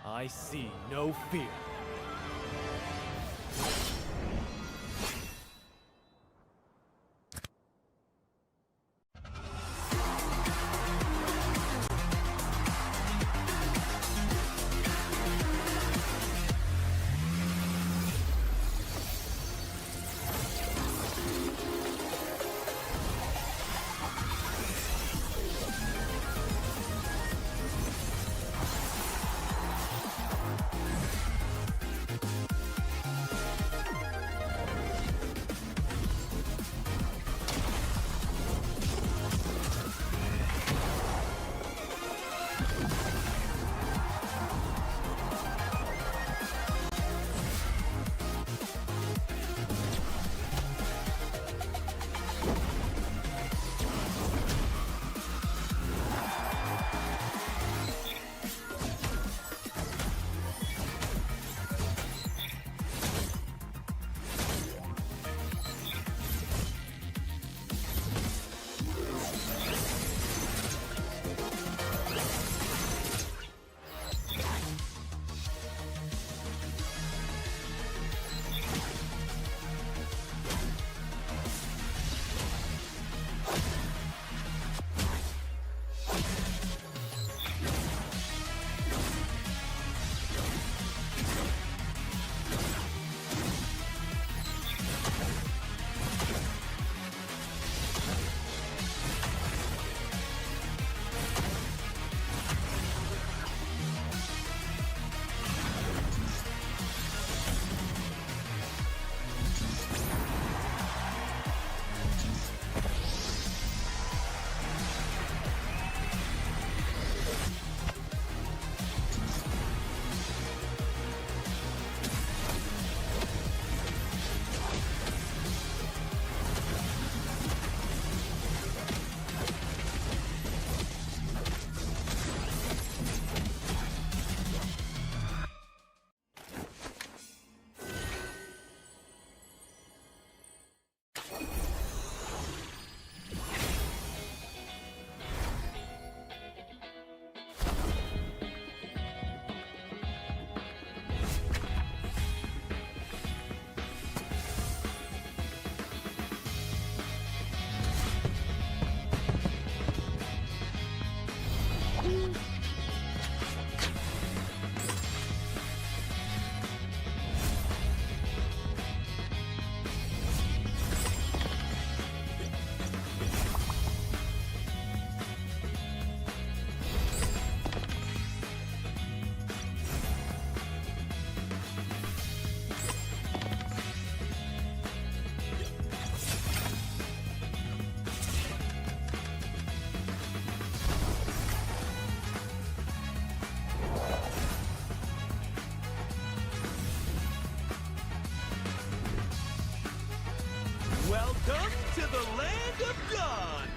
I see no fear. Welcome to the land of God!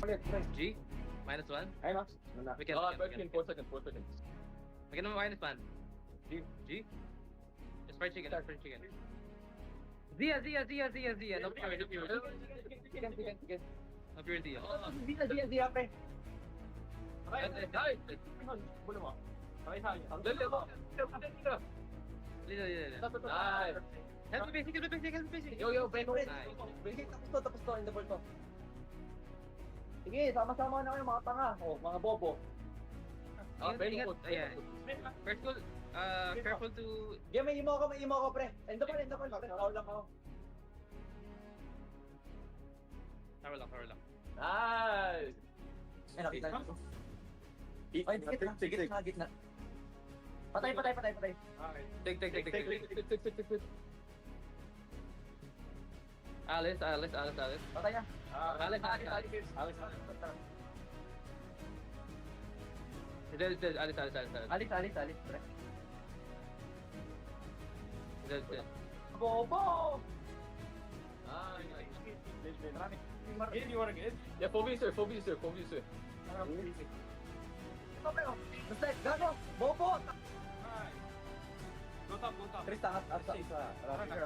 ulit, pre. G? -1? Ayun na. We can. First spin, 4 seconds. We can -1. G? Just fried chicken. Zia. No pure. Chicken. No pure Zia. Zia, pre. Help me basic. Yo, pre. Nice. Tapos to, in the ball to. Sige, sama-sama na kayo mga tanga. Mga bobo. Ingat. Ayan. First goal, careful to... Yeah, may imo ko, pre. End the ball. Foul lang ako. Power lang. Nice! Ay, nakita nyo. Ay, gitna. Patay. Take. Alice. Patay niya. Alice. Alis, pre. Dead. Bobo! Yeah, 4v, sir. Basta, gago! Bobo! Go top. Chris, tangat at sa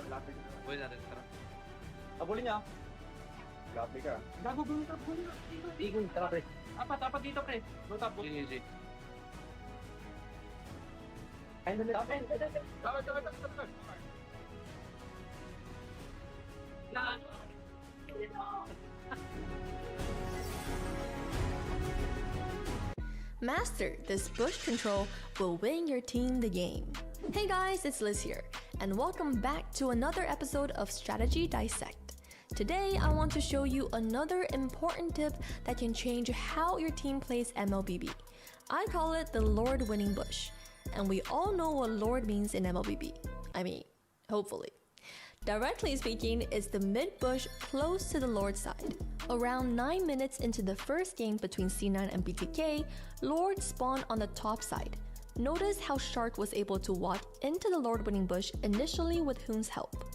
lapit. Buhay natin, tara. Abulin niya. Lapit ka. Gago, go top. Igun, tara, Chris. Apat dito, pre. Go top. GG. Ay, dali. Tawag. Master this bush control will win your team the game. Hey guys, it's Liz here, and welcome back to another episode of Strategy Dissect. Today, I want to show you another important tip that can change how your team plays MLBB. I call it the Lord winning bush, and we all know what Lord means in MLBB. I mean, hopefully. Directly speaking, it's the mid bush close to the Lord side. Around 9 minutes into the first game between C9 and BTK, Lord spawned on the top side. Notice how Shark was able to walk into the Lord winning bush initially with Hoon's help,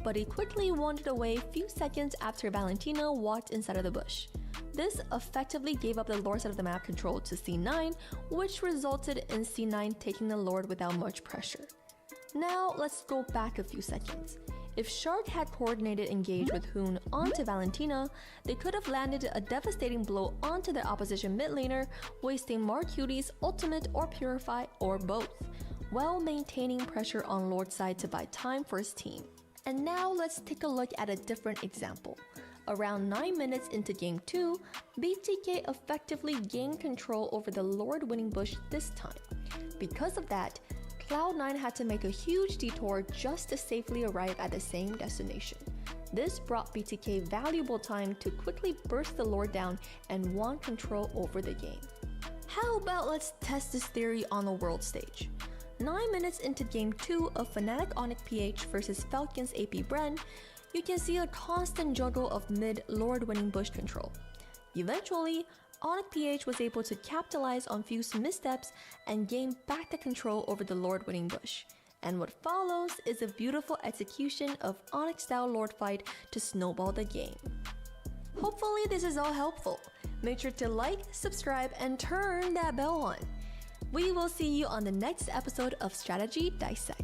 but he quickly wandered away few seconds after Valentina walked inside of the bush. This effectively gave up the Lord side of the map control to C9, which resulted in C9 taking the Lord without much pressure. Now let's go back a few seconds. If Shark had coordinated engage with Hoon onto Valentina, they could have landed a devastating blow onto their opposition mid laner, wasting Mark Cutie's ultimate or Purify or both, while maintaining pressure on Lord's side to buy time for his team. And now let's take a look at a different example. Around 9 minutes into Game 2, BTK effectively gained control over the Lord winning bush this time. Because of that, Cloud9 had to make a huge detour just to safely arrive at the same destination. This brought BTK valuable time to quickly burst the Lord down and want control over the game. How about let's test this theory on the world stage? 9 minutes into Game 2 of Fnatic Onyx PH versus Falcons AP Bren, you can see a constant juggle of mid Lord winning bush control. Eventually, Onyx PH was able to capitalize on Fuse's missteps and gain back the control over the Lord winning bush. And what follows is a beautiful execution of Onyx style Lord fight to snowball the game. Hopefully this is all helpful. Make sure to like, subscribe, and turn that bell on. We will see you on the next episode of Strategy Dissect.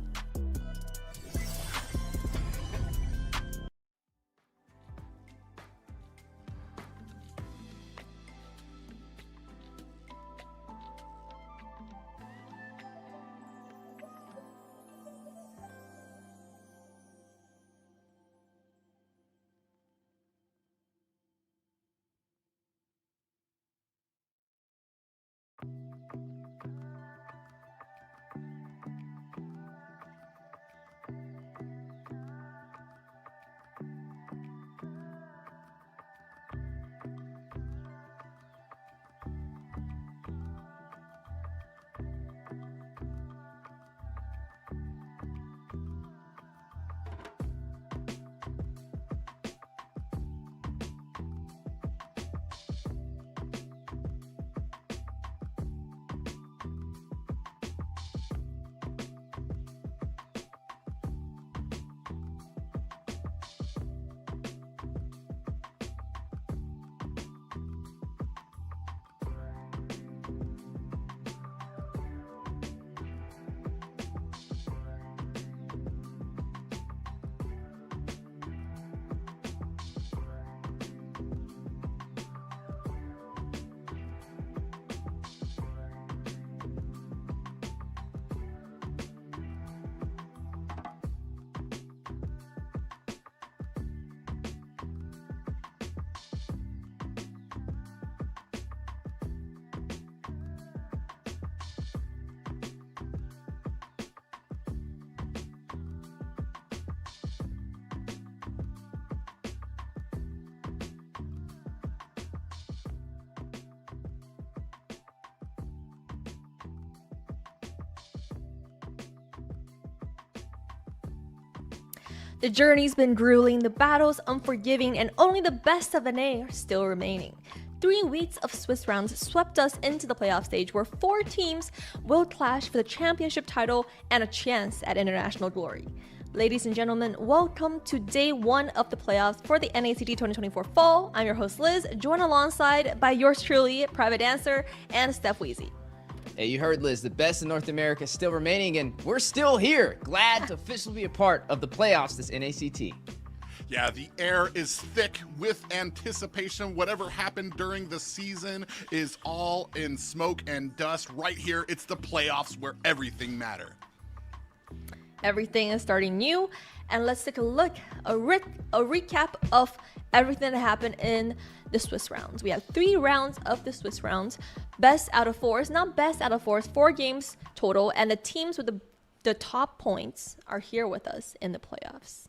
The journey's been grueling, the battles unforgiving, and only the best of NA are still remaining. 3 weeks of Swiss rounds swept us into the playoff stage where 4 teams will clash for the championship title and a chance at international glory. Ladies and gentlemen, welcome to day 1 of the playoffs for the NACT 2024 Fall. I'm your host Liz, joined alongside by yours truly, Private Dancer, and Steph Weezy. Hey, you heard Liz, the best in North America is still remaining, and we're still here. Glad to officially be a part of the playoffs this NACT. Yeah, the air is thick with anticipation. Whatever happened during the season is all in smoke and dust. Right here, it's the playoffs where everything matters. Everything is starting new, and let's take a look, a recap of everything that happened in the Swiss rounds. We had 3 rounds of the Swiss rounds, best out of 4s, not best out of 4s, 4 games total, and the teams with the top points are here with us in the playoffs.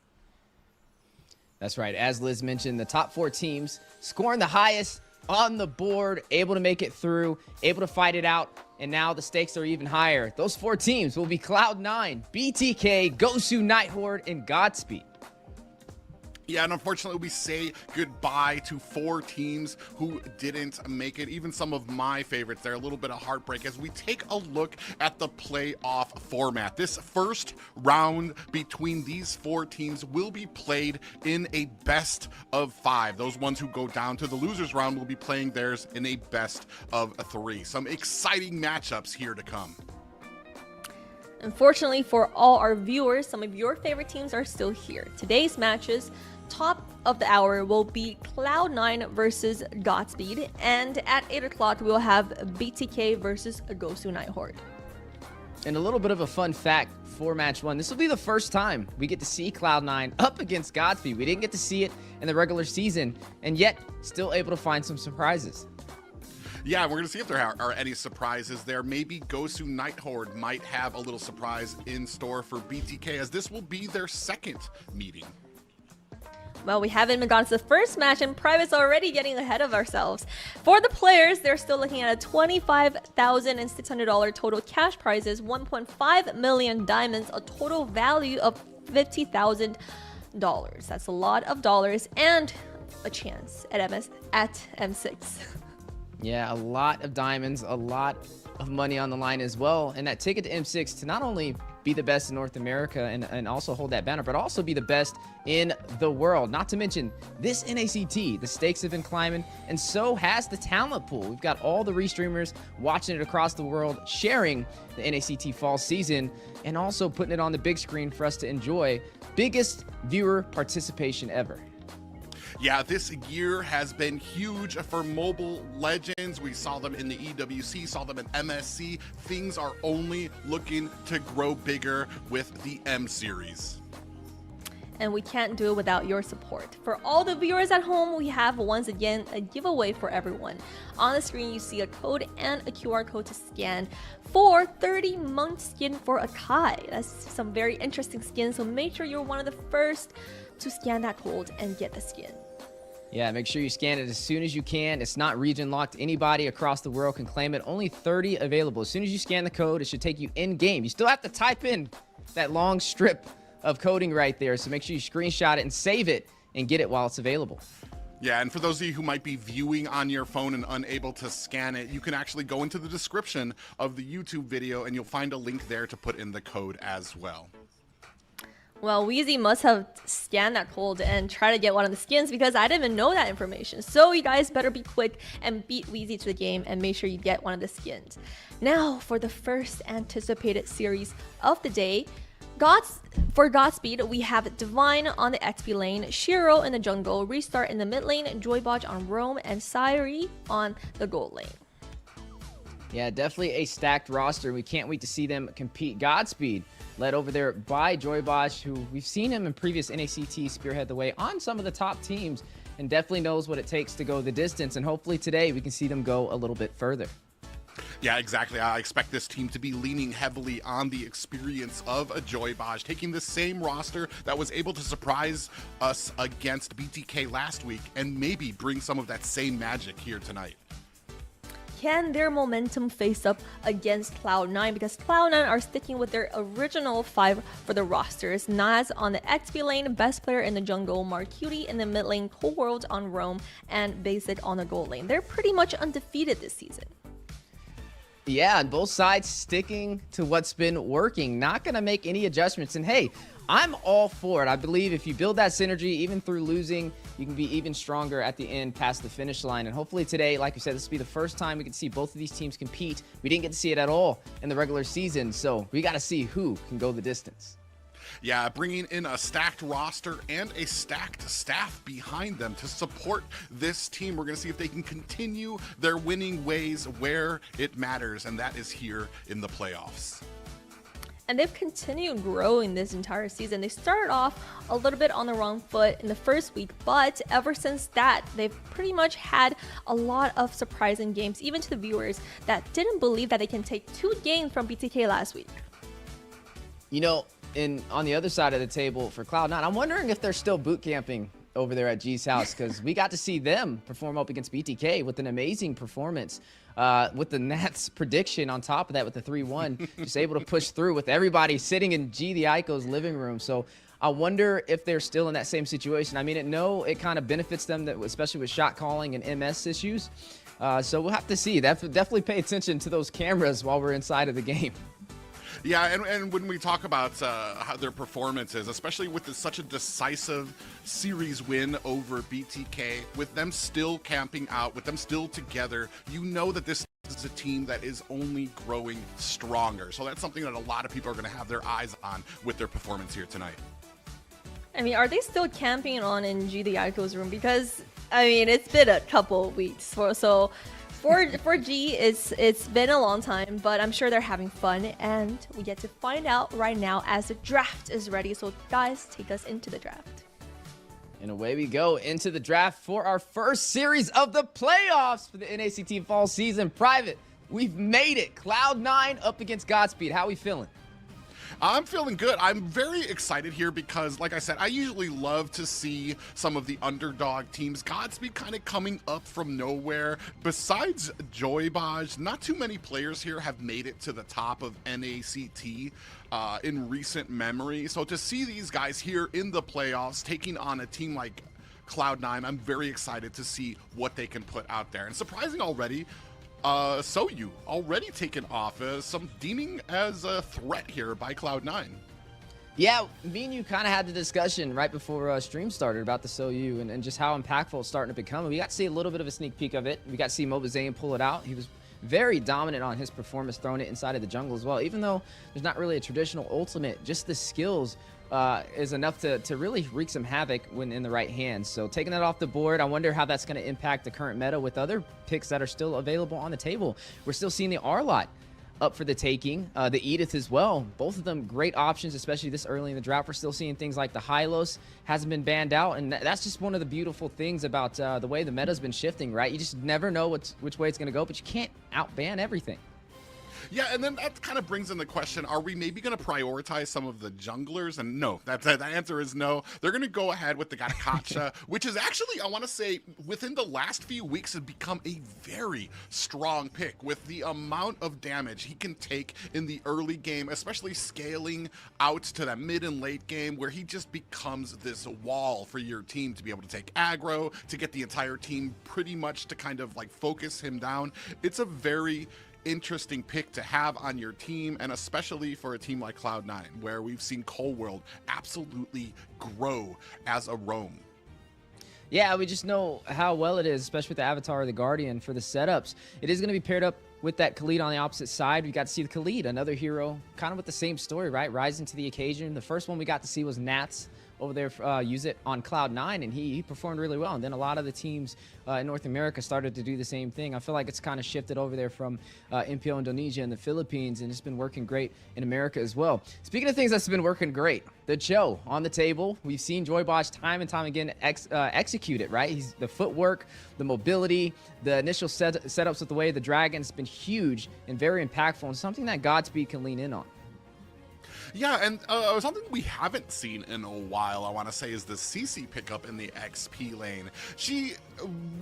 That's right. As Liz mentioned, the top 4 teams scoring the highest on the board, able to make it through, able to fight it out, and now the stakes are even higher. Those 4 teams will be Cloud9, BTK, Gosu Nighthorde, and Godspeed. Yeah, and unfortunately, we say goodbye to 4 teams who didn't make it. Even some of my favorites, they're a little bit of heartbreak as we take a look at the playoff format. This first round between these 4 teams will be played in a best of 5. Those ones who go down to the losers round will be playing theirs in a best of 3. Some exciting matchups here to come. Unfortunately for all our viewers, some of your favorite teams are still here. Today's matches, top of the hour, will be Cloud9 versus Godspeed, and at 8 o'clock we'll have BTK versus Gosu Nighthorde. And a little bit of a fun fact for match 1. This will be the first time we get to see Cloud9 up against Godspeed. We didn't get to see it in the regular season, and yet still able to find some surprises. Yeah, we're going to see if there are any surprises there. Maybe Gosu Nighthorde might have a little surprise in store for BTK, as this will be their second meeting. Well, we haven't even gotten to the first match, and Private's already getting ahead of ourselves. For the players, they're still looking at a $25,600 total cash prizes, 1.5 million diamonds, a total value of $50,000. That's a lot of dollars, and a chance at M6. Yeah, a lot of diamonds, a lot of money on the line as well. And that ticket to M6 to not only be the best in North America and also hold that banner, but also be the best in the world. Not to mention this NACT, the stakes have been climbing, and so has the talent pool. We've got all the restreamers watching it across the world, sharing the NACT Fall Season, and also putting it on the big screen for us to enjoy. Biggest viewer participation ever. Yeah, this year has been huge for Mobile Legends. We saw them in the EWC, saw them in MSC. Things are only looking to grow bigger with the M Series. And we can't do it without your support. For all the viewers at home, we have once again a giveaway for everyone. On the screen, you see a code and a QR code to scan for 30-month skin for Akai. That's some very interesting skin, so make sure you're one of the first to scan that code and get the skin. Yeah, make sure you scan it as soon as you can. It's not region locked. Anybody across the world can claim it. Only 30 available. As soon as you scan the code, it should take you in game. You still have to type in that long strip of coding right there. So make sure you screenshot it and save it and get it while it's available. Yeah, and for those of you who might be viewing on your phone and unable to scan it, you can actually go into the description of the YouTube video and you'll find a link there to put in the code as well. Well, Weezy must have scanned that code and tried to get one of the skins because I didn't even know that information. So you guys better be quick and beat Weezy to the game and make sure you get one of the skins. Now, for the first anticipated series of the day, for Godspeed, we have Divine on the XP lane, Shiro in the jungle, Restart in the mid lane, Joybotch on Roam, and Sairi on the gold lane. Yeah, definitely a stacked roster. We can't wait to see them compete. Godspeed, led over there by Joybotch, who we've seen him in previous NACT spearhead the way on some of the top teams, and definitely knows what it takes to go the distance. And hopefully today we can see them go a little bit further. Yeah, exactly. I expect this team to be leaning heavily on the experience of a Joybotch, taking the same roster that was able to surprise us against BTK last week and maybe bring some of that same magic here tonight. can their momentum face up against Cloud9? Because Cloud9 are sticking with their original 5 for the rosters. Naz on the XP lane, best player in the jungle, Marcutie in the mid lane, Cold World on Roam, and Basic on the gold lane. They're pretty much undefeated this season. Yeah, and both sides sticking to what's been working, not going to make any adjustments. And hey, I'm all for it. I believe if you build that synergy, even through losing, you can be even stronger at the end past the finish line. And hopefully today, like you said, this will be the first time we can see both of these teams compete. We didn't get to see it at all in the regular season, so we got to see who can go the distance. Yeah, bringing in a stacked roster and a stacked staff behind them to support this team. We're going to see if they can continue their winning ways where it matters, and that is here in the playoffs. And they've continued growing this entire season. They started off a little bit on the wrong foot in the first week, but ever since that, they've pretty much had a lot of surprising games, even to the viewers that didn't believe that they can take 2 games from BTK last week. You know, on the other side of the table for Cloud9, I'm wondering if they're still boot camping over there at G's house, because we got to see them perform up against BTK with an amazing performance. With the Nats prediction on top of that with the 3-1, just able to push through with everybody sitting in G the Ico's living room. So I wonder if they're still in that same situation. I mean, it kind of benefits them, especially with shot calling and MS issues. So we'll have to see. Definitely pay attention to those cameras while we're inside of the game. Yeah, and when we talk about how their performances, especially with such a decisive series win over BTK, with them still camping out, with them still together, you know that this is a team that is only growing stronger. So that's something that a lot of people are going to have their eyes on with their performance here tonight. I mean, are they still camping on in G the Ico's room? Because, I mean, it's been a couple weeks. For G, it's been a long time, but I'm sure they're having fun, and we get to find out right now as the draft is ready. So guys, take us into the draft. And away we go into the draft for our first series of the playoffs for the NACT Fall Season Private. We've made it. Cloud9 up against Godspeed. How are we feeling? I'm feeling good. I'm very excited here because, like I said, I usually love to see some of the underdog teams. Godspeed kind of coming up from nowhere. Besides Joybaj, not too many players here have made it to the top of NACT in recent memory. So to see these guys here in the playoffs taking on a team like Cloud9, I'm very excited to see what they can put out there. And surprising already, Soyu already taken off as some deeming as a threat here by Cloud9. Yeah, me and you kind of had the discussion right before stream started about the Soyu and just how impactful it's starting to become. We got to see a little bit of a sneak peek of it. We got to see Mobizayan pull it out. He was very dominant on his performance, throwing it inside of the jungle as well. Even though there's not really a traditional ultimate, just the skills is enough to really wreak some havoc when in the right hands. So taking that off the board, I wonder how that's going to impact the current meta with other picks that are still available on the table. We're still seeing the R-Lot up for the taking, the Edith as well. Both of them great options, especially this early in the draft. We're still seeing things like the Hylos hasn't been banned out, and that's just one of the beautiful things about the way the meta's been shifting, right? You just never know which way it's going to go, but you can't out-ban everything. Yeah, and then that kind of brings in the question, are we maybe going to prioritize some of the junglers? And no, the answer is no. They're going to go ahead with the Gatakacha, which is actually, I want to say, within the last few weeks has become a very strong pick with the amount of damage he can take in the early game, especially scaling out to that mid and late game where he just becomes this wall for your team to be able to take aggro, to get the entire team pretty much to kind of like focus him down. It's a very interesting pick to have on your team, and especially for a team like Cloud9, where we've seen Cold World absolutely grow as a roam. Yeah, we just know how well it is, especially with the Avatar of the Guardian for the setups. It is going to be paired up with that Khalid on the opposite side. We got to see the Khalid, another hero, kind of with the same story, right? Rising to the occasion. The first one we got to see was Nats over there, use it on Cloud9, and he performed really well. And then a lot of the teams in North America started to do the same thing. I feel like it's kind of shifted over there from MPO Indonesia and the Philippines, and it's been working great in America as well. Speaking of things that's been working great, the Cho on the table. We've seen Joybaj time and time again execute it, right? He's the footwork, the mobility, the initial setups with the way the Dragon's been huge and very impactful, and something that Godspeed can lean in on. Yeah, and something we haven't seen in a while, I want to say, is the CC pickup in the XP lane.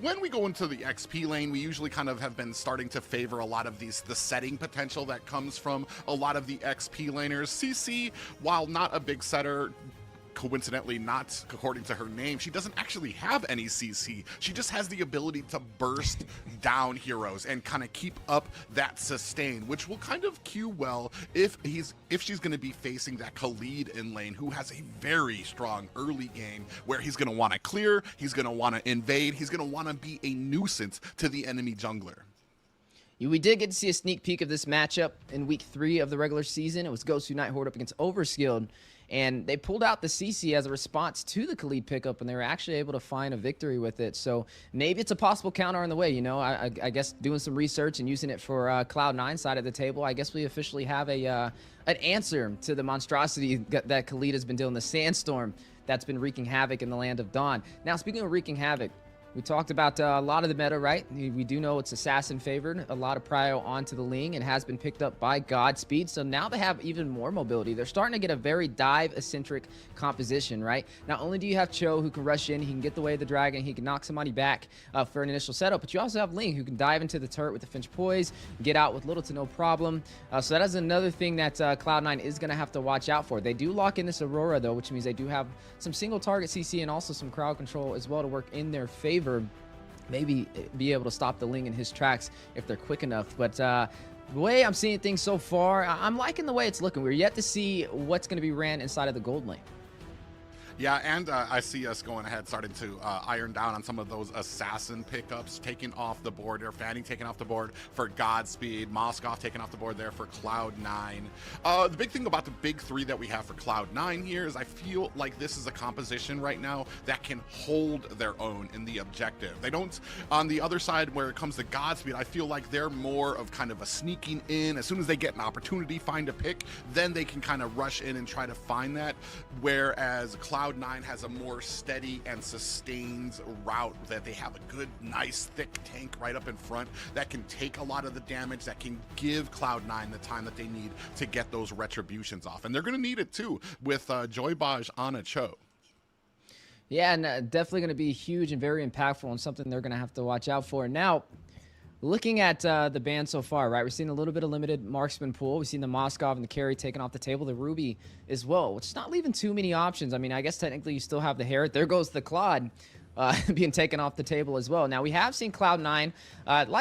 When we go into the XP lane, we usually kind of have been starting to favor a lot of the setting potential that comes from a lot of the XP laners. CC, while not a big setter, coincidentally not according to her name, she doesn't actually have any CC. She just has the ability to burst down heroes and kind of keep up that sustain, which will kind of cue well if she's going to be facing that Khalid in lane, who has a very strong early game where he's going to want to clear, he's going to want to invade, he's going to want to be a nuisance to the enemy jungler. We did get to see a sneak peek of this matchup in week 3 of the regular season. It was Ghost Unite Horde up against Overskilled, and they pulled out the CC as a response to the Khalid pickup, and they were actually able to find a victory with it. So maybe it's a possible counter on the way. You know, I guess doing some research and using it for Cloud9 side of the table, I guess we officially have an answer to the monstrosity that Khalid has been dealing, the sandstorm that's been wreaking havoc in the land of Dawn. Now, speaking of wreaking havoc, we talked about a lot of the meta, right? We do know it's assassin favored, a lot of prio onto the Ling, and has been picked up by Godspeed. So now they have even more mobility. They're starting to get a very dive-eccentric composition, right? Not only do you have Cho, who can rush in, he can get the way of the dragon, he can knock somebody back for an initial setup, but you also have Ling, who can dive into the turret with the Finch Poise, get out with little to no problem. So that is another thing that Cloud9 is going to have to watch out for. They do lock in this Aurora, though, which means they do have some single target CC and also some crowd control as well to work in their favor. Maybe be able to stop the Ling in his tracks if they're quick enough. But the way I'm seeing things so far, I'm liking the way it's looking. We're yet to see what's going to be ran inside of the gold lane. Yeah, and I see us going ahead, starting to iron down on some of those assassin pickups, taking off the board there. Fanning taking off the board for Godspeed. Moskov taking off the board there for Cloud9. The big thing about the big 3 that we have for Cloud9 here is I feel like this is a composition right now that can hold their own in the objective. They don't, on the other side where it comes to Godspeed, I feel like they're more of kind of a sneaking in. As soon as they get an opportunity, find a pick, then they can kind of rush in and try to find that. Whereas Cloud9 has a more steady and sustained route, that they have a good, nice, thick tank right up in front that can take a lot of the damage, that can give Cloud9 the time that they need to get those retributions off. And they're going to need it too with Joybaj on a Cho. Yeah, and definitely going to be huge and very impactful, and something they're going to have to watch out for. Now, looking at the ban so far, right, we're seeing a little bit of limited marksman pool. We've seen the Moskov and the Carry taken off the table, the Ruby as well, which is not leaving too many options. I mean, I guess technically you still have the Herod. There goes the Claude being taken off the table as well. Now, we have seen Cloud9,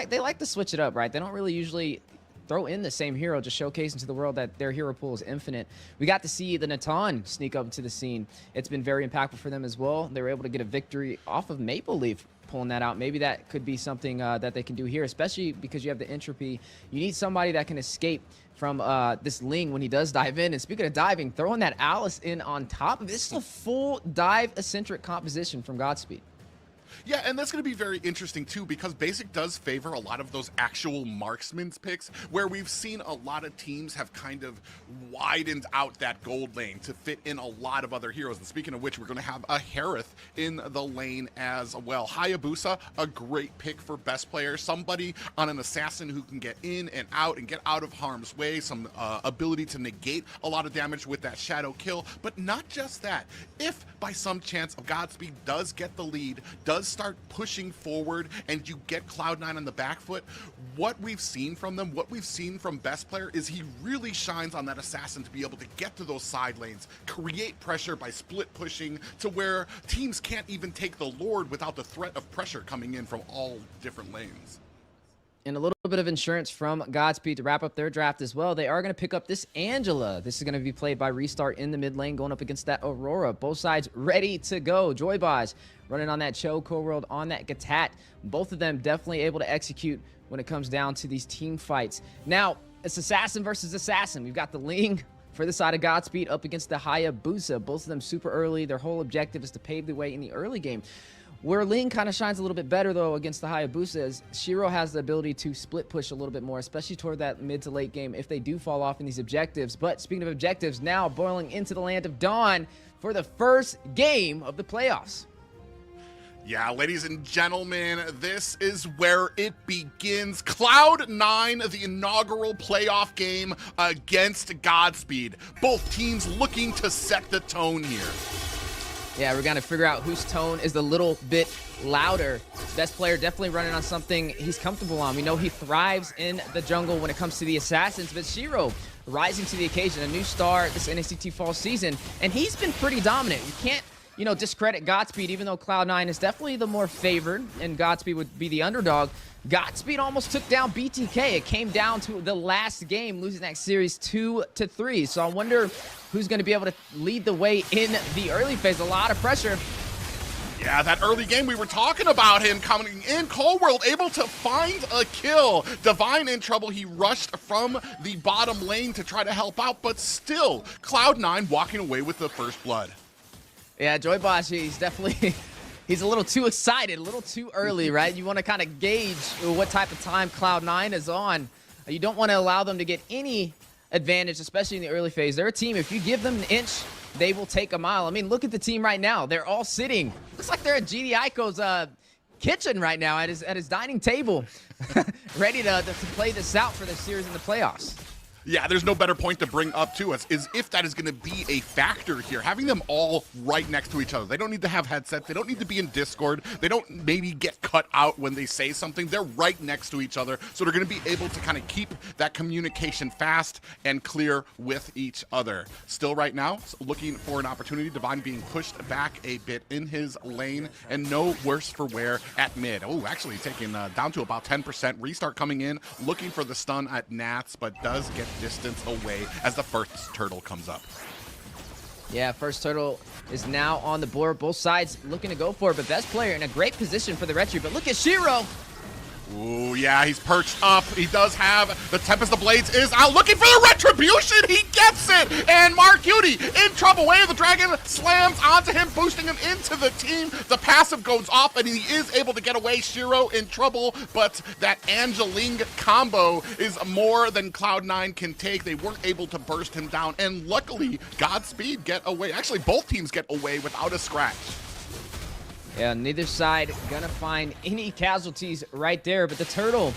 they like to switch it up, right? They don't really usually throw in the same hero, just showcasing to the world that their hero pool is infinite. We got to see the Natan sneak up to the scene. It's been very impactful for them as well. They were able to get a victory off of Maple Leaf, pulling that out. Maybe that could be something that they can do here, especially because you have the entropy. You need somebody that can escape from this Ling when he does dive in. And speaking of diving, throwing that Alice in on top of this is a full dive-eccentric composition from Godspeed. Yeah, and that's going to be very interesting too, because Basic does favor a lot of those actual marksman's picks, where we've seen a lot of teams have kind of widened out that gold lane to fit in a lot of other heroes. And speaking of which, we're going to have a Harith in the lane as well. Hayabusa, a great pick for best player, somebody on an assassin who can get in and get out of harm's way, some ability to negate a lot of damage with that shadow kill. But not just that, if by some chance Godspeed does get the lead, does start pushing forward, and you get Cloud9 on the back foot, what we've seen from them, what we've seen from best player, is he really shines on that assassin to be able to get to those side lanes, create pressure by split pushing to where teams can't even take the Lord without the threat of pressure coming in from all different lanes. And a little bit of insurance from Godspeed to wrap up their draft as well. They are going to pick up this Angela. This is going to be played by Restart in the mid lane, going up against that Aurora. Both sides ready to go. Joybaj running on that Cho, Co-World on that Gatat. Both of them definitely able to execute when it comes down to these team fights. Now, it's assassin versus assassin. We've got the Ling for the side of Godspeed up against the Hayabusa. Both of them super early. Their whole objective is to pave the way in the early game. Where Ling kind of shines a little bit better, though, against the Hayabusa is Shiro has the ability to split push a little bit more, especially toward that mid to late game if they do fall off in these objectives. But speaking of objectives, now boiling into the land of Dawn for the first game of the playoffs. Yeah, ladies and gentlemen, this is where it begins. Cloud9, the inaugural playoff game against Godspeed. Both teams looking to set the tone here. Yeah, we're gonna figure out whose tone is a little bit louder. Best player definitely running on something he's comfortable on. We know he thrives in the jungle when it comes to the assassins, but Shiro rising to the occasion, a new star this NACT Fall Season, and he's been pretty dominant. You can't, discredit Godspeed, even though Cloud9 is definitely the more favored, and Godspeed would be the underdog. Godspeed almost took down BTK. It came down to the last game, losing that series 2-3. So I wonder who's going to be able to lead the way in the early phase. A lot of pressure. Yeah, that early game we were talking about him coming in. Coldworld able to find a kill. Divine in trouble. He rushed from the bottom lane to try to help out, but still, Cloud9 walking away with the first blood. Yeah, Joybosh, he's definitely, he's a little too excited, a little too early, right? You want to kind of gauge what type of time Cloud9 is on. You don't want to allow them to get any advantage, especially in the early phase. They're a team, if you give them an inch, they will take a mile. I mean, look at the team right now. They're all sitting. Looks like they're at GD Aiko's kitchen right now at his dining table, ready to play this out for the series in the playoffs. Yeah, there's no better point to bring up to us is if that is going to be a factor here. Having them all right next to each other. They don't need to have headsets. They don't need to be in Discord. They don't maybe get cut out when they say something. They're right next to each other. So they're going to be able to kind of keep that communication fast and clear with each other. Still right now, looking for an opportunity. Divine being pushed back a bit in his lane and no worse for wear at mid. Oh, actually taking down to about 10%. Restart coming in, looking for the stun at Nats, but does get distance away as the first turtle comes up. Yeah, first turtle is now on the board. Both sides looking to go for it, but best player in a great position for the retry. But look at Shiro. Ooh, yeah, he's perched up. He does have the Tempest of Blades is out looking for the retribution. He gets it. And Mark Cutie in trouble. Way of the Dragon slams onto him, boosting him into the team. The passive goes off and he is able to get away. Shiro in trouble, but that Angeling combo is more than Cloud9 can take. They weren't able to burst him down. And luckily, Godspeed get away. Actually, both teams get away without a scratch. Yeah, neither side gonna find any casualties right there, but the turtle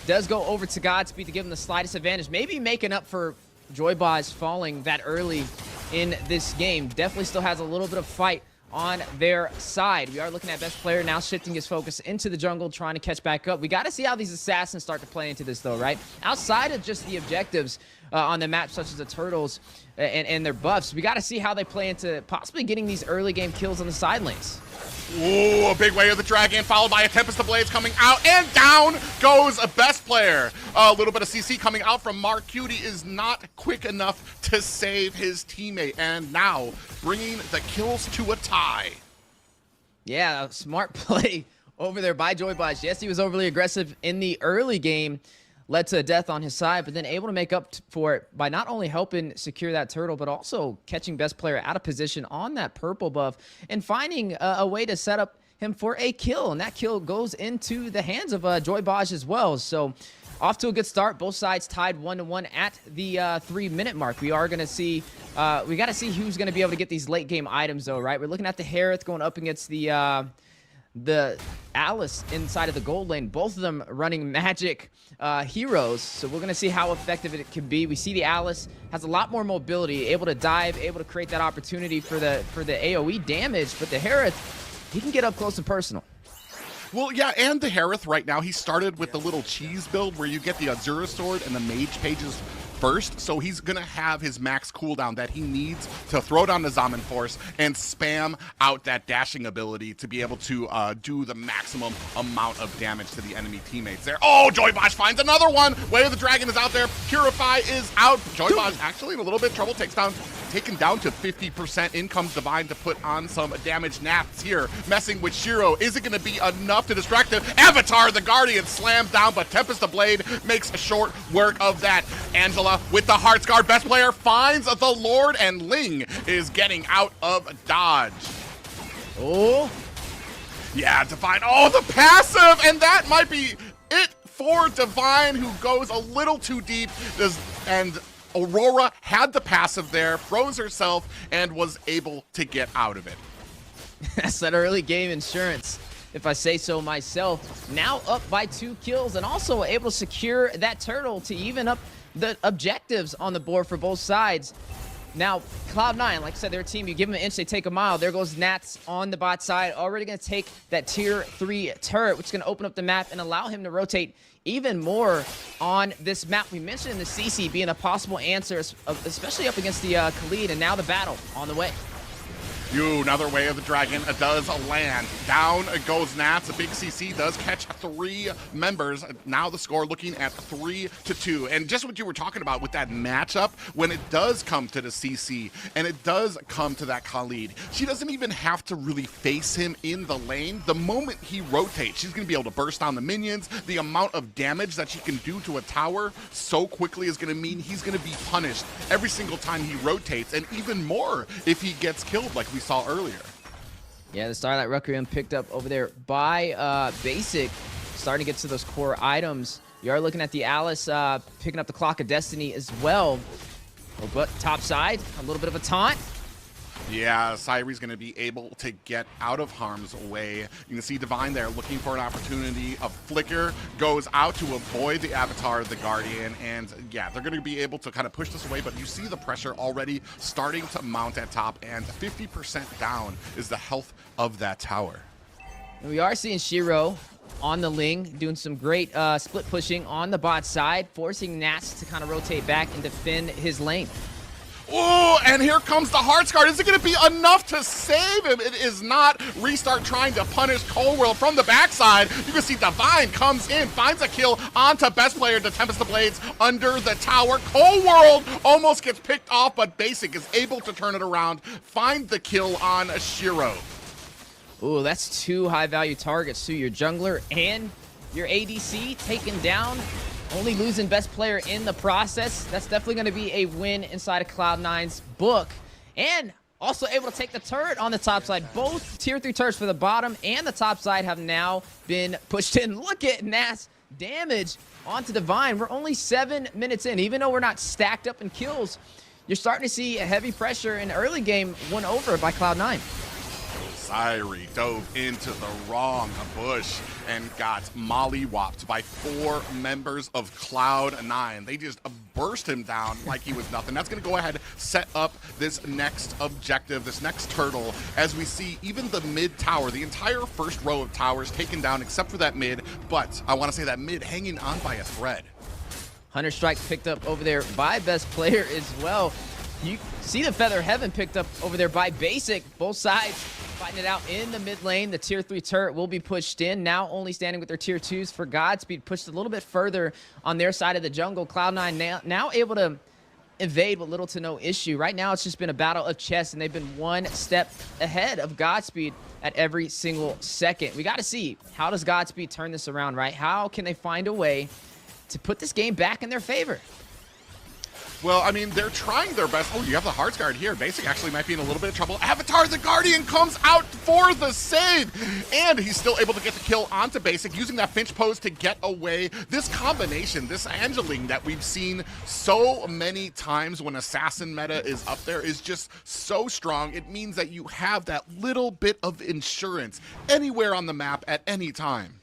does go over to Godspeed to give him the slightest advantage, maybe making up for Joyboz falling that early in this game. Definitely still has a little bit of fight on their side. We are looking at best player now shifting his focus into the jungle, trying to catch back up. We got to see how these assassins start to play into this though, right? Outside of just the objectives on the map, such as the turtles and their buffs, we got to see how they play into possibly getting these early game kills on the side lanes. Ooh, a big way of the Dragon, followed by a Tempest of Blades coming out, and down goes a best player. A little bit of CC coming out from Mark Cutie is not quick enough to save his teammate, and now bringing the kills to a tie. Yeah, a smart play over there by Joyboz. Yes, he was overly aggressive in the early game, led to a death on his side, but then able to make up for it by not only helping secure that turtle, but also catching best player out of position on that purple buff and finding a way to set up him for a kill. And that kill goes into the hands of Joyboz as well. So off to a good start. Both sides tied 1-1 at the 3-minute mark. We are going to see, we got to see who's going to be able to get these late game items though, right? We're looking at the Harith going up against the Alice inside of the gold lane, both of them running magic heroes, so we're gonna see how effective it can be. We see the Alice has a lot more mobility, able to dive, able to create that opportunity for the AoE damage, but the Harith, he can get up close and personal. Well, yeah, and the Harith right now, he started with the little cheese build where you get the Azura Sword and the Mage Pages first, so he's gonna have his max cooldown that he needs to throw down the Zaman Force and spam out that dashing ability to be able to do the maximum amount of damage to the enemy teammates there. Oh, Joyboz finds another one! Way of the Dragon is out there, Purify is out. Joyboz actually in a little bit of trouble, taken down to 50%. In comes Divine to put on some damage. Nats here, messing with Shiro. Is it gonna be enough to distract him? Avatar, the Guardian, slams down, but Tempest of Blade makes short work of that. Angela with the Heart's Guard, best player finds the Lord, and Ling is getting out of dodge. Oh, yeah, Divine. Oh, the passive, and that might be it for Divine, who goes a little too deep. And Aurora had the passive there, froze herself, and was able to get out of it. That's that early game insurance, if I say so myself. Now up by 2 kills and also able to secure that turtle to even up the objectives on the board for both sides. Now, Cloud9, like I said, their team, you give them an inch, they take a mile. There goes Nats on the bot side, already going to take that tier 3 turret, which is going to open up the map and allow him to rotate even more on this map. We mentioned the CC being a possible answer, especially up against the Khalid, and now the battle on the way. Another way of the dragon does land. Down goes Nats. A big CC does catch 3 members. Now the score looking at 3-2. And just what you were talking about with that matchup, when it does come to the CC and it does come to that Khalid, she doesn't even have to really face him in the lane. The moment he rotates, she's going to be able to burst down the minions. The amount of damage that she can do to a tower so quickly is going to mean he's going to be punished every single time he rotates, and even more if he gets killed like we saw earlier. Yeah, the Starlight Requiem picked up over there by Basic, starting to get to those core items. You are looking at the Alice picking up the Clock of Destiny as well. But top side, a little bit of a taunt. Yeah, Cyrie's going to be able to get out of harm's way. You can see Divine there looking for an opportunity. A flicker goes out to avoid the Avatar of the Guardian, and yeah, they're going to be able to kind of push this away, but you see the pressure already starting to mount at top, and 50% down is the health of that tower. And we are seeing Shiro on the Ling doing some great split pushing on the bot side, forcing Nats to kind of rotate back and defend his lane. Oh, and here comes the Heartsguard. Is it going to be enough to save him? It is not. Restart trying to punish Coldworld from the backside. You can see Divine comes in, finds a kill onto best player, the Tempest of Blades under the tower. Coldworld almost gets picked off, but Basic is able to turn it around, find the kill on Shiro. Ooh, that's 2 high-value targets to your jungler and your ADC taken down. Only losing best player in the process. That's definitely going to be a win inside of Cloud9's book. And also able to take the turret on the top side. Both tier 3 turrets for the bottom and the top side have now been pushed in. Look at Nas damage onto Divine. We're only 7 minutes in. Even though we're not stacked up in kills, you're starting to see a heavy pressure in early game won over by Cloud9. Syrie dove into the wrong bush and got mollywopped by 4 members of Cloud9. They just burst him down like he was nothing. That's going to go ahead, set up this next objective, this next turtle, as we see even the mid tower, the entire first row of towers taken down except for that mid, but I want to say that mid hanging on by a thread. Hunter Strike picked up over there by best player as well. You see the Feather Heaven picked up over there by Basic. Both sides fighting it out in the mid lane. The tier 3 turret will be pushed in. Now only standing with their tier 2s for Godspeed. Pushed a little bit further on their side of the jungle. Cloud9 now able to evade with little to no issue. Right now it's just been a battle of chess, and they've been 1 step ahead of Godspeed at every single second. We got to see, how does Godspeed turn this around, right? How can they find a way to put this game back in their favor? Well, I mean, they're trying their best. Oh, you have the Heartsguard here. Basic actually might be in a little bit of trouble. Avatar the Guardian comes out for the save, and he's still able to get the kill onto Basic, using that Finch pose to get away. This combination, this Angeling that we've seen so many times when Assassin meta is up there, is just so strong. It means that you have that little bit of insurance anywhere on the map at any time.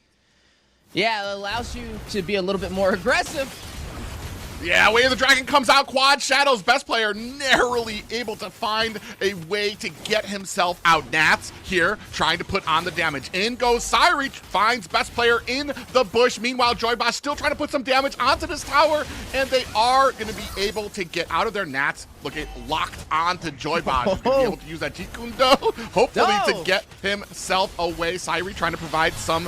Yeah, it allows you to be a little bit more aggressive. Yeah, Way of the Dragon comes out. Quad Shadow's best player narrowly able to find a way to get himself out. Nats here trying to put on the damage. In goes Syrie, finds best player in the bush. Meanwhile, Joyboss still trying to put some damage onto this tower, and they are going to be able to get out of their. Nats looking locked onto Joyboss. He's going to be able to use that Jikundo, hopefully to get himself away. Syrie trying to provide some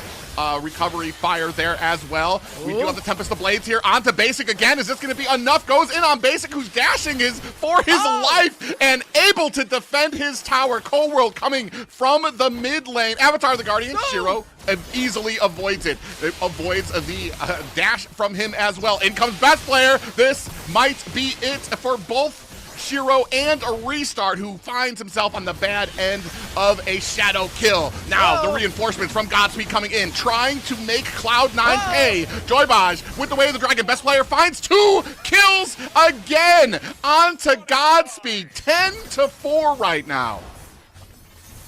recovery fire there as well. We do have the Tempest of Blades here onto Basic again. Is this going to be enough? Goes in on Basic, who's dashing for his life and able to defend his tower. Coldworld coming from the mid lane. Avatar the Guardian, Shiro easily avoids it. It avoids the dash from him as well. In comes best player. This might be it for both Shiro and a Restart, who finds himself on the bad end of a shadow kill. Now the reinforcements from Godspeed coming in, trying to make Cloud9 pay. Joybaj with the Way of the Dragon. Best player finds 2 kills again onto Godspeed. 10-4 right now.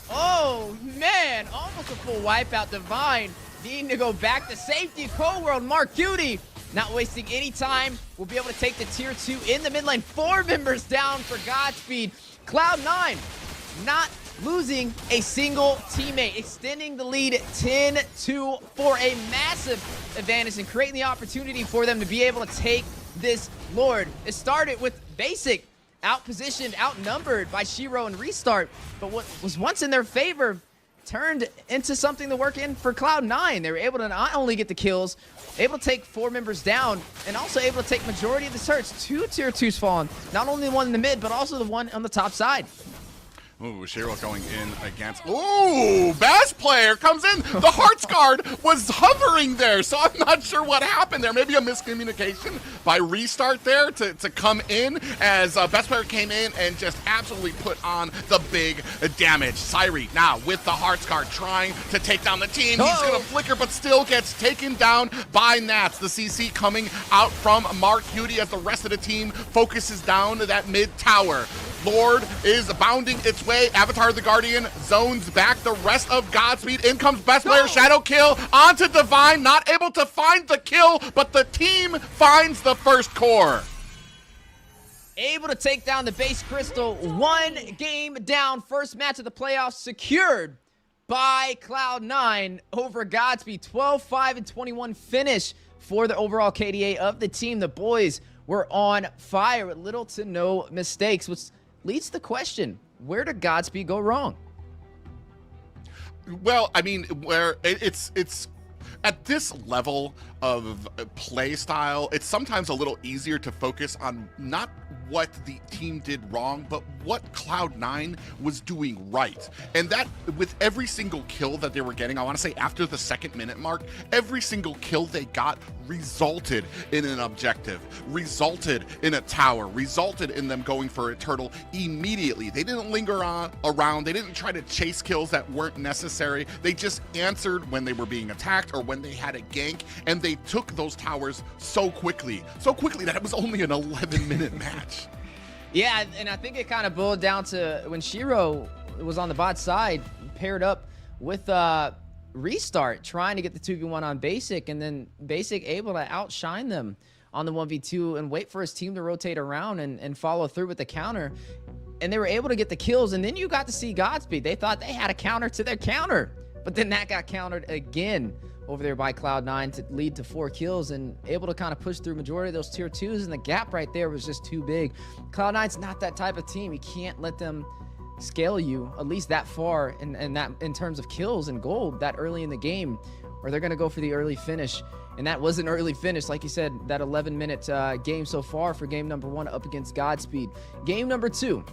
Oh, man. Almost a full wipeout. Divine needing to go back to safety. Cold World, Mark Cutie not wasting any time. We'll be able to take the tier 2 in the mid lane. 4 members down for Godspeed. Cloud9 not losing a single teammate, extending the lead 10-2 for a massive advantage and creating the opportunity for them to be able to take this Lord. It started with Basic outpositioned, outnumbered by Shiro and Restart, but what was once in their favor turned into something to work in for Cloud9. They were able to not only get the kills, able to take 4 members down, and also able to take majority of the search. 2 tier 2s fallen, not only the one in the mid, but also the one on the top side. Ooh, Shiro going in against... Ooh, best player comes in. The Hearts Guard was hovering there, so I'm not sure what happened there. Maybe a miscommunication by Restart there to come in as best player came in and just absolutely put on the big damage. Syri now with the Hearts Guard trying to take down the team. He's going to flicker, but still gets taken down by Nats. The CC coming out from Mark Cutie as the rest of the team focuses down to that mid tower. Lord is bounding its way. Avatar the Guardian zones back the rest of Godspeed. In comes best player, Shadow Kill onto Divine. Not able to find the kill, but the team finds the first core. Able to take down the base Crystal. 1 game down. First match of the playoffs secured by Cloud9 over Godspeed. 12-5-21 finish for the overall KDA of the team. The boys were on fire with little to no mistakes, which leads to the question, where did Godspeed go wrong? Well, I mean, where it's at this level of play style, it's sometimes a little easier to focus on not what the team did wrong, but what Cloud9 was doing right. And that, with every single kill that they were getting, I want to say after the 2nd minute mark, every single kill they got resulted in an objective, resulted in a tower, resulted in them going for a turtle immediately. They didn't linger around. They didn't try to chase kills that weren't necessary. They just answered when they were being attacked or when they had a gank, and they took those towers so quickly that it was only an 11-minute match. Yeah, and I think it kind of boiled down to when Shiro was on the bot side, paired up with Restart, trying to get the 2v1 on Basic, and then Basic able to outshine them on the 1v2 and wait for his team to rotate around and follow through with the counter. And they were able to get the kills, and then you got to see Godspeed. They thought they had a counter to their counter, but then that got countered again over there by Cloud9 to lead to 4 kills and able to kind of push through majority of those tier 2s, and the gap right there was just too big. Cloud9's not that type of team. You can't let them scale you at least that far in terms of kills and gold that early in the game, or they're going to go for the early finish. And that was an early finish, like you said, that 11-minute game so far for game number 1 up against Godspeed. Game number 2.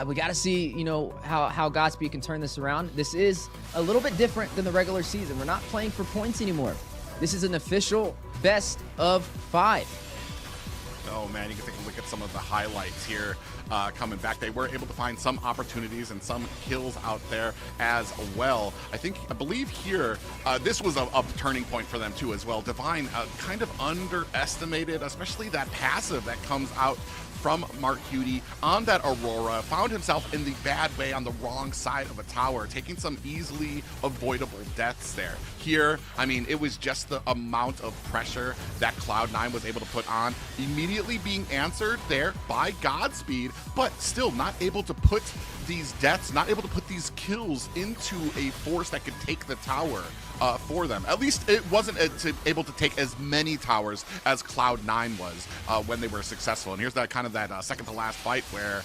We got to see, you know, how Godspeed can turn this around. This is a little bit different than the regular season. We're not playing for points anymore. This is an official best of 5. Oh man, you can take a look at some of the highlights here coming back. They were able to find some opportunities and some kills out there as well. I believe here, this was a turning point for them too as well. Divine kind of underestimated, especially that passive that comes out from Mark Cutie on that Aurora, found himself in the bad way on the wrong side of a tower, taking some easily avoidable deaths there. Here, I mean, it was just the amount of pressure that Cloud9 was able to put on, immediately being answered there by Godspeed, but still not able to put these deaths, not able to put these kills into a force that could take the tower for them. At least it wasn't able to take as many towers as Cloud9 was when they were successful. And here's that kind of that second to last fight where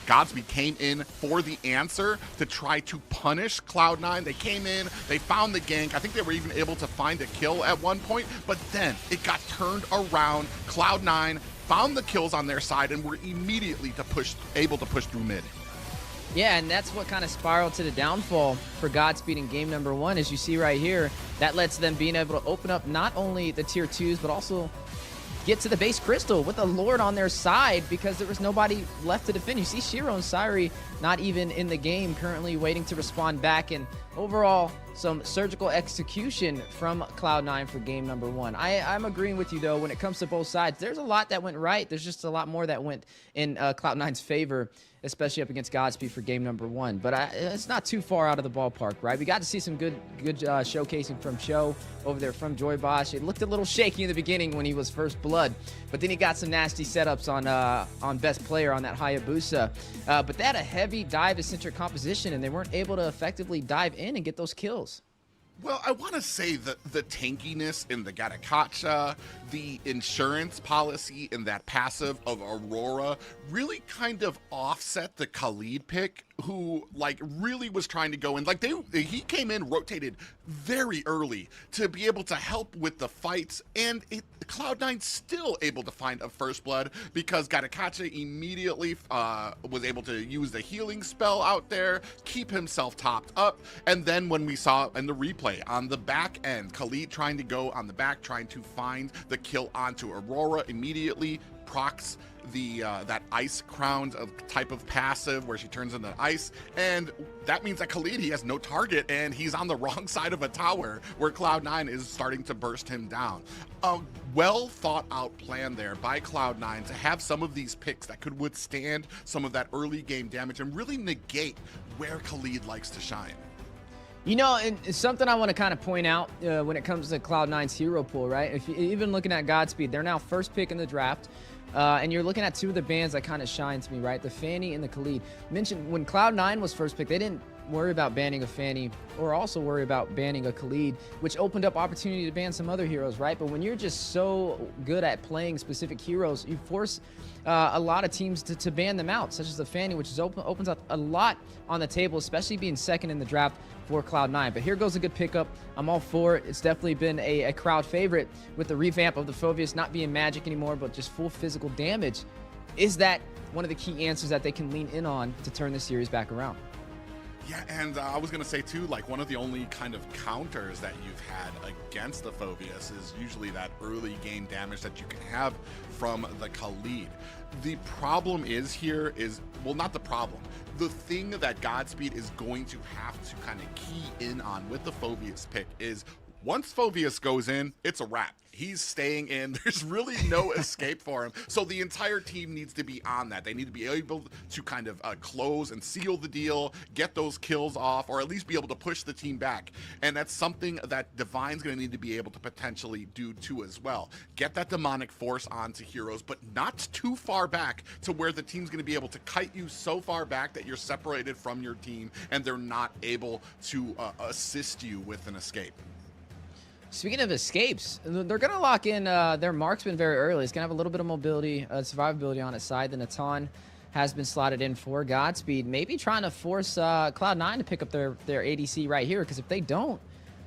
Godspeed came in for the answer to try to punish Cloud9. They came in, they found the gank. I think they were even able to find a kill at one point, but then it got turned around. Cloud9 found the kills on their side and were immediately able to push through mid. Yeah, and that's what kind of spiraled to the downfall for Godspeed in game number 1, as you see right here. That lets them being able to open up not only the tier 2s, but also get to the base Crystal with a Lord on their side because there was nobody left to defend. You see Shiro and Syri not even in the game, currently waiting to respond back, and overall, some surgical execution from Cloud9 for game number 1. I'm agreeing with you, though, when it comes to both sides. There's a lot that went right. There's just a lot more that went in Cloud9's favor, especially up against Godspeed for game number 1. But it's not too far out of the ballpark, right? We got to see some good showcasing from Show over there from Joy Bosch. It looked a little shaky in the beginning when he was first blood, but then he got some nasty setups on best player on that Hayabusa. But they had a heavy dive-centric composition, and they weren't able to effectively dive in and get those kills. Well, I want to say that the tankiness in the Gatakacha, the insurance policy in that passive of Aurora really kind of offset the Khalid pick, who like really was trying to go in. Like he came in rotated very early to be able to help with the fights, and Cloud9 still able to find a first blood because Gatakacha immediately was able to use the healing spell out there, keep himself topped up, and then when we saw in the replay on the back end, Khalid trying to go on the back, trying to find the kill onto Aurora, immediately procs the that ice crown type of passive where she turns into ice, and that means that Khalid, he has no target and he's on the wrong side of a tower where Cloud9 is starting to burst him down. A well thought out plan there by Cloud9 to have some of these picks that could withstand some of that early game damage and really negate where Khalid likes to shine. You know, and it's something I want to kind of point out when it comes to Cloud9's hero pool, right? If you, even looking at Godspeed, they're now first pick in the draft. And you're looking at two of the bands that kind of shine to me, right? The Fanny and the Khalid. Mentioned when Cloud9 was first picked, they didn't worry about banning a Fanny or also worry about banning a Khalid, which opened up opportunity to ban some other heroes, right? But when you're just so good at playing specific heroes, you force a lot of teams to ban them out, such as the Fanny, which opens up a lot on the table, especially being second in the draft for Cloud9. But here goes a good pickup. I'm all for it. It's definitely been a crowd favorite with the revamp of the Phoveus not being magic anymore, but just full physical damage. Is that one of the key answers that they can lean in on to turn the series back around? Yeah, and I was going to say, too, like, one of the only kind of counters that you've had against the Phoveus is usually that early game damage that you can have from the Khalid. The problem is here is, well, not the problem. The thing that Godspeed is going to have to kind of key in on with the Phoveus pick is once Phoveus goes in, it's a wrap. He's staying in. There's really no escape for him. So the entire team needs to be on that. They need to be able to kind of close and seal the deal, get those kills off, or at least be able to push the team back. And that's something that Divine's going to need to be able to potentially do too as well. Get that demonic force onto heroes, but not too far back to where the team's going to be able to kite you so far back that you're separated from your team and they're not able to assist you with an escape. Speaking of escapes, they're going to lock in their marksman very early. It's going to have a little bit of mobility, survivability on its side. The Natan has been slotted in for Godspeed, maybe trying to force Cloud9 to pick up their ADC right here, because if they don't,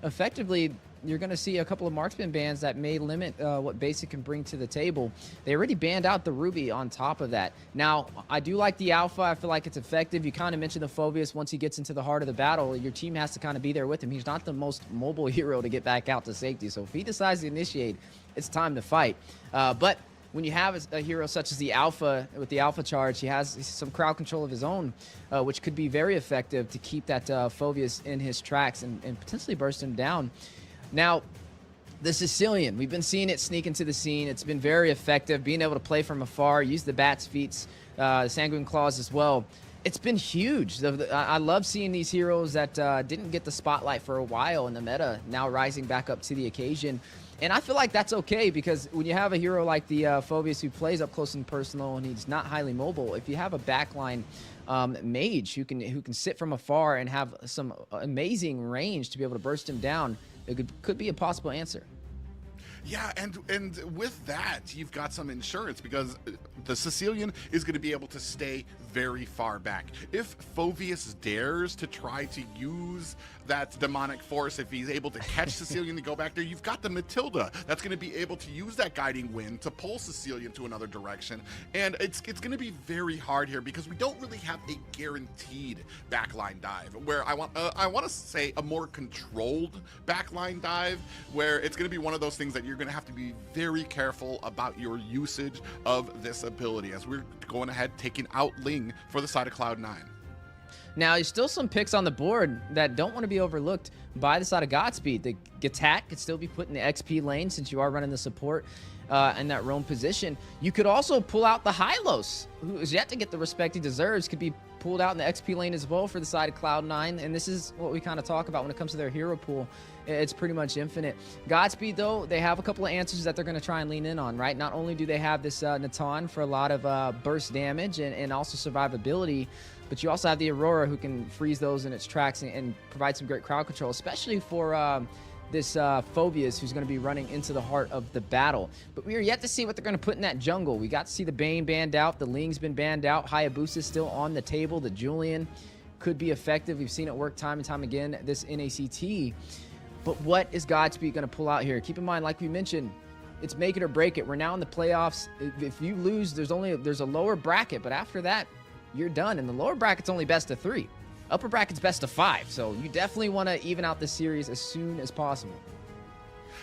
effectively, you're going to see a couple of marksman bans that may limit what Basic can bring to the table. They already banned out the Ruby on top of that. Now, I do like the Alpha. I feel like it's effective. You kind of mentioned the Phoveus. Once he gets into the heart of the battle, your team has to kind of be there with him. He's not the most mobile hero to get back out to safety. So if he decides to initiate, it's time to fight. But when you have a hero such as the Alpha, with the Alpha charge, he has some crowd control of his own, which could be very effective to keep that Phoveus in his tracks and potentially burst him down. Now, the Sicilian, we've been seeing it sneak into the scene. It's been very effective, being able to play from afar, use the Bat's Feats, the Sanguine Claws as well. It's been huge. I love seeing these heroes that didn't get the spotlight for a while in the meta, now rising back up to the occasion. And I feel like that's okay, because when you have a hero like the Phoveus who plays up close and personal and he's not highly mobile, if you have a backline mage who can sit from afar and have some amazing range to be able to burst him down, it could be a possible answer. Yeah, and with that, you've got some insurance, because the Sicilian is going to be able to stay very far back. If Phoveus dares to try to use that demonic force, if he's able to catch Sicilian to go back there, you've got the Matilda that's going to be able to use that guiding wind to pull Sicilian to another direction. And it's going to be very hard here, because we don't really have a guaranteed backline dive, where I want to say a more controlled backline dive, where it's going to be one of those things that you're going to have to be very careful about your usage of this ability, as we're going ahead taking out Ling for the side of Cloud9. Now, there's still some picks on the board that don't want to be overlooked by the side of Godspeed. The Gatak could still be put in the XP lane since you are running the support in that roam position. You could also pull out the Hylos, who is yet to get the respect he deserves, could be pulled out in the XP lane as well for the side of Cloud9. And this is what we kind of talk about when it comes to their hero pool. It's pretty much infinite. Godspeed, though, they have a couple of answers that they're going to try and lean in on, right? Not only do they have this Natan for a lot of burst damage and also survivability, but you also have the Aurora who can freeze those in its tracks and provide some great crowd control, especially for this Phobius who's going to be running into the heart of the battle. But we are yet to see what they're going to put in that jungle. We got to see the Bane banned out. The Ling's been banned out. Hayabusa's still on the table. The Julian could be effective. We've seen it work time and time again this NACT. But what is Godspeed going to pull out here? Keep in mind, like we mentioned, it's make it or break it. We're now in the playoffs. If you lose, there's a lower bracket, but after that, you're done. And the lower bracket's only best of 3. Upper bracket's best of 5. So you definitely want to even out the series as soon as possible.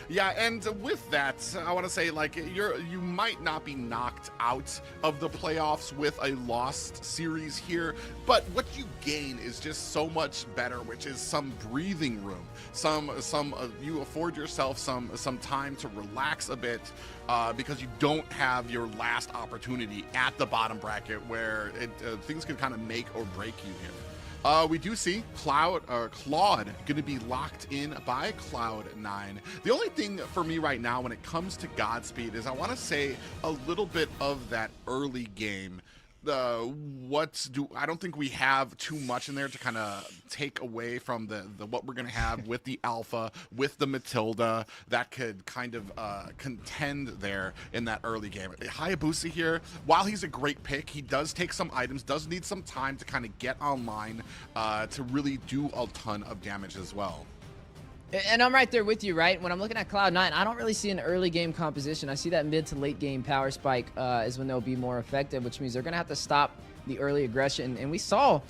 Yeah, and with that, I want to say, like, you might not be knocked out of the playoffs with a lost series here, but what you gain is just so much better, which is some breathing room. You afford yourself some time to relax a bit because you don't have your last opportunity at the bottom bracket where things can kind of make or break you here. We do see Claude going to be locked in by Cloud9. The only thing for me right now when it comes to Godspeed is I want to say a little bit of that early game. I don't think we have too much in there to kind of take away from the what we're going to have with the Alpha, with the Matilda, that could kind of contend there in that early game. Hayabusa here, while he's a great pick, he does take some items, does need some time to kind of get online to really do a ton of damage as well. And I'm right there with you, right? When I'm looking at Cloud9, I don't really see an early game composition. I see that mid to late game power spike is when they'll be more effective, which means they're going to have to stop the early aggression. And we saw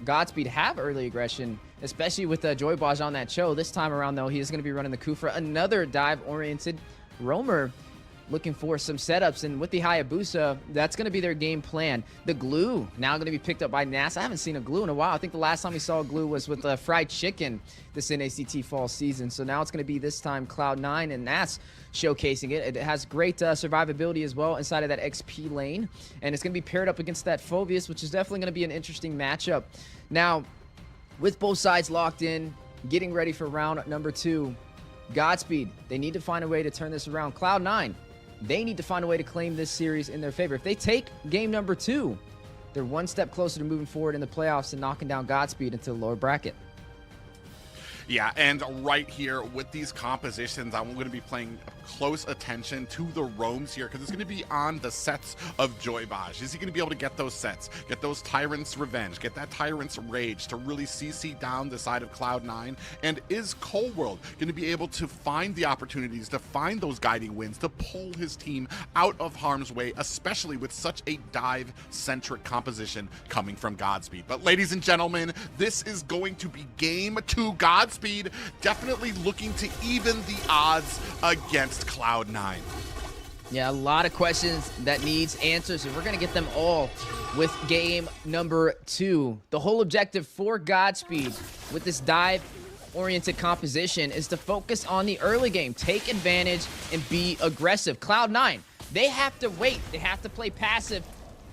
Godspeed have early aggression, especially with Joybaj on that show. This time around, though, he is going to be running the Kufra, another dive-oriented roamer, looking for some setups. And with the Hayabusa, that's going to be their game plan. The Glue now going to be picked up by NAS. I haven't seen a Glue in a while. I think the last time we saw a Glue was with Fried Chicken this NACT Fall Season. So now it's going to be this time Cloud9 and NAS showcasing it. It has great survivability as well inside of that XP lane. And it's going to be paired up against that Phobius, which is definitely going to be an interesting matchup. Now, with both sides locked in, getting ready for round number 2, Godspeed, they need to find a way to turn this around. Cloud9, they need to find a way to claim this series in their favor. If they take game number 2, they're one step closer to moving forward in the playoffs and knocking down Godspeed into the lower bracket. Yeah, and right here with these compositions, I'm going to be paying close attention to the roams here because it's going to be on the sets of Joybaj. Is he going to be able to get those sets, get those Tyrant's Revenge, get that Tyrant's Rage to really CC down the side of Cloud9? And is Cold World going to be able to find the opportunities to find those guiding wins to pull his team out of harm's way, especially with such a dive-centric composition coming from Godspeed? But ladies and gentlemen, this is going to be game 2. Godspeed definitely looking to even the odds against Cloud9. Yeah, a lot of questions that needs answers, and we're going to get them all with game number 2. The whole objective for Godspeed with this dive-oriented composition is to focus on the early game, take advantage, and be aggressive. Cloud9, they have to wait. They have to play passive,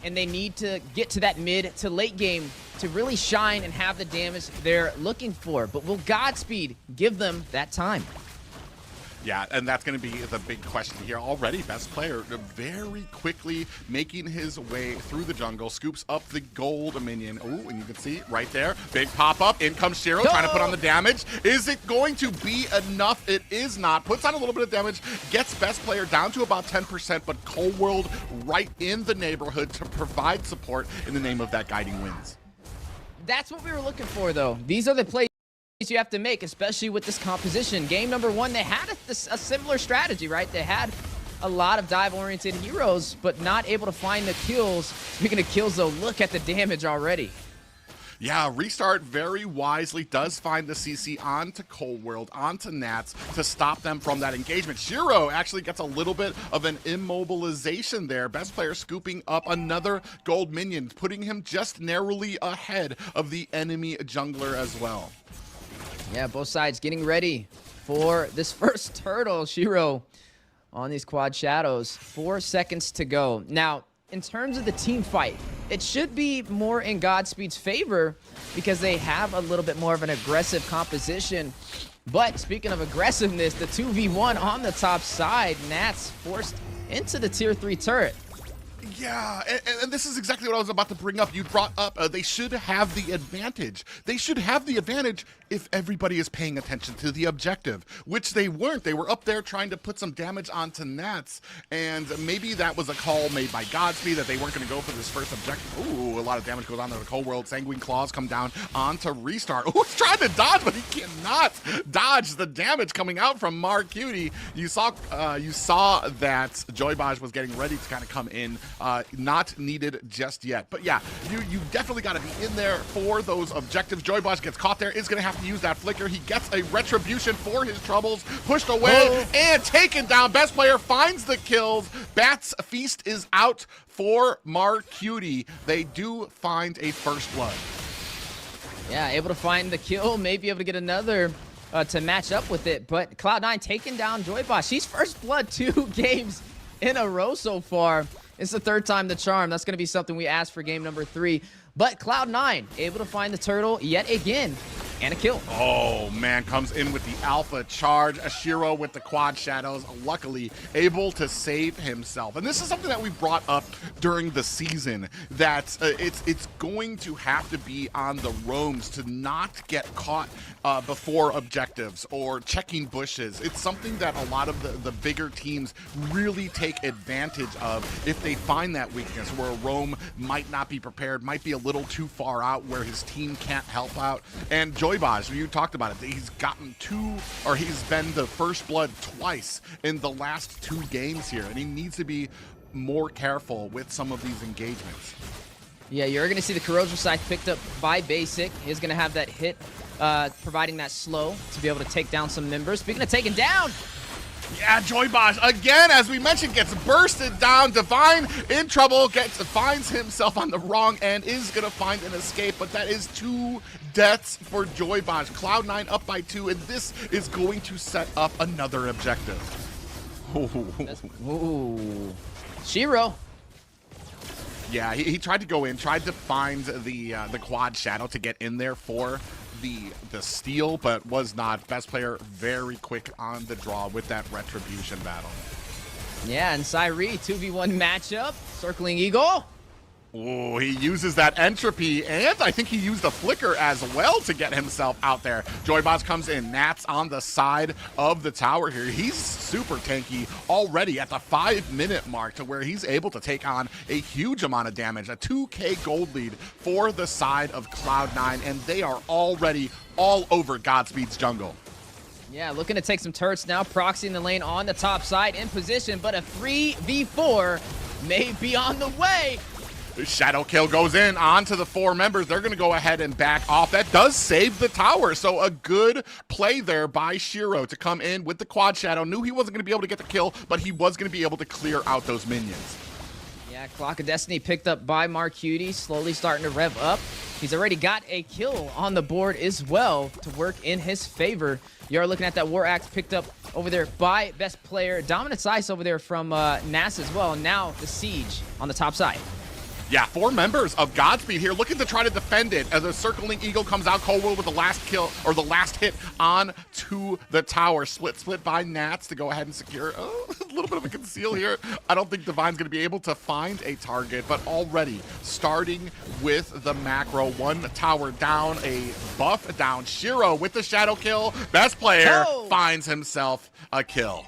and they need to get to that mid to late game to really shine and have the damage they're looking for. But will Godspeed give them that time? Yeah, and that's going to be the big question here. Already, best player very quickly making his way through the jungle, scoops up the gold minion. Ooh, and you can see right there, big pop-up. In comes Shiro, trying to put on the damage. Is it going to be enough? It is not. Puts on a little bit of damage, gets best player down to about 10%, but Cold World right in the neighborhood to provide support in the name of that guiding wins. That's what we were looking for, though. These are the plays you have to make, especially with this composition. Game number 1, they had a similar strategy, right? They had a lot of dive-oriented heroes, but not able to find the kills. Speaking of kills, though, look at the damage already. Yeah, Restart very wisely does find the CC onto Cold World, onto Nats to stop them from that engagement. Shiro actually gets a little bit of an immobilization there. Best player scooping up another gold minion, putting him just narrowly ahead of the enemy jungler as well. Yeah, both sides getting ready for this first turtle. Shiro on these quad shadows. 4 seconds to go. Now, in terms of the team fight, it should be more in Godspeed's favor because they have a little bit more of an aggressive composition. But speaking of aggressiveness, the 2v1 on the top side, Nats forced into the tier 3 turret. Yeah, and this is exactly what I was about to bring up. You brought up they should have the advantage. They should have the advantage if everybody is paying attention to the objective, which they weren't. They were up there trying to put some damage onto Nats, and maybe that was a call made by Godspeed that they weren't going to go for this first objective. Ooh, a lot of damage goes on to the Cold World. Sanguine Claws come down onto Restart. Ooh, he's trying to dodge, but he cannot dodge the damage coming out from Marcutie. You saw that Joybaj was getting ready to kind of come in. Not needed just yet. But yeah, you definitely got to be in there for those objectives. Joybaj gets caught there, is going to have to use that flicker. He gets a retribution for his troubles, pushed away and taken down. Best player finds the kills. Bat's feast is out for Marcutie. They do find a first blood. Yeah, able to find the kill, maybe able to get another to match up with it. But Cloud9 taking down Joybaj. She's first blood 2 games in a row so far. It's the 3rd time the charm. That's going to be something we asked for game number 3. But Cloud9 able to find the turtle yet again and a kill. Oh man, comes in with the alpha charge. Ashiro with the quad shadows, luckily able to save himself. And this is something that we brought up during the season, that it's going to have to be on the roams to not get caught before objectives or checking bushes. It's something that a lot of the bigger teams really take advantage of if they find that weakness where a roam might not be prepared, might be a little too far out where his team can't help out. And Joybaj, you talked about it, he's been the first blood twice in the last 2 games here, and he needs to be more careful with some of these engagements. Yeah, you're going to see the corrosion scythe picked up by Basic. He's going to have that hit, providing that slow to be able to take down some members. Speaking of taking down, yeah, Joybaj, again, as we mentioned, gets bursted down. Divine in trouble, finds himself on the wrong end, is going to find an escape, but that is 2 deaths for Joybaj. Cloud9 up by 2, and this is going to set up another objective. Ooh. Shiro. Yeah, he tried to go in, tried to find the quad shadow to get in there for the steal, but was not. Best player very quick on the draw with that retribution battle. Yeah, and Sairi 2v1 matchup, circling Eagle. Oh, he uses that entropy, and I think he used the flicker as well to get himself out there. Joybaj comes in. Nats on the side of the tower here. He's super tanky already at the 5-minute mark to where he's able to take on a huge amount of damage. A 2k gold lead for the side of Cloud9, and they are already all over Godspeed's jungle. Yeah, looking to take some turrets now. Proxy in the lane on the top side in position, but a 3v4 may be on the way. Shadow kill goes in onto the 4 members. They're going to go ahead and back off. That does save the tower. So a good play there by Shiro to come in with the quad shadow. Knew he wasn't going to be able to get the kill, but he was going to be able to clear out those minions. Yeah, Clock of Destiny picked up by Marcutie, slowly starting to rev up. He's already got a kill on the board as well to work in his favor. You're looking at that War Axe picked up over there by best player. Dominant Size over there from NAS as well. And now the Siege on the top side. Yeah, 4 members of Godspeed here looking to try to defend it as the circling eagle comes out. Cold World with the last kill, or the last hit on to the tower. Split by Nats to go ahead and secure. Oh, a little bit of a conceal here. I don't think Divine's going to be able to find a target, but already starting with the macro. 1 tower down, a buff down. Shiro with the shadow kill. Best player finds himself a kill.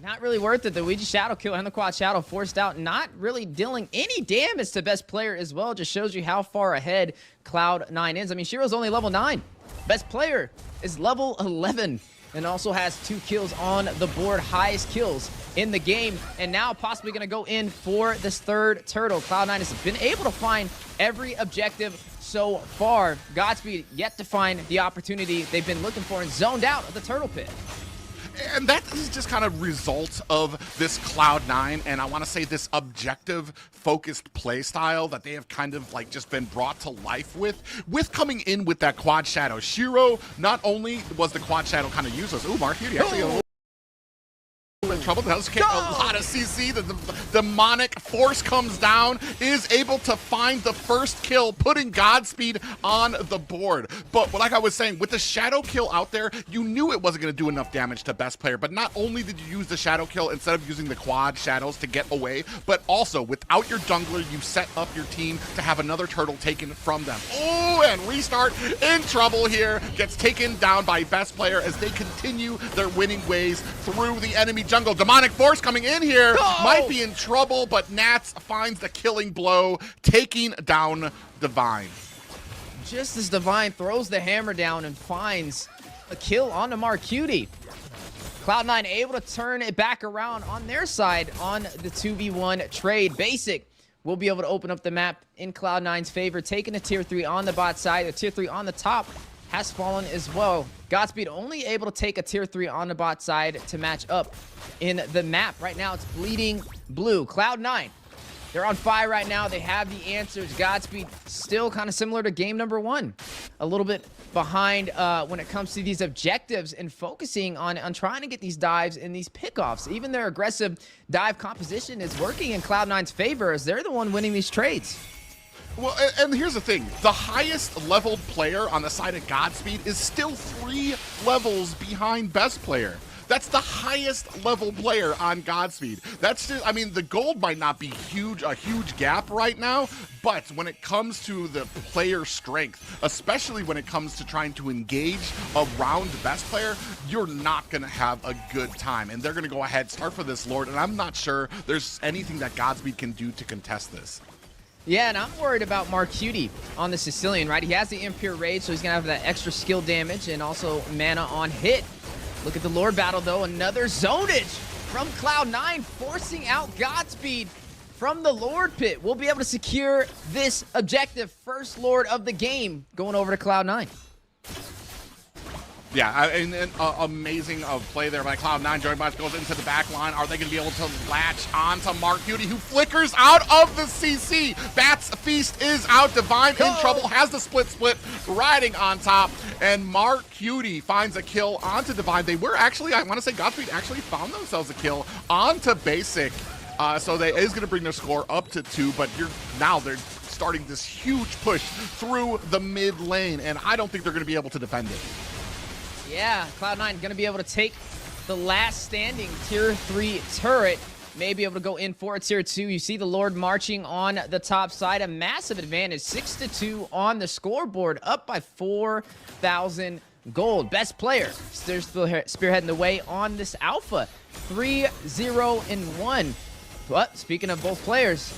Not really worth it. The Ouija Shadow kill and the Quad Shadow forced out, not really dealing any damage to best player as well. Just shows you how far ahead Cloud9 is. I mean, Shiro's only level 9. Best player is level 11 and also has 2 kills on the board. Highest kills in the game, and now possibly going to go in for this 3rd turtle. Cloud9 has been able to find every objective so far. Godspeed yet to find the opportunity they've been looking for and zoned out of the turtle pit. And that is just kind of result of this Cloud9, and I want to say this objective focused play style that they have kind of like just been brought to life with coming in with that quad shadow. Shiro, not only was the quad shadow kind of useless. Ooh, Mark Beauty actually a little in trouble. Does get a lot of CC. The demonic force comes down, is able to find the first kill, putting Godspeed on the board. But like I was saying, with the shadow kill out there, you knew it wasn't going to do enough damage to best player. But not only did you use the shadow kill instead of using the quad shadows to get away, but also without your jungler, you set up your team to have another turtle taken from them. Oh, and Restart in trouble here, gets taken down by best player as they continue their winning ways through the enemy jungle. Demonic Force coming in here, might be in trouble, but Nats finds the killing blow, taking down Divine. Just as Divine throws the hammer down and finds a kill on the Marcutie. Cloud9 able to turn it back around on their side on the 2v1 trade. Basic will be able to open up the map in Cloud9's favor, taking a tier 3 on the bot side. The tier 3 on the top has fallen as well. Godspeed only able to take a tier 3 on the bot side to match up in the map. Right now, it's bleeding blue. Cloud9, they're on fire right now. They have the answers. Godspeed still kind of similar to game number 1. A little bit behind when it comes to these objectives and focusing on trying to get these dives and these pickoffs. Even their aggressive dive composition is working in Cloud9's favor as they're the one winning these trades. Well, and here's the thing. The highest leveled player on the side of Godspeed is still 3 levels behind best player. That's the highest level player on Godspeed. That's just, I mean, the gold might not be a huge gap right now, but when it comes to the player strength, especially when it comes to trying to engage around the best player, you're not going to have a good time. And they're going to go ahead, start for this Lord, and I'm not sure there's anything that Godspeed can do to contest this. Yeah, and I'm worried about Marcutie on the Sicilian, right? He has the Impure Rage, so he's going to have that extra skill damage and also mana on hit. Look at the Lord battle, though. Another zonage from Cloud9, forcing out Godspeed from the Lord pit. We'll be able to secure this objective. First Lord of the game going over to Cloud9. Yeah, and amazing play there by Cloud9. Joy Bots goes into the back line. Are they going to be able to latch on to Marcutie, who flickers out of the CC? Bat's Feast is out. Divine in trouble, has the split, riding on top. And Marcutie finds a kill onto Divine. They were actually, I want to say Godspeed actually found themselves a kill onto Basic. So they is going to bring their score up to 2, but now they're starting this huge push through the mid lane, and I don't think they're going to be able to defend it. Yeah, Cloud9 going to be able to take the last standing tier 3 turret. May be able to go in for a tier 2. You see the Lord marching on the top side. A massive advantage, 6-2 on the scoreboard, up by 4,000 gold. Best player, they're still spearheading the way on this alpha. 3-0-1. But speaking of both players,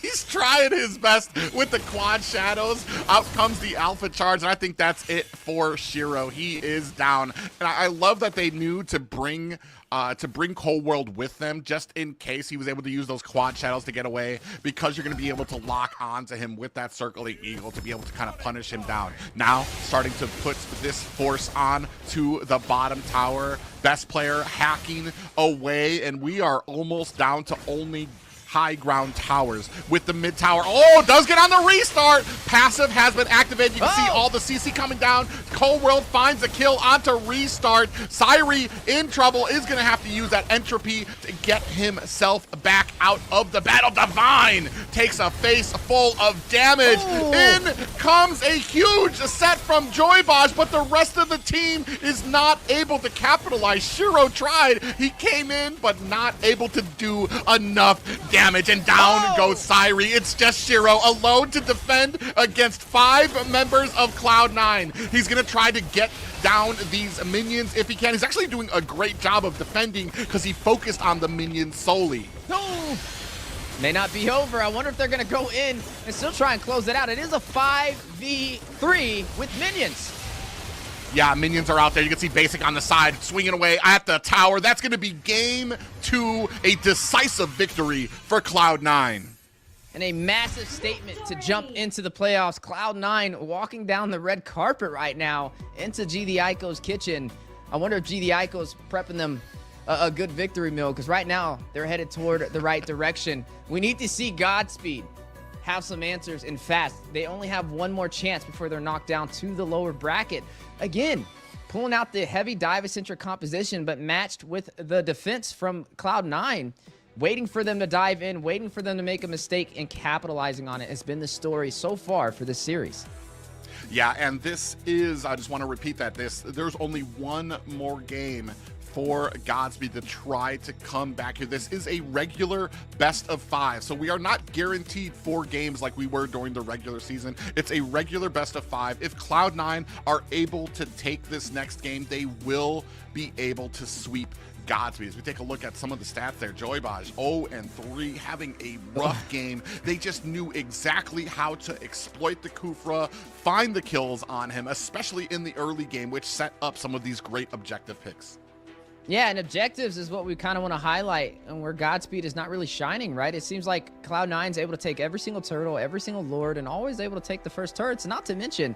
he's trying his best with the quad shadows. Out comes the alpha charge, and I think that's it for Shiro. He is down, and I love that they knew to bring Cold World with them just in case he was able to use those quad shadows to get away, because you're going to be able to lock onto him with that circling eagle to be able to kind of punish him down. Now starting to put this force on to the bottom tower. Best player hacking away, and we are almost down to only high ground towers with the mid tower. Oh, does get on the restart. Passive has been activated. You can see all the CC coming down. Cold World finds a kill onto restart. Sairi in trouble, is going to have to use that entropy to get himself back out of the battle. Divine takes a face full of damage. In comes a huge set from Joybaj, but the rest of the team is not able to capitalize. Shiro tried. He came in, but not able to do enough damage, and down goes Sairi. It's just Shiro alone to defend against 5 members of Cloud9. He's gonna try to get down these minions if he can. He's actually doing a great job of defending because he focused on the minions solely. May not be over. I wonder if they're gonna go in and still try and close it out. It is a 5v3 with minions. Yeah, minions are out there. You can see Basic on the side, swinging away at the tower. That's going to be game 2, a decisive victory for Cloud9. and a massive statement to jump into the playoffs. Cloud9 walking down the red carpet right now into GD Ico's kitchen. I wonder if GD Ico's prepping them a good victory meal, because right now they're headed toward the right direction. We need to see Godspeed have some answers and fast. They only have one more chance before they're knocked down to the lower bracket. Again, pulling out the heavy dive-centric composition, but matched with the defense from Cloud9, waiting for them to dive in, waiting for them to make a mistake, and capitalizing on it has been the story so far for this series. Yeah, and this is, I just want to repeat that, there's only one more game for Godspeed to try to come back here. This is a regular best of 5, so we are not guaranteed 4 games like we were during the regular season. It's a regular best of 5. If Cloud9 are able to take this next game, they will be able to sweep Godspeed. As we take a look at some of the stats there, Joybaj 0-3, having a rough game. They just knew exactly how to exploit the Kufra, find the kills on him, especially in the early game, which set up some of these great objective picks. Yeah, and objectives is what we kind of want to highlight, and where Godspeed is not really shining, right? It seems like Cloud9's able to take every single turtle, every single lord, and always able to take the first turrets. Not to mention,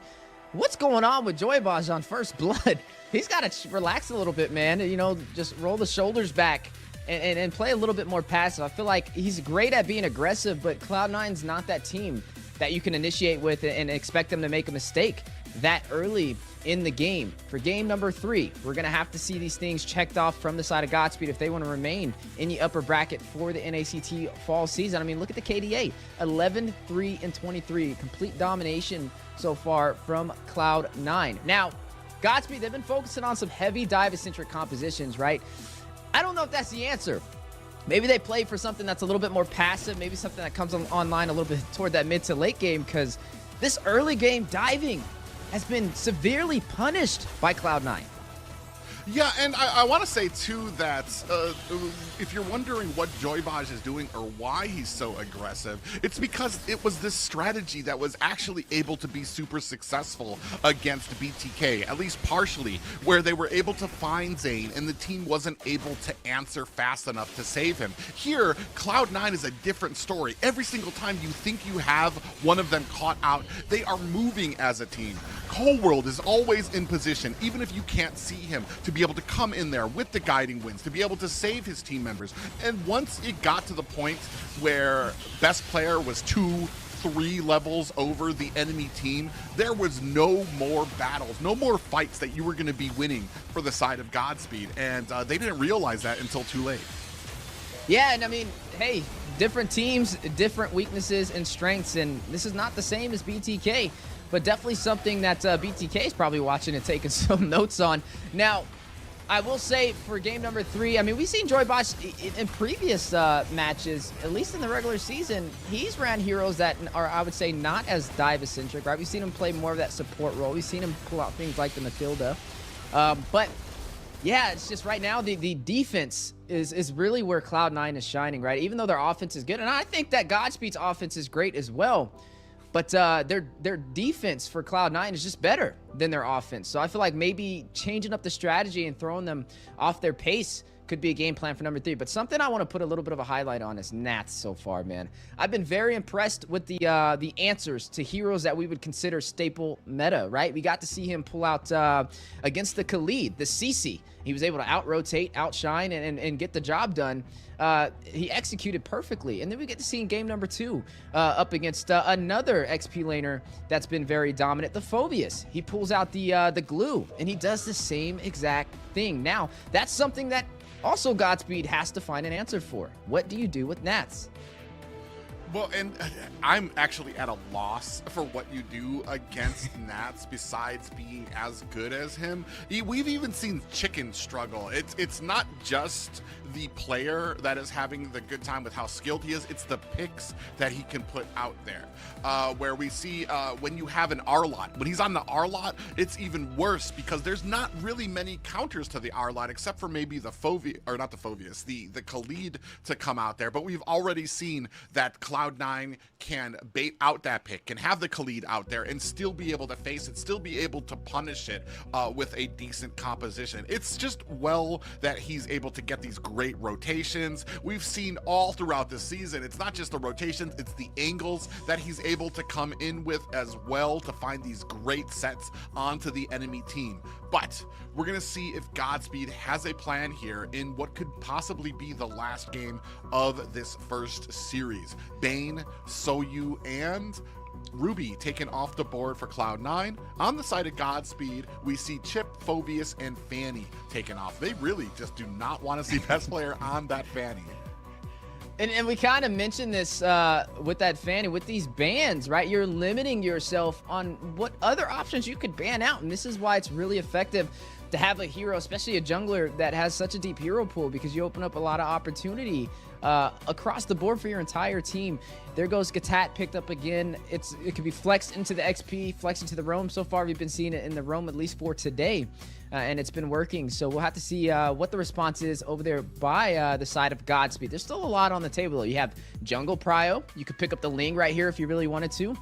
what's going on with Joybaj on first blood? He's got to relax a little bit, man. You know, just roll the shoulders back and play a little bit more passive. I feel like he's great at being aggressive, but Cloud9's not that team that you can initiate with and expect them to make a mistake that early in the game. For game number 3, we're going to have to see these things checked off from the side of Godspeed if they want to remain in the upper bracket for the NACT Fall Season. I mean, look at the KDA, 11-3-23, complete domination so far from Cloud9. Now, Godspeed, they've been focusing on some heavy dive-centric compositions, right? I don't know if that's the answer. Maybe they play for something that's a little bit more passive, maybe something that comes online a little bit toward that mid to late game, because this early game diving has been severely punished by Cloud9. Yeah, and I want to say, too, that if you're wondering what Joybaj is doing or why he's so aggressive, it's because it was this strategy that was actually able to be super successful against BTK, at least partially, where they were able to find Zane and the team wasn't able to answer fast enough to save him. Here, Cloud9 is a different story. Every single time you think you have one of them caught out, they are moving as a team. Cold World is always in position, even if you can't see him, to be able to come in there with the guiding winds, to be able to save his team members. And once it got to the point where best player was 2-3 levels over the enemy team, there was no more battles, no more fights that you were going to be winning for the side of Godspeed. And they didn't realize that until too late. Yeah, and I mean, hey, different teams, different weaknesses and strengths, and this is not the same as BTK. But definitely something that BTK is probably watching and taking some notes on. Now, I will say for game number 3, I mean, we've seen Joybaj in previous matches, at least in the regular season. He's ran heroes that are, I would say, not as dive-centric, right? We've seen him play more of that support role. We've seen him pull out things like the Matilda. But, yeah, it's just right now the defense is really where Cloud9 is shining, right? Even though their offense is good. And I think that Godspeed's offense is great as well. But their defense for Cloud9 is just better than their offense. So I feel like maybe changing up the strategy and throwing them off their pace could be a game plan for number 3. But something I want to put a little bit of a highlight on is Nats so far, man. I've been very impressed with the answers to heroes that we would consider staple meta, right? We got to see him pull out against the Khalid, the CC. He was able to out-rotate, outshine, and get the job done. He executed perfectly. And then we get to see in game number 2 up against another XP laner that's been very dominant, the Phobius. He pulls out the glue, and he does the same exact thing. Now, that's something that also Godspeed has to find an answer for. What do you do with Nats? Well, and I'm actually at a loss for what you do against Nats besides being as good as him. We've even seen Chicken struggle. It's not just the player that is having the good time with how skilled he is, it's the picks that he can put out there. Where we see when you have an R-Lot, when he's on the R-Lot, it's even worse because there's not really many counters to the R-Lot except for maybe the Phobius, or not the Phobius, the Khalid to come out there. But we've already seen that Cloud9 can bait out that pick, can have the Khalid out there and still be able to face it, still be able to punish it with a decent composition. It's just well that he's able to get these great rotations. We've seen all throughout the season, it's not just the rotations, it's the angles that he's able to come in with as well to find these great sets onto the enemy team. But we're gonna see if Godspeed has a plan here in what could possibly be the last game of this first series. Bane, Soyu, and Ruby taken off the board for Cloud9. On the side of Godspeed, we see Chip, Phobius, and Fanny taken off. They really just do not want to see best player on that Fanny. And we kind of mentioned this with that Fanny, with these bans, right? You're limiting yourself on what other options you could ban out. And this is why it's really effective to have a hero, especially a jungler that has such a deep hero pool, because you open up a lot of opportunity across the board for your entire team. There goes Gatat picked up again. It could be flexed into the XP, flexed into the roam. So far, we've been seeing it in the roam at least for today, and it's been working. So we'll have to see what the response is over there by the side of Godspeed. There's still a lot on the table, though. You have Jungle Prio. You could pick up the Ling right here if you really wanted to.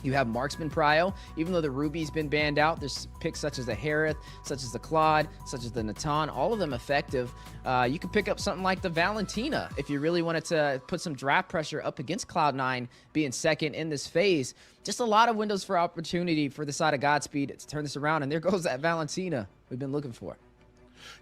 You have Marksman Prio. Even though the Ruby's been banned out, there's picks such as the Harith, such as the Claude, such as the Natan, all of them effective. You could pick up something like the Valentina if you really wanted to put some draft pressure up against Cloud9 being second in this phase. Just a lot of windows for opportunity for the side of Godspeed to turn this around, and there goes that Valentina we've been looking for.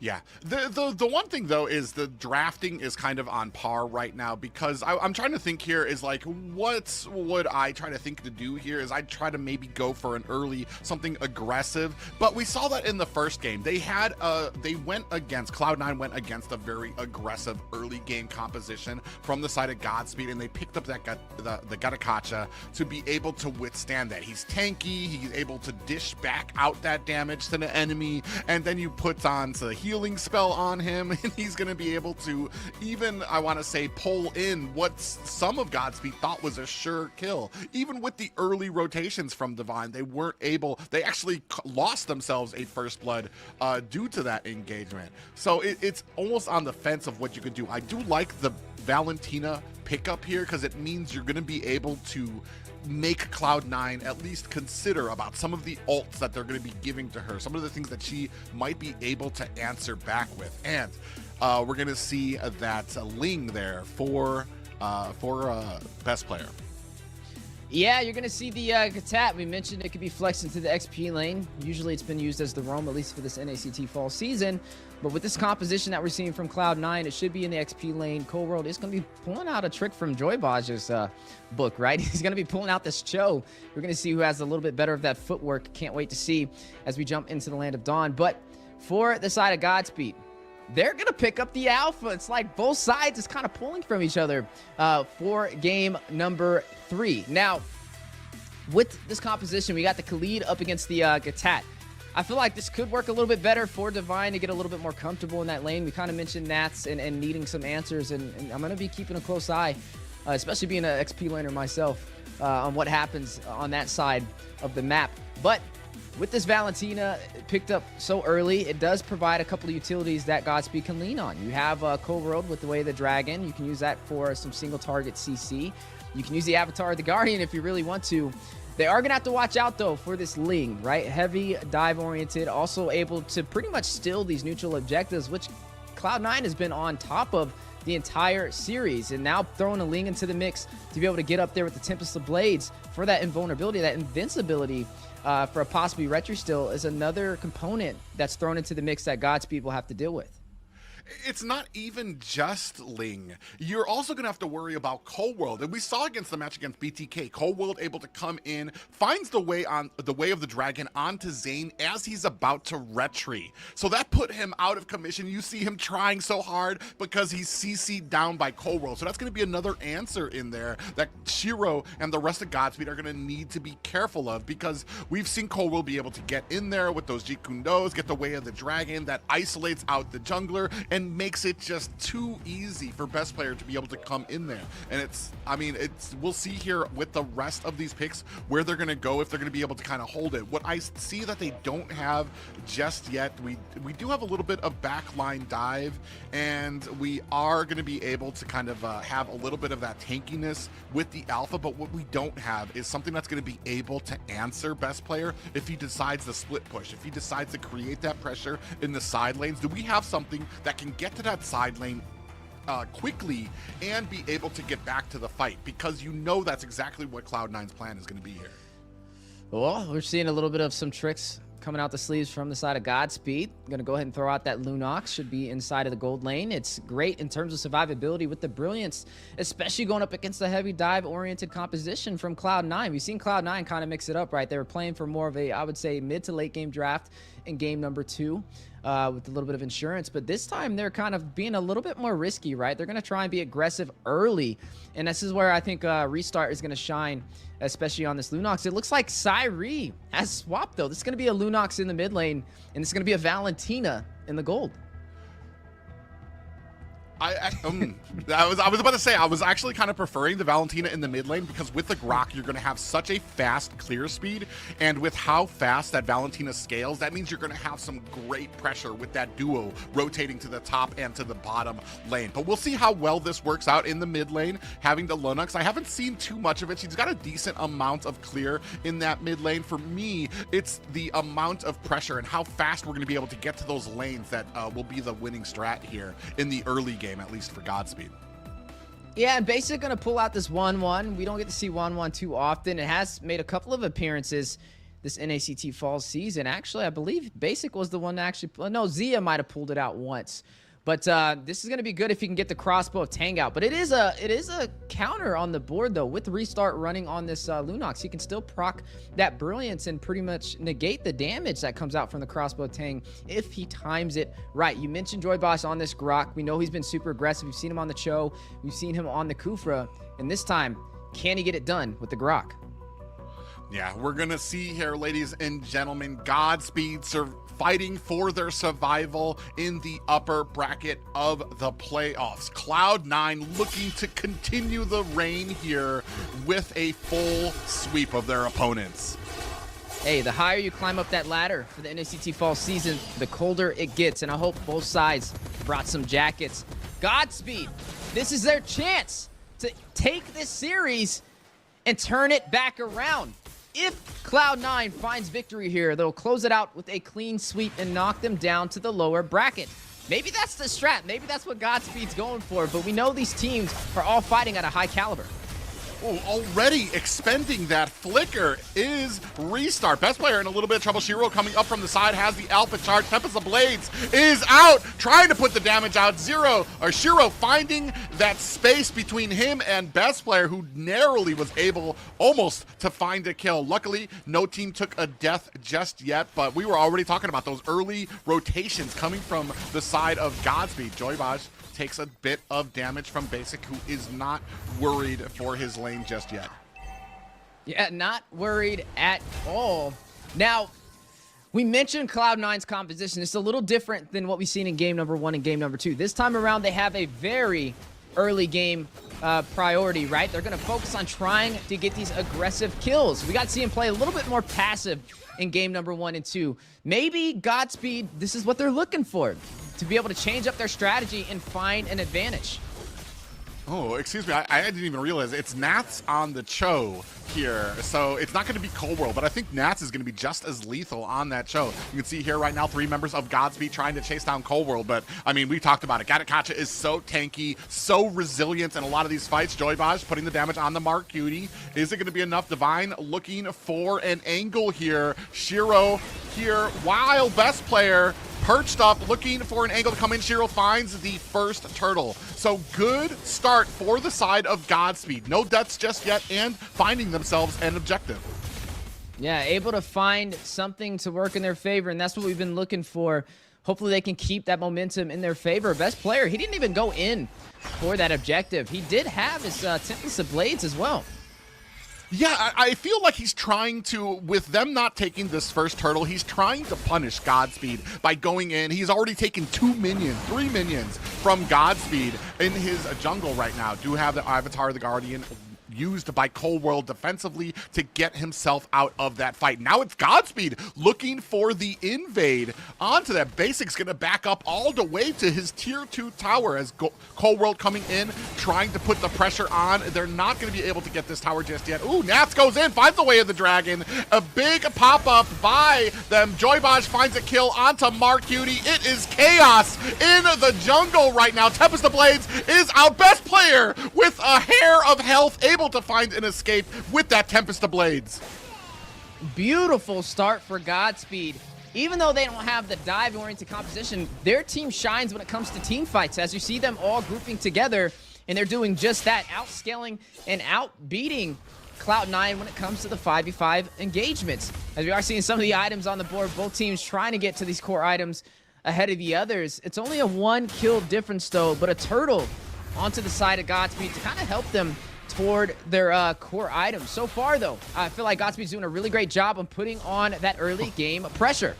Yeah, the one thing though is the drafting is kind of on par right now, because I'm trying to think here is like, what would I try to think to do here is I'd try to maybe go for an early something aggressive, but we saw that in the first game. Cloud9 went against a very aggressive early game composition from the side of Godspeed, and they picked up that the Gatakacha to be able to withstand that. He's tanky, he's able to dish back out that damage to the enemy, and then you put on the healing spell on him, and he's going to be able to even, I want to say, pull in what some of Godspeed thought was a sure kill. Even with the early rotations from Divine, they actually lost themselves a first blood due to that engagement. So it's almost on the fence of what you could do. I do like the Valentina pickup here, because it means you're going to be able to make Cloud9 at least consider about some of the ults that they're going to be giving to her, some of the things that she might be able to answer back with. And we're going to see that Ling there for best player. Yeah, you're going to see the Gatat. We mentioned it could be flexed into the XP lane. Usually it's been used as the roam, at least for this NACT Fall Season. But with this composition that we're seeing from Cloud9, it should be in the XP lane. Cold World is going to be pulling out a trick from Joybaj's book, right? He's going to be pulling out this Cho. We're going to see who has a little bit better of that footwork. Can't wait to see as we jump into the Land of Dawn. But for the side of Godspeed, they're going to pick up the alpha. It's like both sides is kind of pulling from each other for game number 3. Now, with this composition, we got the Khalid up against the Gatat. I feel like this could work a little bit better for Divine to get a little bit more comfortable in that lane. We kind of mentioned Nats and needing some answers, and I'm going to be keeping a close eye, especially being an XP laner myself, on what happens on that side of the map. But with this Valentina picked up so early, it does provide a couple of utilities that Godspeed can lean on. You have Cold World with the Way of the Dragon. You can use that for some single target CC. You can use the Avatar of the Guardian if you really want to. They are going to have to watch out, though, for this Ling, right? Heavy dive-oriented, also able to pretty much steal these neutral objectives, which Cloud9 has been on top of the entire series. And now throwing a Ling into the mix to be able to get up there with the Tempest of Blades for that invulnerability, that invincibility for a possibly retro still is another component that's thrown into the mix that Godspeed will have to deal with. It's not even just Ling. You're also going to have to worry about Cold World. And we saw against the match against BTK, Cold World able to come in, finds the way of the Dragon onto Zane as he's about to retry. So that put him out of commission. You see him trying so hard because he's CC'd down by Cold World. So that's going to be another answer in there that Shiro and the rest of Godspeed are going to need to be careful of, because we've seen Cold World be able to get in there with those Jikundos, get the Way of the Dragon that isolates out the jungler, and makes it just too easy for best player to be able to come in there. And we'll see here with the rest of these picks where they're going to go, if they're going to be able to kind of hold it. What I see that they don't have just yet, we do have a little bit of backline dive, and we are going to be able to kind of have a little bit of that tankiness with the alpha, but what we don't have is something that's going to be able to answer best player if he decides to split push, if he decides to create that pressure in the side lanes. Do we have something that can get to that side lane quickly and be able to get back to the fight? Because you know that's exactly what Cloud9's plan is going to be here. Well, we're seeing a little bit of some tricks coming out the sleeves from the side of Godspeed. Going to go ahead and throw out that Lunox. Should be inside of the gold lane. It's great in terms of survivability with the Brilliance, especially going up against the heavy dive-oriented composition from Cloud9. We've seen Cloud9 kind of mix it up, right? They were playing for more of a, I would say, mid to late game draft in game number 2. With a little bit of insurance, but this time they're kind of being a little bit more risky, right? They're going to try and be aggressive early, and this is where I think Restart is going to shine, especially on this Lunox. It looks like Cyrie has swapped, though. This is going to be a Lunox in the mid lane, and it's going to be a Valentina in the gold. I was about to say, I was actually kind of preferring the Valentina in the mid lane, because with the Grok, you're going to have such a fast clear speed, and with how fast that Valentina scales, that means you're going to have some great pressure with that duo rotating to the top and to the bottom lane. But we'll see how well this works out in the mid lane, having the Lunox. I haven't seen too much of it. She's got a decent amount of clear in that mid lane. For me, it's the amount of pressure and how fast we're going to be able to get to those lanes that will be the winning strat here in the early game, at least for Godspeed. Yeah, and Basic going to pull out this 1-1. We don't get to see 1-1 too often. It has made a couple of appearances this NACT Fall Season. Actually, I believe Basic was the one that actually... No, Zia might have pulled it out once. But this is going to be good if you can get the crossbow of Tang out. But it is a counter on the board, though, with Restart running on this Lunox. He can still proc that Brilliance and pretty much negate the damage that comes out from the crossbow of Tang if he times it right. You mentioned Joy Boss on this Grok. We know he's been super aggressive. We've seen him on the Cho. We've seen him on the Kufra. And this time, can he get it done with the Grok? Yeah, we're going to see here, ladies and gentlemen, Godspeed fighting for their survival in the upper bracket of the playoffs. Cloud9 looking to continue the reign here with a full sweep of their opponents. Hey, the higher you climb up that ladder for the NACT Fall Season, the colder it gets, and I hope both sides brought some jackets. Godspeed, this is their chance to take this series and turn it back around. If Cloud9 finds victory here, they'll close it out with a clean sweep and knock them down to the lower bracket. Maybe that's the strat. Maybe that's what Godspeed's going for, but we know these teams are all fighting at a high caliber. Oh, already expending that flicker is Restart. Best player in a little bit of trouble. Shiro coming up from the side, has the alpha charge. Tempest of Blades is out, trying to put the damage out. Shiro finding that space between him and Best player, who narrowly was able almost to find a kill. Luckily, no team took a death just yet, but we were already talking about those early rotations coming from the side of Godspeed. Joybaj takes a bit of damage from Basic, who is not worried for his lane just yet. Yeah, not worried at all. Now, we mentioned Cloud9's composition. It's a little different than what we've seen in game number 1 and game number 2. This time around, they have a very early game priority, right? They're going to focus on trying to get these aggressive kills. We got to see him play a little bit more passive in game number 1 and 2. Maybe Godspeed, this is what they're looking for, to be able to change up their strategy and find an advantage. Oh, excuse me, I didn't even realize it's Nats on the Cho here, so it's not going to be Cold World, but I think Nats is going to be just as lethal on that Cho. You can see here right now 3 members of Godspeed trying to chase down Cold World, but I mean, we talked about it. Gatakacha is so tanky, so resilient in a lot of these fights. Joybaj putting the damage on the Mark Cutie. Is it going to be enough? Divine looking for an angle here. Shiro here, while Best player perched up, looking for an angle to come in. Shiro finds the first turtle. So good start for the side of Godspeed. No deaths just yet, and finding themselves an objective. Yeah, able to find something to work in their favor, and that's what we've been looking for. Hopefully they can keep that momentum in their favor. Best player, he didn't even go in for that objective. He did have his Tempest of Blades as well. Yeah, I feel like he's trying to, with them not taking this first turtle, he's trying to punish Godspeed by going in. He's already taken 3 minions from Godspeed in his jungle right now. Do have the Avatar of the Guardian used by Cold World defensively to get himself out of that fight. Now it's Godspeed looking for the invade onto that. Basic's gonna back up all the way to his tier 2 tower as Cold World coming in, trying to put the pressure on. They're not gonna be able to get this tower just yet. Ooh, Nats goes in, finds the way of the dragon. A big pop-up by them. Joybaj finds a kill onto Marcutie. It is chaos in the jungle right now. Tempest of Blades is our best player with a hair of health, able to find an escape with that Tempest of Blades. Beautiful start for Godspeed. Even though they don't have the dive-oriented composition, their team shines when it comes to team fights, as you see them all grouping together, and they're doing just that, outscaling and outbeating Cloud9 when it comes to the 5v5 engagements. As we are seeing some of the items on the board, both teams trying to get to these core items ahead of the others. It's only a 1 kill difference though, but a turtle onto the side of Godspeed to kind of help them toward their core items. So far though, I feel like Godspeed's doing a really great job on putting on that early game pressure.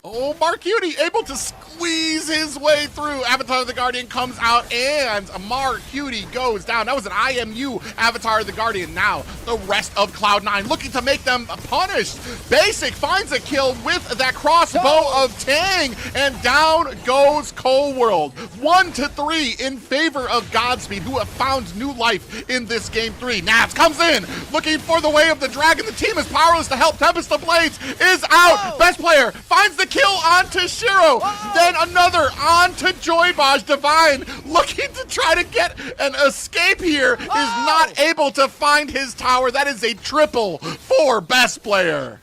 Oh, Marcutie able to squeeze his way through. Avatar of the Guardian comes out and Marcutie goes down. That was an IMU Avatar of the Guardian. Now the rest of Cloud9 looking to make them punished. Basic finds a kill with that crossbow of Tang, and down goes Cold World. 1-3 in favor of Godspeed, who have found new life in this game 3. Nats comes in looking for the way of the dragon. The team is powerless to help. Tempest of Blades is out. Best player finds the kill onto Shiro. Then another onto Joybaj. Divine looking to try to get an escape here. Is not able to find his tower. That is a triple for best player.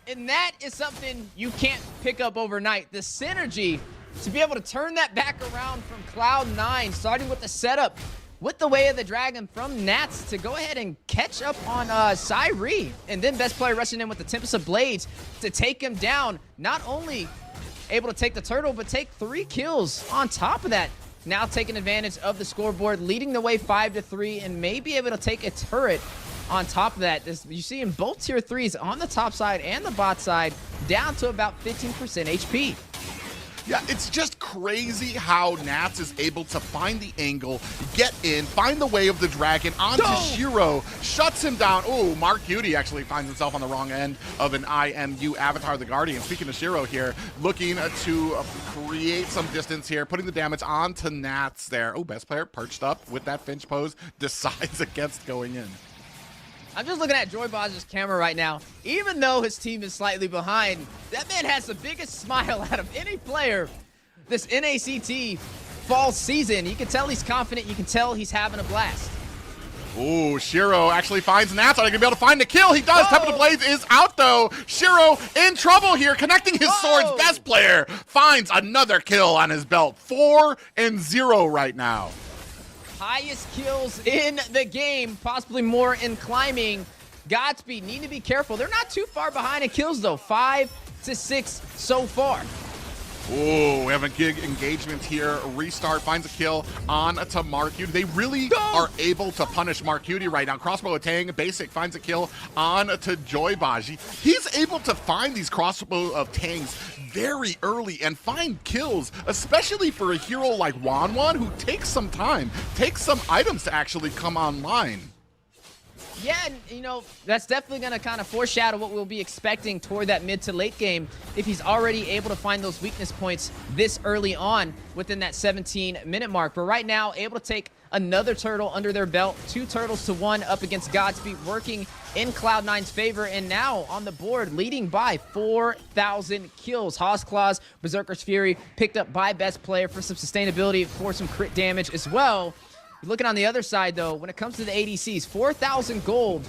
And that is something you can't pick up overnight. The synergy to be able to turn that back around from Cloud9, starting with the setup with the Way of the Dragon from Nats to go ahead and catch up on Cyree. And then best player rushing in with the Tempest of Blades to take him down. Not only able to take the turtle, but take 3 kills on top of that. Now taking advantage of the scoreboard, leading the way 5-3, and may be able to take a turret on top of that. You see in both tier 3s on the top side and the bot side, down to about 15% HP. Yeah, it's just crazy how Nats is able to find the angle, get in, find the Way of the Dragon onto Shiro, shuts him down. Oh, Marcutie actually finds himself on the wrong end of an IMU Avatar of the Guardian. Speaking of Shiro here, looking to create some distance here, putting the damage onto Nats there. Oh, best player perched up with that Finch pose, decides against going in. I'm just looking at Joybaj's camera right now. Even though his team is slightly behind, that man has the biggest smile out of any player this NACT Fall Season. You can tell he's confident. You can tell he's having a blast. Ooh, Shiro actually finds Nats. Are they going to be able to find the kill? He does. Tempest of Blades is out, though. Shiro in trouble here, connecting his swords. Best player finds another kill on his belt. 4-0 right now. Highest kills in the game, possibly more in climbing. Godspeed need to be careful. They're not too far behind in kills though, 5-6 so far. Ooh, we have a gig engagement here. Restart finds a kill on to Marcutie. They really are able to punish Marcutie right now. Crossbow of Tang, Basic finds a kill on to Joybaj. He's able to find these crossbow of Tangs very early and find kills, especially for a hero like Wanwan, who takes some time, takes some items to actually come online. Yeah, and you know, that's definitely going to kind of foreshadow what we'll be expecting toward that mid to late game if he's already able to find those weakness points this early on within that 17-minute mark. But right now, able to take another turtle under their belt, 2 turtles to 1 up against Godspeed, working in Cloud9's favor, and now on the board, leading by 4,000 kills. Hawk's Claws, Berserker's Fury, picked up by best player for some sustainability, for some crit damage as well. Looking on the other side, though, when it comes to the ADCs, 4,000 gold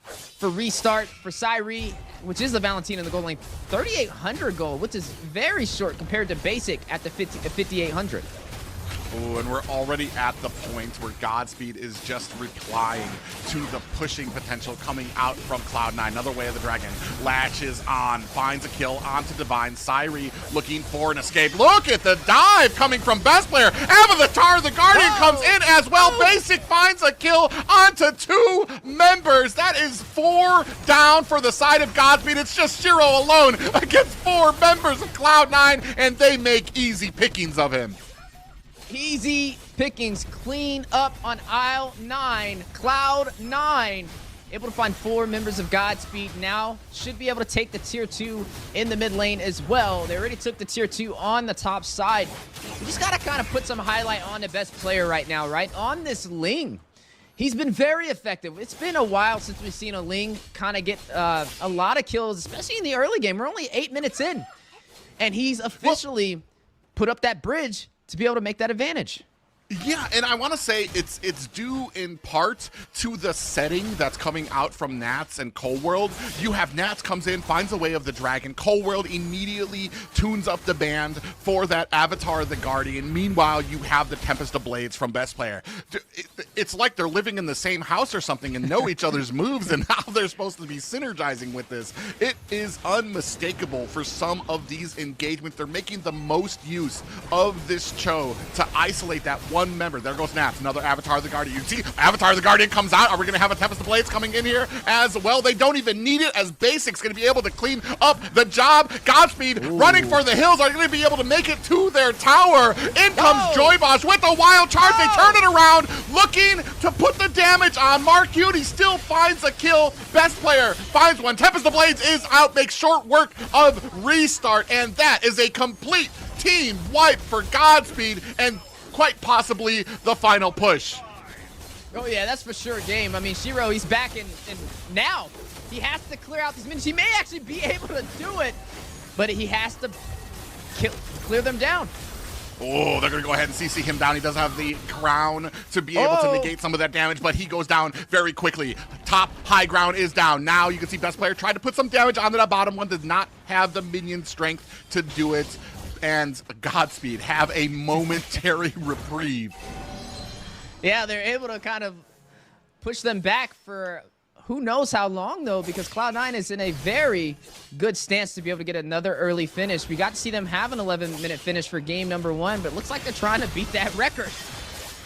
for Restart, for Cyree, which is the Valentina in the gold lane, 3,800 gold, which is very short compared to Basic at the 5,800. Ooh, and we're already at the point where Godspeed is just replying to the pushing potential coming out from Cloud9. Another Way of the Dragon latches on, finds a kill onto Divine. Syri looking for an escape. Look at the dive coming from Best Player. Avatar the Guardian comes in as well. Basic finds a kill onto 2 members. That is 4 down for the side of Godspeed. It's just Shiro alone against 4 members of Cloud9, and they make easy pickings of him. Easy pickings, clean up on aisle 9. Cloud9 able to find 4 members of Godspeed. Now should be able to take the tier 2 in the mid lane as well. They already took the tier 2 on the top side. We just gotta kind of put some highlight on the Best Player right now, right? On this Ling. He's been very effective. It's been a while since we've seen a Ling kind of get a lot of kills, especially in the early game. We're only 8 minutes in, and he's officially put up that bridge to be able to make that advantage. Yeah, and I want to say it's due in part to the setting that's coming out from Nats and Cold World. You have Nats comes in, finds a Way of the Dragon. Cold World immediately tunes up the band for that Avatar of the Guardian. Meanwhile, you have the Tempest of Blades from Best Player. It's like they're living in the same house or something and know each other's moves and how they're supposed to be synergizing with this. It is unmistakable for some of these engagements. They're making the most use of this Cho to isolate that one member. There goes Naps, another Avatar of the Guardian. You see, Avatar of the Guardian comes out. Are we going to have a Tempest of Blades coming in here as well? They don't even need it, as Basic's going to be able to clean up the job. Godspeed running for the hills. Are going to be able to make it to their tower. In comes Joybosh with a wild charge. They turn it around, looking to put the damage on Mark Hughes. He still finds a kill. Best Player finds one. Tempest of Blades is out, makes short work of Restart, and that is a complete team wipe for Godspeed, and quite possibly the final push. Oh yeah, that's for sure game. I mean, Shiro, he's back in now. He has to clear out these minions. He may actually be able to do it, but he has to clear them down. Oh, they're going to go ahead and CC him down. He does have the crown to be able to negate some of that damage, but he goes down very quickly. Top high ground is down. Now you can see Best Player try to put some damage onto that bottom one. Does not have the minion strength to do it. And Godspeed have a momentary reprieve. Yeah, they're able to kind of push them back for who knows how long, though, because Cloud9 is in a very good stance to be able to get another early finish. We got to see them have an 11-minute finish for game number 1, but it looks like they're trying to beat that record.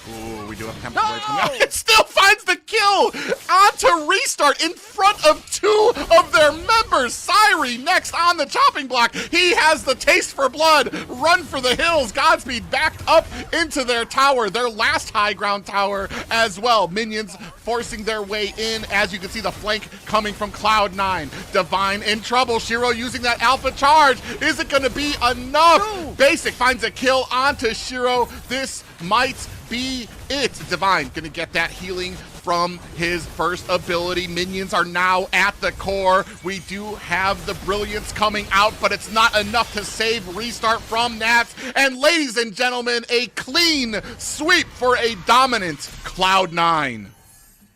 Ooh, we do have Tempest Blades coming out. It still finds the kill onto Restart in front of 2 of their members. Syri next on the chopping block. He has the taste for blood. Run for the hills. Godspeed backed up into their tower, their last high ground tower as well. Minions forcing their way in. As you can see, the flank coming from Cloud9. Divine in trouble. Shiro using that alpha charge. Is it going to be enough? No. Basic finds a kill onto Shiro. This might be it. Divine gonna get that healing from his first ability. Minions are now at the core. We do have the brilliance coming out, but it's not enough to save Restart from Nats. And ladies and gentlemen, a clean sweep for a dominant Cloud9.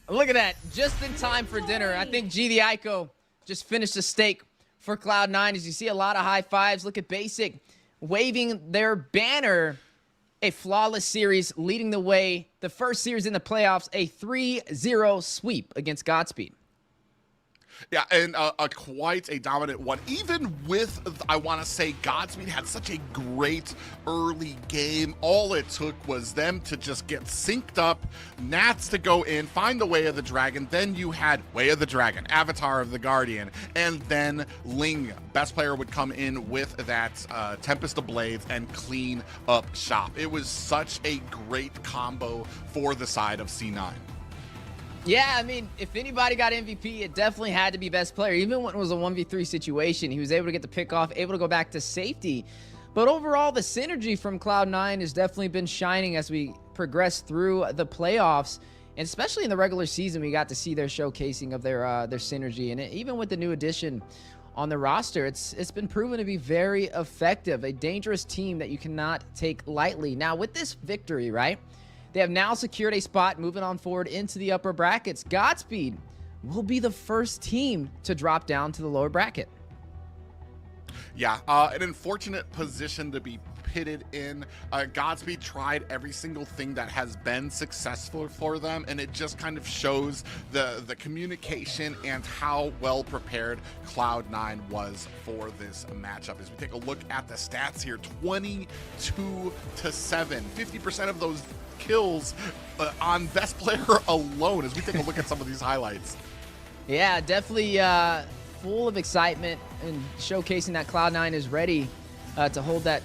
Look at that, just in time for dinner. I think G the Ico just finished the steak for Cloud9. As you see a lot of high fives. Look at Basic waving their banner. A flawless series leading the way. The first series in the playoffs, a 3-0 sweep against Godspeed. Yeah, and quite a dominant one. Even with, I want to say, Godspeed had such a great early game. All it took was them to just get synced up, Nats to go in, find the Way of the Dragon. Then you had Way of the Dragon, Avatar of the Guardian, and then Ling. Best Player would come in with that Tempest of Blades and clean up shop. It was such a great combo for the side of C9. Yeah, I mean, if anybody got MVP, it definitely had to be Best Player. Even when it was a 1v3 situation, he was able to get the pick off, able to go back to safety. But overall, the synergy from Cloud9 has definitely been shining as we progress through the playoffs. And especially in the regular season, we got to see their showcasing of their synergy. And even with the new addition on the roster, it's been proven to be very effective. A dangerous team that you cannot take lightly. Now, with this victory, right? They have now secured a spot moving on forward into the upper brackets. Godspeed will be the first team to drop down to the lower bracket. Yeah, an unfortunate position to be pitted in. Godspeed tried every single thing that has been successful for them, and it just kind of shows the communication and how well prepared Cloud9 was for this matchup. As we take a look at the stats here, 22-7, 50% of those kills on best player alone, as we take a look at some of these highlights. Yeah, definitely full of excitement and showcasing that Cloud9 is ready to hold that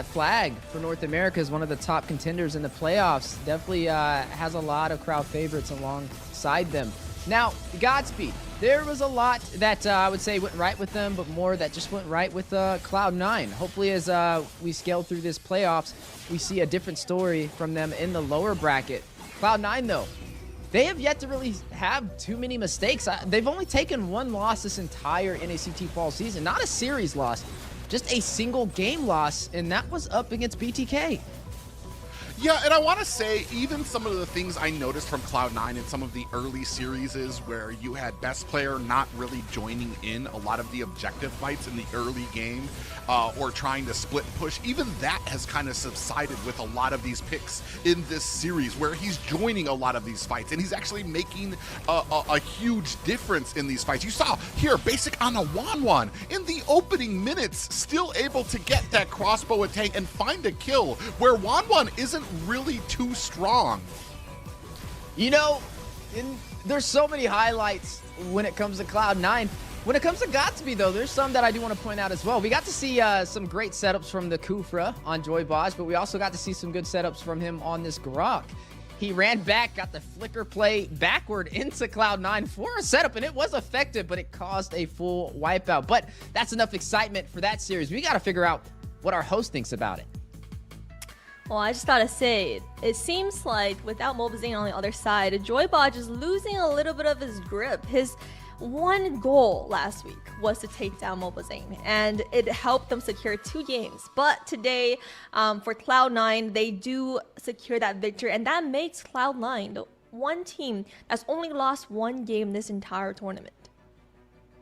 flag for North America as one of the top contenders in the playoffs. Definitely has a lot of crowd favorites alongside them. Now, Godspeed, there was a lot that I would say went right with them, but more that just went right with Cloud9. Hopefully, as we scale through this playoffs, we see a different story from them in the lower bracket. Cloud9, though, they have yet to really have too many mistakes. They've only taken one loss this entire NACT Fall season. Not a series loss, just a single game loss, and that was up against BTK. Yeah, and I want to say, even some of the things I noticed from Cloud9 in some of the early series where you had best player not really joining in a lot of the objective fights in the early game, or trying to split push, even that has kind of subsided with a lot of these picks in this series, where he's joining a lot of these fights, and he's actually making a huge difference in these fights. You saw here, basic on a Wanwan in the opening minutes, still able to get that crossbow attack and find a kill, where Wanwan isn't really too strong. You know, there's so many highlights when it comes to Cloud9. When it comes to Godspeed, though, there's some that I do want to point out as well. We got to see some great setups from the Kufra on Joybaj, but we also got to see some good setups from him on this Grok. He ran back, got the flicker play backward into Cloud9 for a setup, and it was effective, but it caused a full wipeout. But that's enough excitement for that series. We got to figure out what our host thinks about it. Well, I just gotta say, it seems like without Mobazane on the other side, Joybaj is losing a little bit of his grip. His one goal last week was to take down Mobazane, and it helped them secure 2 games. But today, for Cloud9, they do secure that victory, and that makes Cloud9 the one team that's only lost 1 game this entire tournament.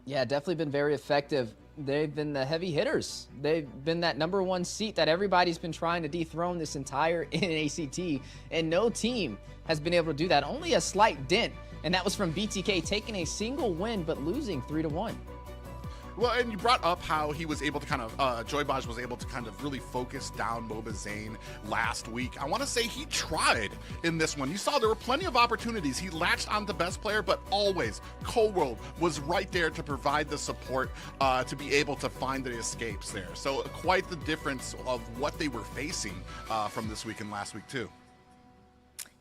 Yeah, definitely been very effective. They've been the heavy hitters. They've been that #1 seat that everybody's been trying to dethrone this entire NACT, and no team has been able to do that. Only a slight dent, and that was from BTK taking a single win but losing 3-1. Well, and you brought up how he was able to kind of, Joybaj was able to kind of really focus down Mobazane last week. I want to say he tried in this one. You saw there were plenty of opportunities. He latched on the best player, but always Cold was right there to provide the support to be able to find the escapes there. So quite the difference of what they were facing from this week and last week too.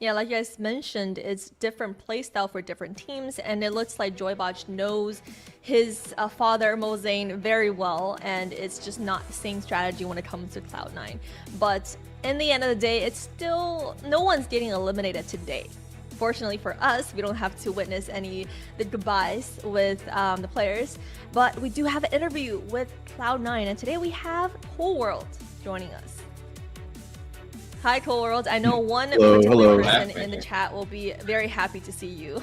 Yeah, like you guys mentioned, it's different playstyle for different teams, and it looks like Joybaj knows his father, Mobazane, very well, and it's just not the same strategy when it comes to Cloud9. But in the end of the day, it's still, no one's getting eliminated today. Fortunately for us, we don't have to witness the goodbyes with the players, but we do have an interview with Cloud9, and today we have Whole World joining us. Hi, Cold World. I know one particular person in the chat will be very happy to see you.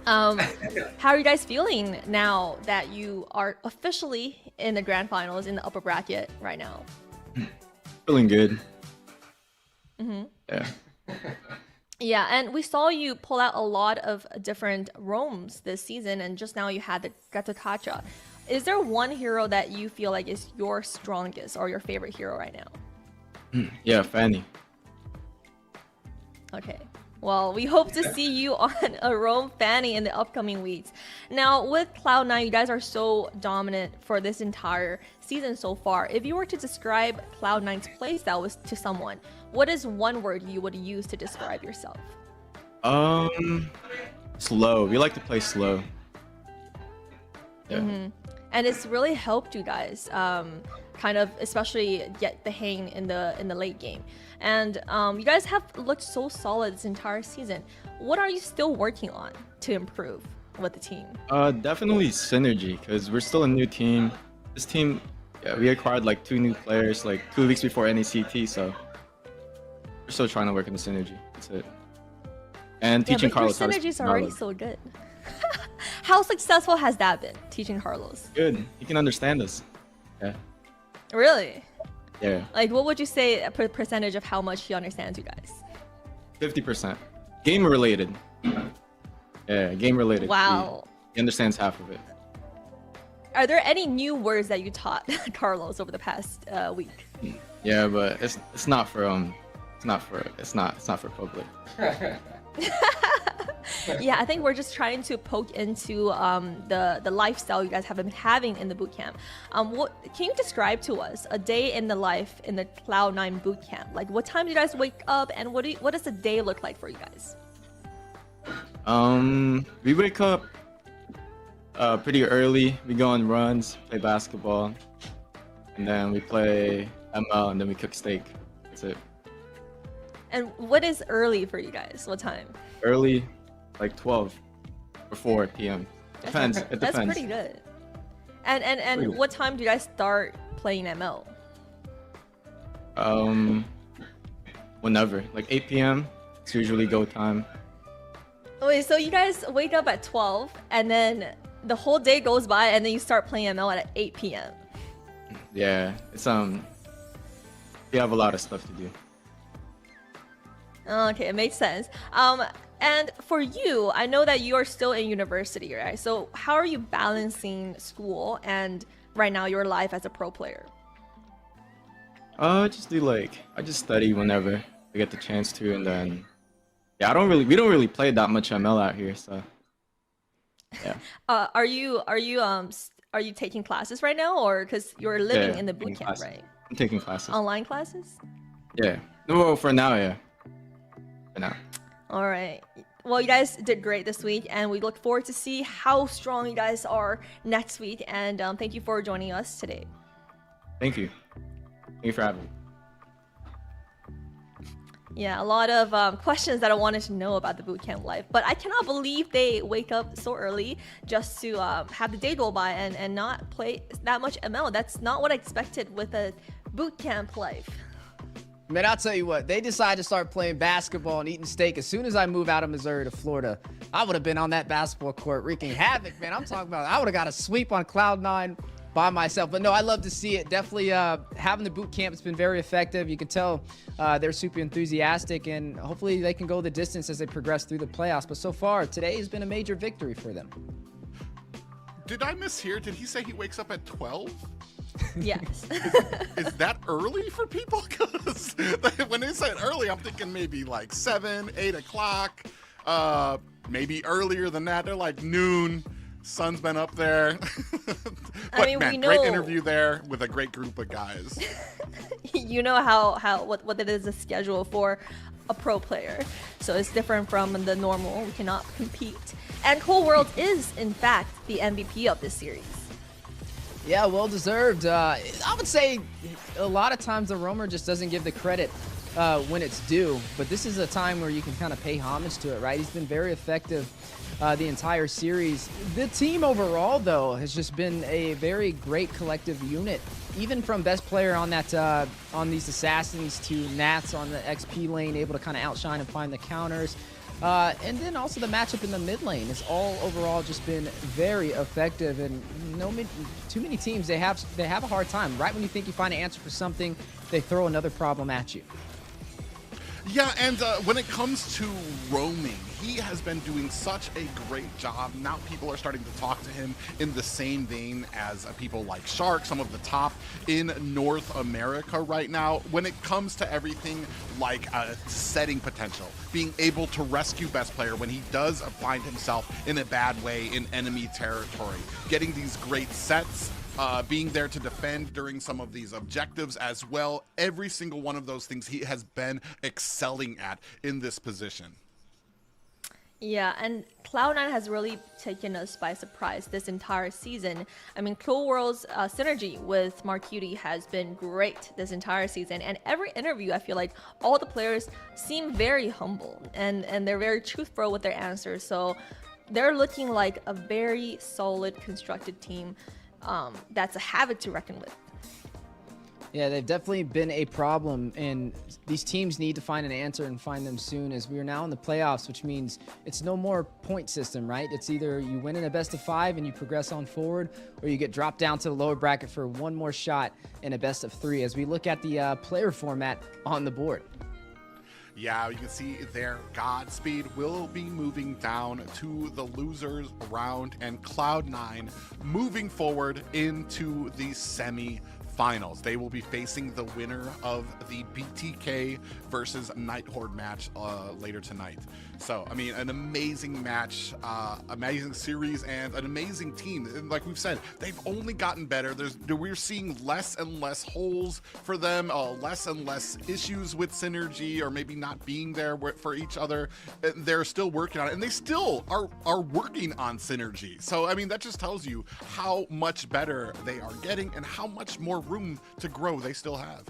How are you guys feeling now that you are officially in the grand finals in the upper bracket right now? Feeling good. Mm-hmm. Yeah. Yeah, and we saw you pull out a lot of different roams this season, and just now you had the Gatakacha. Is there one hero that you feel like is your strongest or your favorite hero right now? Yeah, Fanny. Okay. Well, we hope to see you on a roam Fanny in the upcoming weeks. Now, with Cloud9, you guys are so dominant for this entire season so far. If you were to describe Cloud9's playstyle to someone, what is one word you would use to describe yourself? Slow. We like to play slow. Yeah. Mm-hmm. And it's really helped you guys kind of especially get the hang in the late game. And you guys have looked so solid this entire season. What are you still working on to improve with the team? Definitely synergy, because we're still a new team. This team, yeah, we acquired like 2 new players like 2 weeks before NACT, so we're still trying to work on the synergy. That's it. And teaching Carlos how to synergies are already so good. How successful has that been, teaching Carlos? Good. He can understand us. Yeah. Really? Yeah, Like, what would you say a percentage of how much he understands you guys? 50%. Game related. Yeah, game related. Wow. He understands half of it. Are there any new words that you taught Carlos over the past week? Yeah, but it's not for public. Yeah, I think we're just trying to poke into the lifestyle you guys have been having in the boot camp. What can you describe to us a day in the life in the Cloud9 boot camp? Like, what time do you guys wake up, and what does the day look like for you guys? We wake up pretty early. We go on runs, play basketball, and then we play ML, and then we cook steak. That's it. And what is early for you guys? What time? Early, like 12 or 4 p.m. Depends. It depends. That's pretty good. And Pretty good. what time do you guys start playing ML? Whenever, like 8 p.m. It's usually go time. Wait, so you guys wake up at 12, and then the whole day goes by, and then you start playing ML at 8 p.m. Yeah, it's we have a lot of stuff to do. Okay, it makes sense. And for you, I know that you are still in university, right? So how are you balancing school and right now your life as a pro player? I just study whenever I get the chance to, and then yeah, we don't really play that much ML out here, so yeah. Are you taking classes right now, or because you're living Yeah, in the taking boot camp, classes. right? I'm taking classes. Online classes? Yeah. No, for now, yeah. For now. All right. Well, you guys did great this week, and we look forward to see how strong you guys are next week. And thank you for joining us today. Thank you. Thank you for having me. Yeah, a lot of questions that I wanted to know about the bootcamp life, but I cannot believe they wake up so early just to have the day go by and not play that much ML. That's not what I expected with a bootcamp life. Man, I'll tell you what, they decided to start playing basketball and eating steak as soon as I moved out of Missouri to Florida. I would have been on that basketball court wreaking havoc, man. I'm talking about, I would have got a sweep on Cloud9 by myself. But no, I love to see it. Definitely having the boot camp has been very effective. You can tell they're super enthusiastic, and hopefully they can go the distance as they progress through the playoffs. But so far, today has been a major victory for them. Did I mishear? Did he say he wakes up at 12? Yes. Is that early for people? Because when they said early, I'm thinking maybe like 7, 8 o'clock, maybe earlier than that. They're like noon. Sun's been up there. But mean, man, we know... great interview there with a great group of guys. You know what it is, a schedule for a pro player. So it's different from the normal. We cannot compete. And Cold World is, in fact, the MVP of this series. Yeah, well deserved. I would say a lot of times the roamer just doesn't give the credit when it's due, but this is a time where you can kind of pay homage to it, right? He's been very effective the entire series. The team overall, though, has just been a very great collective unit, even from best player on that on these assassins to Nats on the XP lane, able to kind of outshine and find the counters. And then also the matchup in the mid lane has all overall just been very effective, and too many teams, they have a hard time. Right when you think you find an answer for something, they throw another problem at you. Yeah, and when it comes to roaming, he has been doing such a great job. Now people are starting to talk to him in the same vein as people like Shark, some of the top in North America right now. When it comes to everything like setting potential, being able to rescue best player when he does find himself in a bad way in enemy territory, getting these great sets, being there to defend during some of these objectives as well. Every single one of those things he has been excelling at in this position. Yeah, and Cloud9 has really taken us by surprise this entire season. I mean, Cold World's synergy with Marcuti has been great this entire season, and every interview I feel like all the players seem very humble and they're very truthful with their answers. So they're looking like a very solid constructed team that's a havoc to reckon with. Yeah, they've definitely been a problem, and these teams need to find an answer and find them soon, as we are now in the playoffs, which means it's no more point system, right? It's either you win in a best of 5 and you progress on forward, or you get dropped down to the lower bracket for one more shot in a best of 3, as we look at the player format on the board. Yeah, you can see there, Godspeed will be moving down to the losers round, and Cloud9 moving forward into the semi-finals. They will be facing the winner of the BTK versus Night Horde match later tonight. So, I mean, an amazing match, amazing series, and an amazing team. And like we've said, they've only gotten better. We're seeing less and less holes for them, less and less issues with synergy, or maybe not being there for each other. They're still working on it, and they still are working on synergy. So, I mean, that just tells you how much better they are getting and how much more room to grow they still have.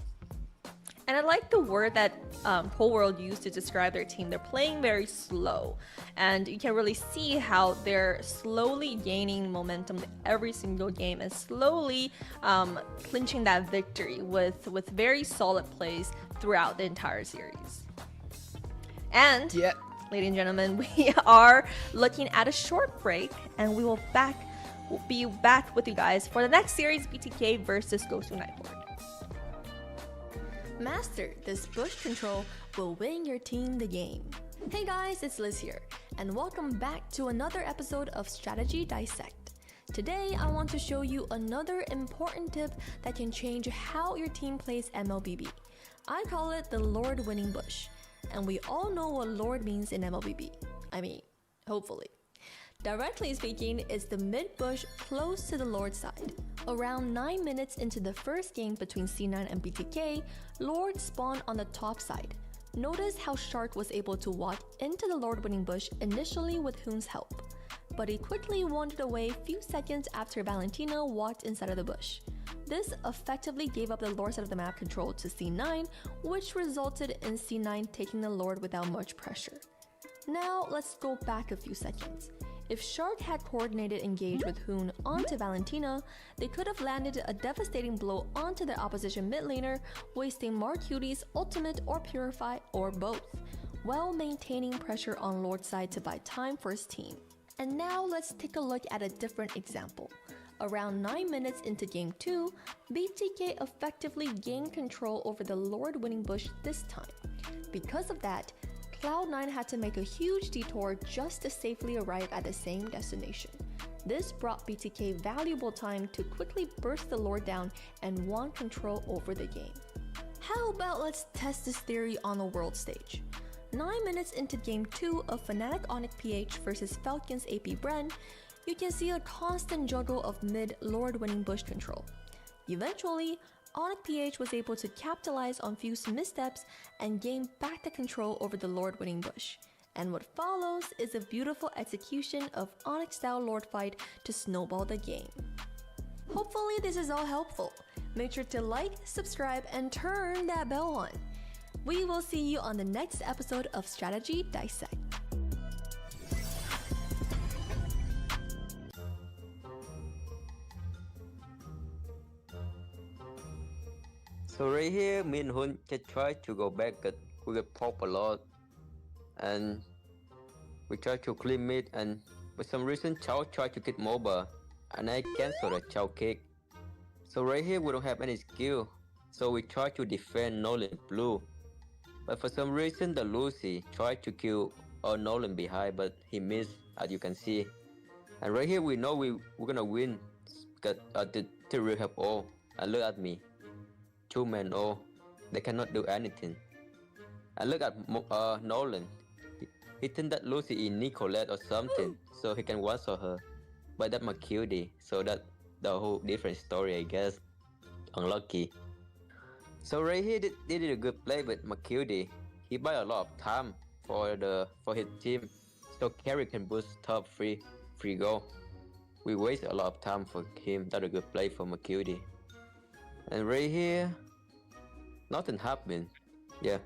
And I like the word that Whole World used to describe their team. They're playing very slow. And you can really see how they're slowly gaining momentum every single game and slowly clinching that victory with very solid plays throughout the entire series. And, ladies and gentlemen, we are looking at a short break, and we will be back with you guys for the next series, BTK versus Ghost Night Horde. Master this bush control will win your team the game. Hey guys, it's Liz here, and welcome back to another episode of Strategy Dissect. Today, I want to show you another important tip that can change how your team plays MLBB. I call it the Lord winning bush, and we all know what Lord means in MLBB. I mean, hopefully. Directly speaking, it's the mid bush close to the Lord side. Around 9 minutes into the first game between C9 and BTK, Lord spawned on the top side. Notice how Shark was able to walk into the Lord winning bush initially with Hoon's help, but he quickly wandered away a few seconds after Valentina walked inside of the bush. This effectively gave up the Lord side of the map control to C9, which resulted in C9 taking the Lord without much pressure. Now let's go back a few seconds. If Shark had coordinated engage with Hoon onto Valentina, they could have landed a devastating blow onto their opposition mid laner, wasting Marcuti's ultimate or Purify or both, while maintaining pressure on Lord's side to buy time for his team. And now let's take a look at a different example. Around 9 minutes into game 2, BTK effectively gained control over the Lord winning bush this time. Because of that, Cloud9 had to make a huge detour just to safely arrive at the same destination. This brought BTK valuable time to quickly burst the Lord down and want control over the game. How about let's test this theory on the world stage? 9 minutes into game 2 of Fnatic Onyx PH versus Falcons AP Bren, you can see a constant juggle of mid Lord winning bush control. Eventually, Onyx PH was able to capitalize on Fuse's missteps and gain back the control over the Lord winning bush. And what follows is a beautiful execution of Onyx style Lord fight to snowball the game. Hopefully this is all helpful. Make sure to like, subscribe, and turn that bell on. We will see you on the next episode of Strategy Dissect. So right here, me and Hun just try to go back, but we get popped a lot. And we try to clean mid, and for some reason, Chao tried to get MOBA, and I cancel the Chao kick. So right here, we don't have any skill. So we try to defend Nolan blue. But for some reason, the Lucy tried to kill Nolan behind, but he missed, as you can see. And right here, we know we're gonna win, because the Tyrael have all. And look at me. 2-man all, they cannot do anything. And look at Nolan. He think that Lucy is Nicolette or something, so he can one-shot her. But that's Mercury, so that's the whole different story, I guess. Unlucky. So right here, they did a good play with Mercury. He buy a lot of time for his team, so carry can boost top free goal. We waste a lot of time for him. That's a good play for Mercury. And right here, nothing happened. Yeah.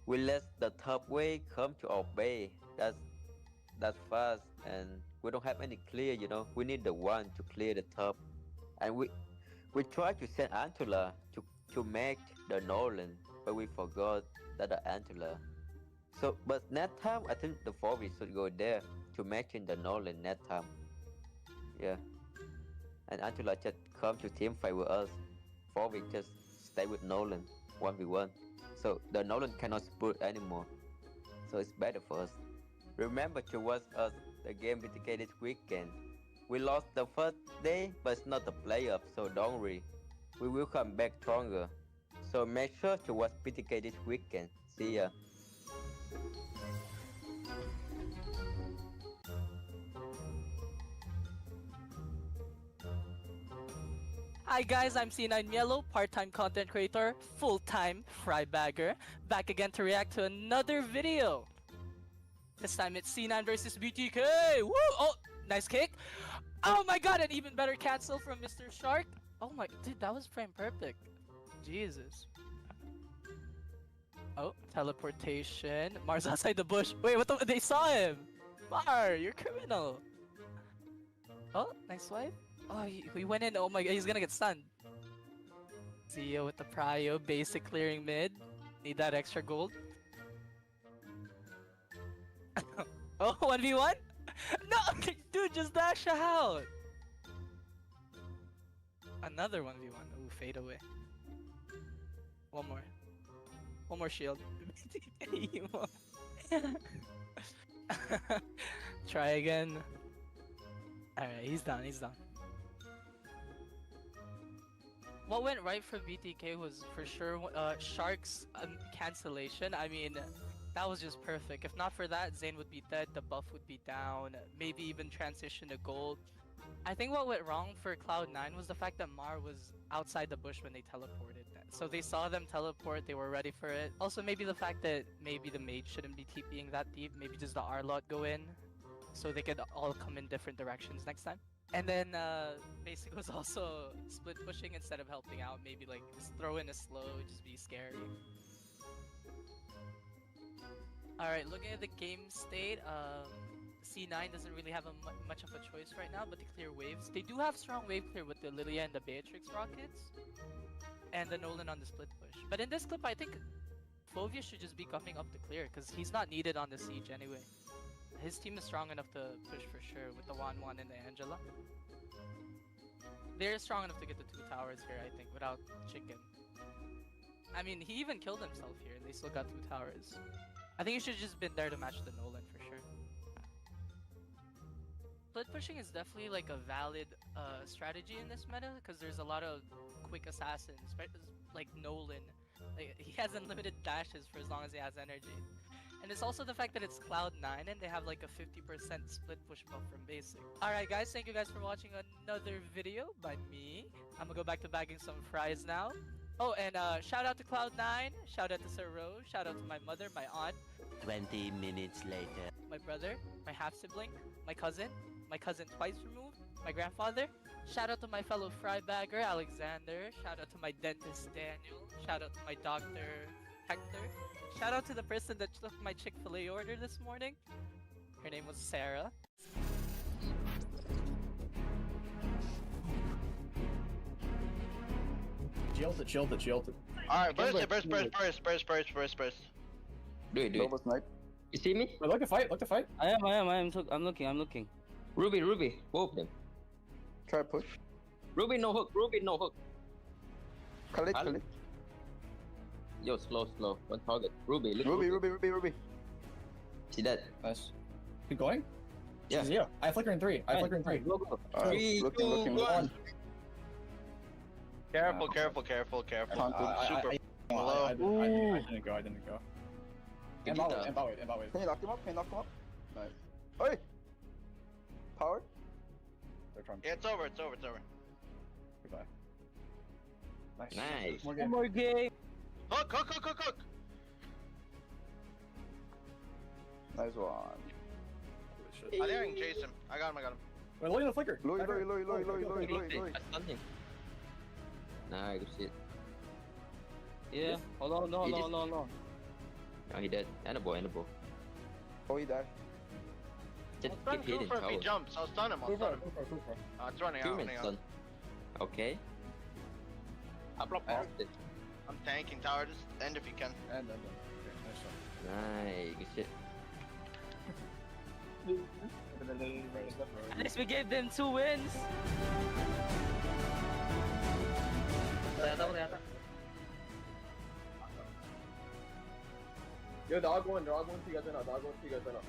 We let the top wave come to our bay. That's fast, and we don't have any clear, you know. We need the one to clear the top. And we tried to send Antula to make the Nolan, but we forgot that the Antula. So, but next time, I think the 4 should go there to match in the Nolan next time. Yeah. And Antula just come to team fight with us. 4 just stay with Nolan 1v1. So the Nolan cannot split anymore. So it's better for us. Remember to watch us the game BTK this weekend. We lost the first day, but it's not the playoff, so don't worry. We will come back stronger. So make sure to watch BTK this weekend. See ya. Hi guys, I'm C9 Yellow, part-time content creator, full-time fry bagger, back again to react to another video. This time it's C9 versus BTK. Woo! Oh, nice kick. Oh my god, an even better cancel from Mr. Shark. Oh my, dude, that was frame perfect. Jesus. Oh, teleportation. Mars outside the bush. Wait, what the? They saw him. Mar, you're criminal. Oh, nice swipe. Oh, he went in. Oh my god, he's gonna get stunned. Zio with the prio, basic clearing mid. Need that extra gold. Oh, 1v1? No, dude, just dash out. Another 1v1. Ooh, fade away. One more. One more shield. Try again. Alright, he's done, he's done. What went right for BTK was for sure Shark's cancellation. I mean, that was just perfect. If not for that, Zane would be dead, the buff would be down, maybe even transition to gold. I think what went wrong for Cloud9 was the fact that Mar was outside the bush when they teleported. So they saw them teleport, they were ready for it. Also maybe the fact that maybe the mage shouldn't be TPing that deep, maybe just the R-lot go in, so they could all come in different directions next time. And then Basic was also split pushing instead of helping out, maybe like just throw in a slow, just be scary. Alright, looking at the game state, C9 doesn't really have much of a choice right now but to clear waves. They do have strong wave clear with the Lilia and the Beatrix rockets, and the Nolan on the split push. But in this clip, I think Fovia should just be coming up to clear because he's not needed on the siege anyway. His team is strong enough to push for sure with the Wan and the Angela. They're strong enough to get the 2 towers here, I think, without Chicken. I mean, he even killed himself here and they still got 2 towers. I think he should have just been there to match the Nolan for sure. Split pushing is definitely like a valid strategy in this meta because there's a lot of quick assassins, like Nolan. Like, he has unlimited dashes for as long as he has energy. And it's also the fact that it's Cloud9 and they have like a 50% split push buff from basic. Alright guys, thank you guys for watching another video by me. I'm gonna go back to bagging some fries now. Oh, and shout out to Cloud9, shout out to Sir Rose, shout out to my mother, my aunt. 20 minutes later. My brother, my half-sibling, my cousin twice removed, my grandfather. Shout out to my fellow fry bagger, Alexander. Shout out to my dentist, Daniel. Shout out to my doctor, Hector. Shout out to the person that took my Chick-fil-A order this morning. Her name was Sarah. Jilted. Alright, burst. Do it. You see me? Wait, look to fight. I am. I'm looking. Ruby, whoop them. Try push. Ruby no hook. Khalid. Yo, slow. One target. Ruby, look. Ruby. See that? Nice. Keep going? Yeah. Zero. I flicker in 3. Go. Alright, 3, looking. 1. Careful. Super low. I didn't go. And Bowie. Can you knock him up? Nice. Hey! Power? They're trying. Yeah, it's over. Goodbye. Nice. More game. More game. Hook. Nice one. I think I can chase him. I got him. Wait, look at the flicker. Loy. I stunned him. Nah, good shit. Yeah, hold on. No, he dead. And a boy. Oh, he died. Just Stun keep hitting Cooper if he towers. jumps. I'll stun him. I'll stun him. It's running out. 2 Running minutes out. done. Okay. I block I bar. did. I'm tanking tower. Just end if you can. And then. Okay, nice shot. Nice, good shit. At least we gave them 2 wins. Yo, dog one, tiga sana, dog one, tiga sana.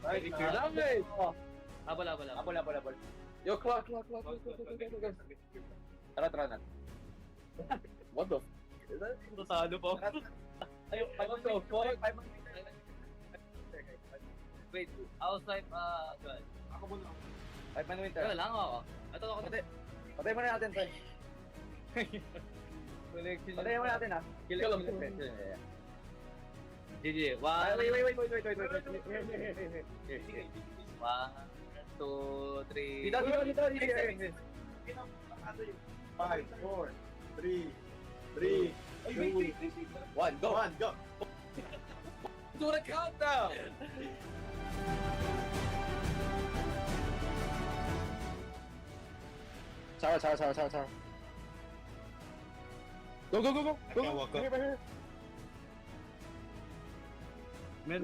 Nice, nice. Abol. Yo, clock. Tara na. What the? Totado po. Ayun, 5 Wait, outside, Ako muna. 5 man winter. lang ako. Ito ako. Patay mo na natin, Fred. Patay mo natin, ha. Kill him. GG. Wait. 1, 2, 3. Dito. 5, 4, 3, 2, 1, go. Do the countdown! Sour. Go. Here. Mid.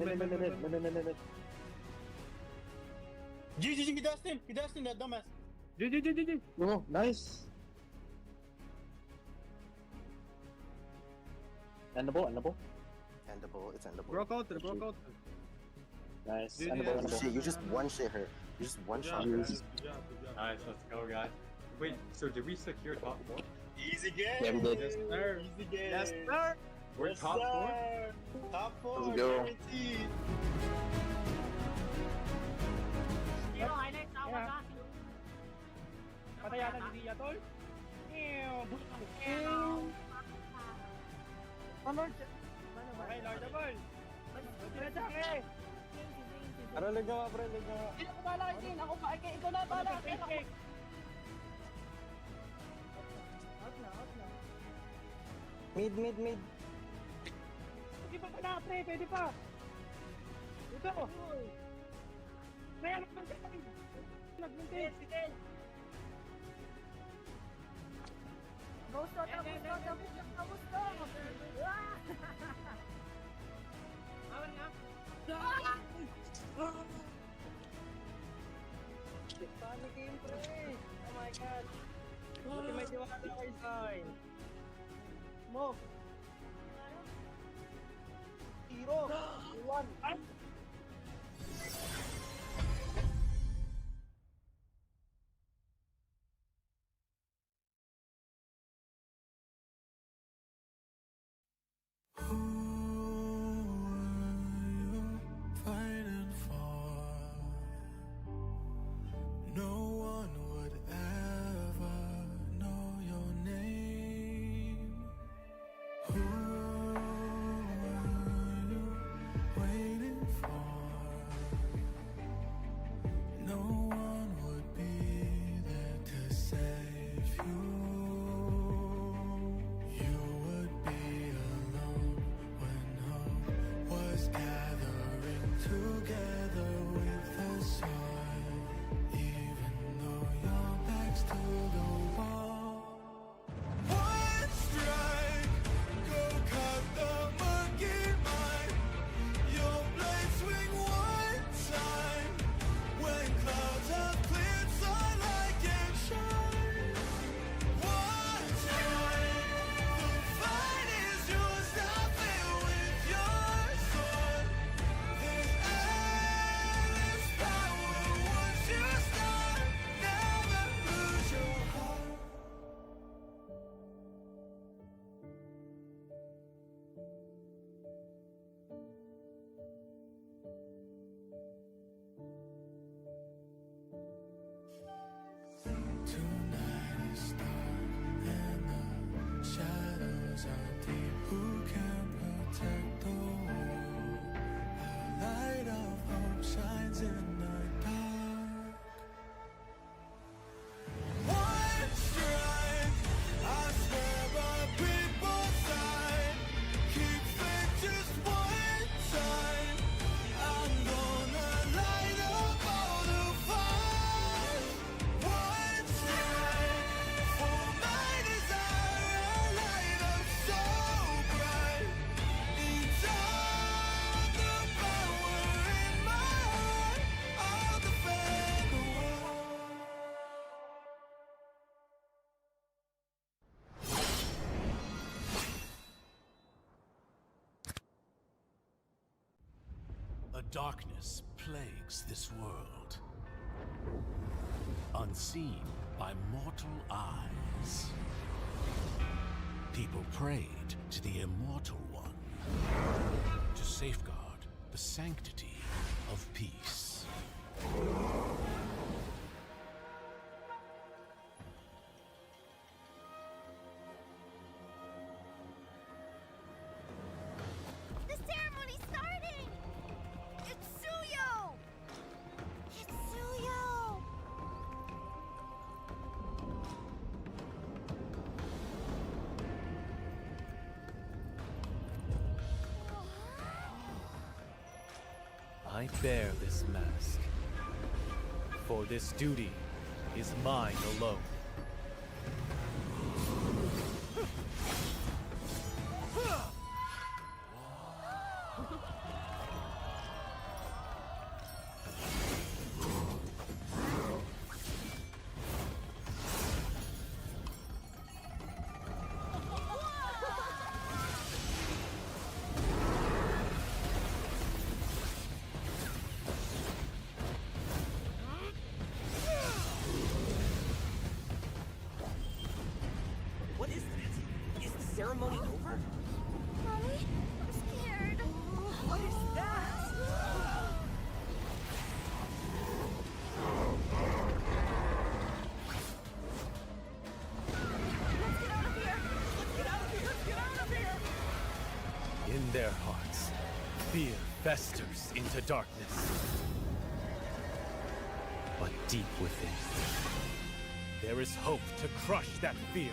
GG, he does him, that dumbass. No, nice. Endable. It's endable. Broke out. Nice. Dude, Endable. Shit, you just one shit her. You just one shot her. Nice, let's go, guys. Wait, so did we secure top 4? Easy game. Yeah, we did. Yes, sir. Easy game. Yes, sir. We're top 4? Top 4. Let's go. Guaranteed. Mid. Darkness plagues this world, unseen by mortal eyes. People prayed to the Immortal One to safeguard the sanctity of peace. The ceremony's starting! It's Suyo! It's Suyo! I bear this mask, for this duty is mine alone. What is this? Is the ceremony over? Mommy, I'm scared. What is that? Let's get out of here! Let's get out of here! Let's get out of here! In their hearts, fear festers into darkness. But deep within, there is hope to crush that fear.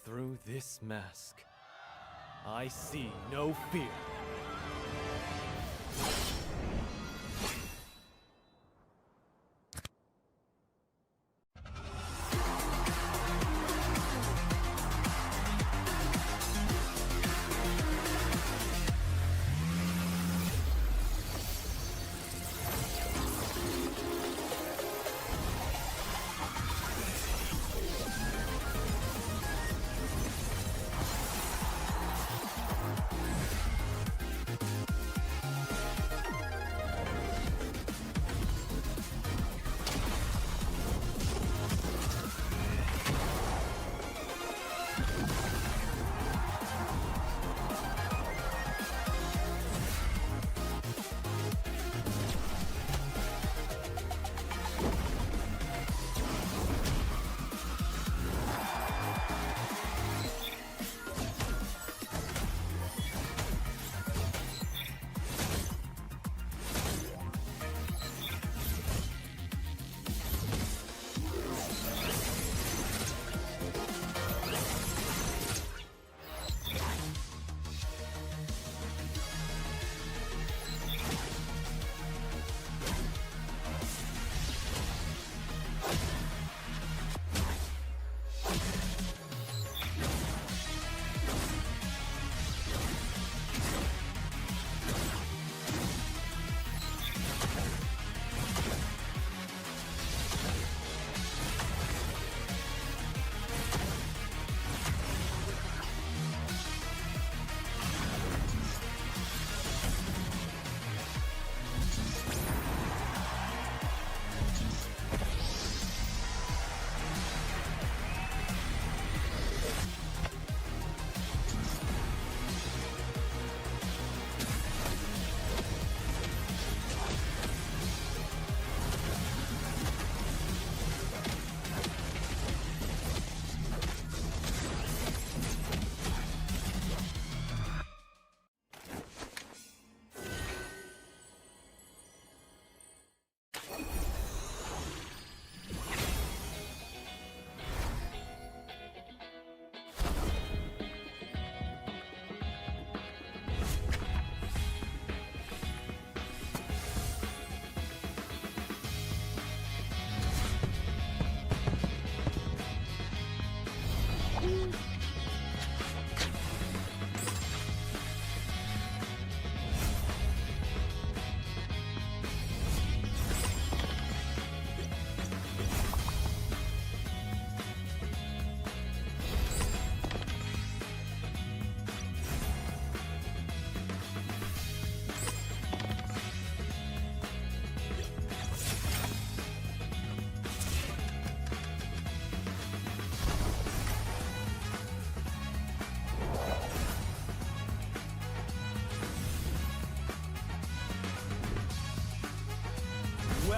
Through this mask, I see no fear.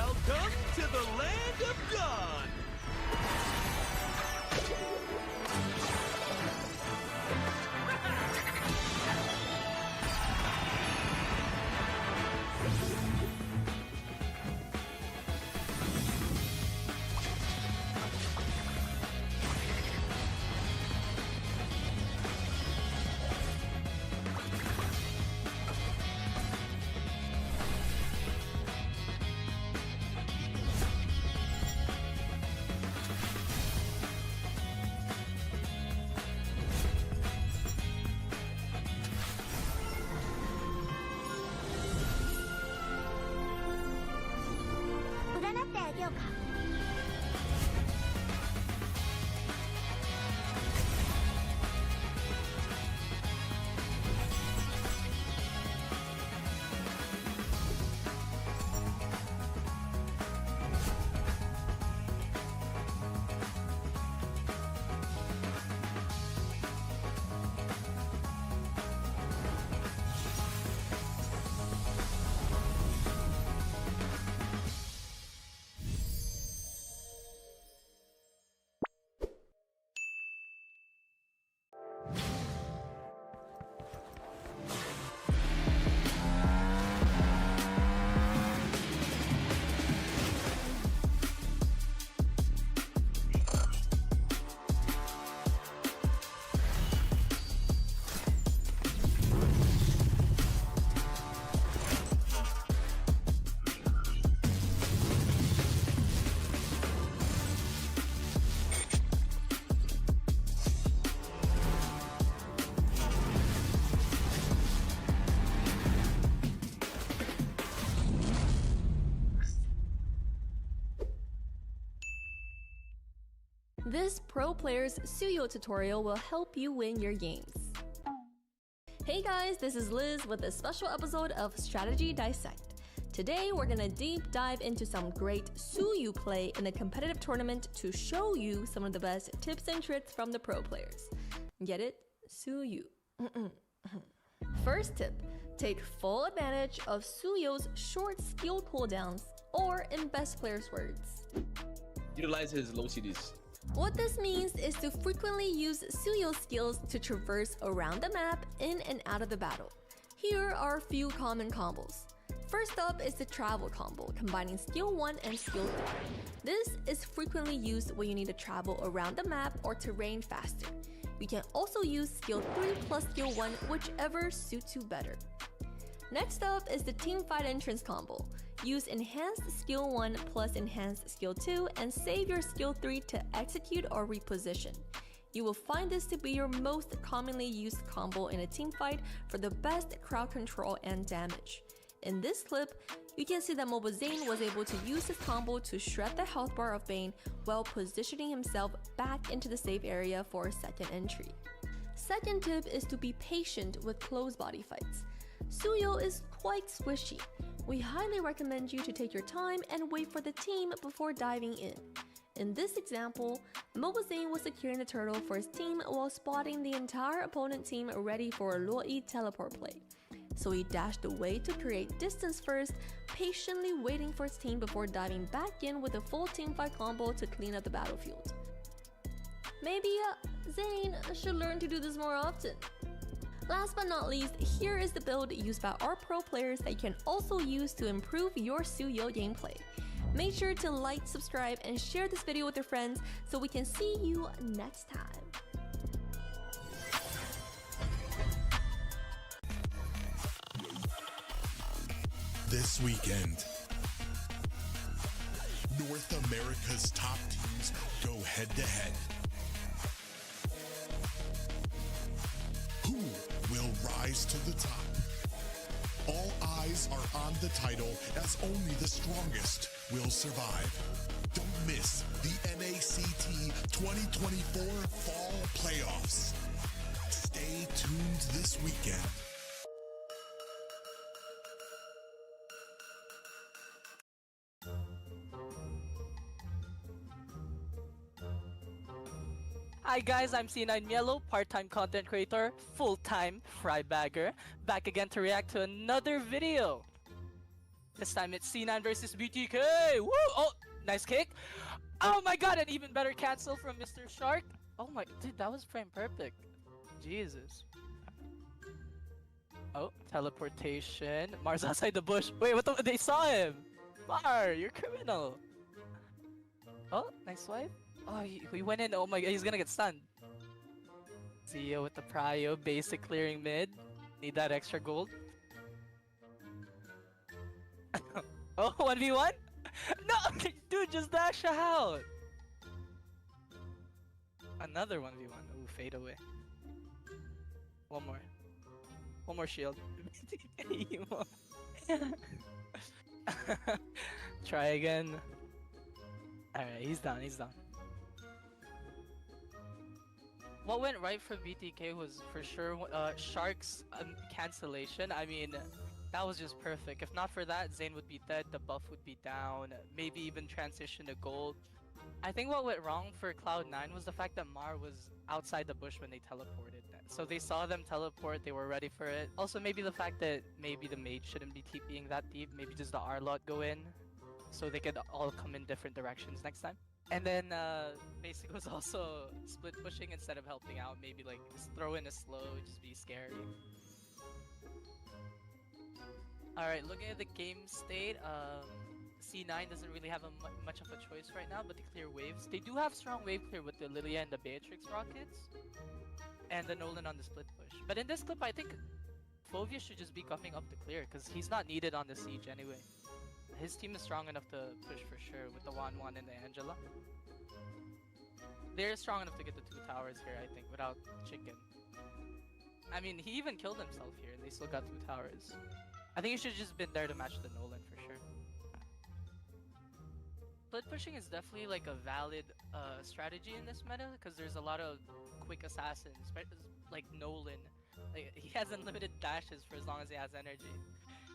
Welcome to the land of God! This pro player's Suyo tutorial will help you win your games. Hey guys, this is Liz with a special episode of Strategy Dissect. Today we're gonna deep dive into some great Suyo play in a competitive tournament to show you some of the best tips and tricks from the pro players. Get it? Suyo. First tip, take full advantage of Suyo's short skill cooldowns, or in best players' words, utilize his low CDs. What this means is to frequently use Suyo skills to traverse around the map in and out of the battle. Here are a few common combos. First up is the travel combo, combining skill 1 and skill 3. This is frequently used when you need to travel around the map or terrain faster. You can also use skill 3 plus skill 1, whichever suits you better. Next up is the team fight entrance combo. Use enhanced skill 1 plus enhanced skill 2 and save your skill 3 to execute or reposition. You will find this to be your most commonly used combo in a team fight for the best crowd control and damage. In this clip, you can see that Mobile Zane was able to use his combo to shred the health bar of Bane while positioning himself back into the safe area for a second entry. Second tip is to be patient with close body fights. Suyo is quite squishy. We highly recommend you to take your time and wait for the team before diving in. In this example, Mobile Zane was securing the turtle for his team while spotting the entire opponent team ready for a Luoyi teleport play. So he dashed away to create distance first, patiently waiting for his team before diving back in with a full teamfight combo to clean up the battlefield. Maybe Zane should learn to do this more often. Last but not least, here is the build used by our pro players that you can also use to improve your Suyo gameplay. Make sure to like, subscribe, and share this video with your friends so we can see you next time. This weekend, North America's top teams go head-to-head. Who will rise to the top? All eyes are on the title, as only the strongest will survive. Don't miss the NACT 2024 Fall Playoffs. Stay tuned this weekend. Hi guys, I'm C9 Mielo, part-time content creator, full-time fry bagger, back again to react to another video. This time it's C9 versus BTK. Woo! Oh, nice kick. Oh my god, an even better cancel from Mr. Shark. Oh my, dude, that was frame perfect. Jesus. Oh, teleportation. Mars outside the bush. Wait, what the? They saw him. Mar, you're criminal. Oh, nice swipe. Oh, he went in. Oh my god, he's gonna get stunned. Zio with the prio, basic clearing mid. Need that extra gold. Oh, 1v1? No, dude, just dash out. Another 1v1. Ooh, fade away. One more. One more shield. Try again. Alright, he's down, he's down. What went right for BTK was for sure Shark's cancellation. I mean, that was just perfect. If not for that, Zane would be dead, the buff would be down, maybe even transition to gold. I think what went wrong for Cloud9 was the fact that Mar was outside the bush when they teleported. So they saw them teleport, they were ready for it. Also maybe the fact that maybe the mage shouldn't be TPing that deep, maybe just the R-lot go in, so they could all come in different directions next time. And then Basic was also split pushing instead of helping out, maybe like just throw in a slow, just be scary. Alright, looking at the game state, C9 doesn't really have much of a choice right now but to clear waves. They do have strong wave clear with the Lilia and the Beatrix rockets, and the Nolan on the split push. But in this clip, I think Fovia should just be coming up to clear because he's not needed on the siege anyway. His team is strong enough to push for sure with the Wan and the Angela. They're strong enough to get the 2 towers here, I think, without Chicken. I mean, he even killed himself here and they still got 2 towers. I think he should have just been there to match the Nolan for sure. Split pushing is definitely like a valid strategy in this meta because there's a lot of quick assassins, like Nolan. Like, he has unlimited dashes for as long as he has energy.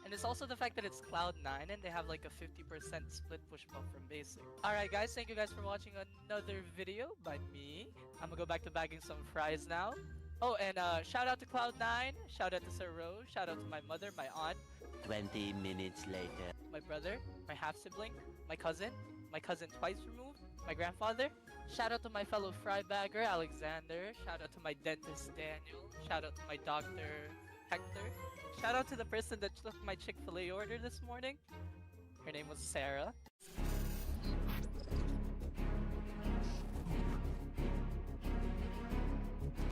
And it's also the fact that it's Cloud9 and they have like a 50% split push buff from basic. Alright guys, thank you guys for watching another video by me. I'm gonna go back to bagging some fries now. Oh, and shout out to Cloud9, shout out to Sir Rose, shout out to my mother, my aunt. 20 minutes later. My brother, my half-sibling, my cousin twice removed, my grandfather. Shout out to my fellow fry bagger, Alexander. Shout out to my dentist, Daniel. Shout out to my doctor, Hector. Shout out to the person that took my Chick-fil-A order this morning. Her name was Sarah.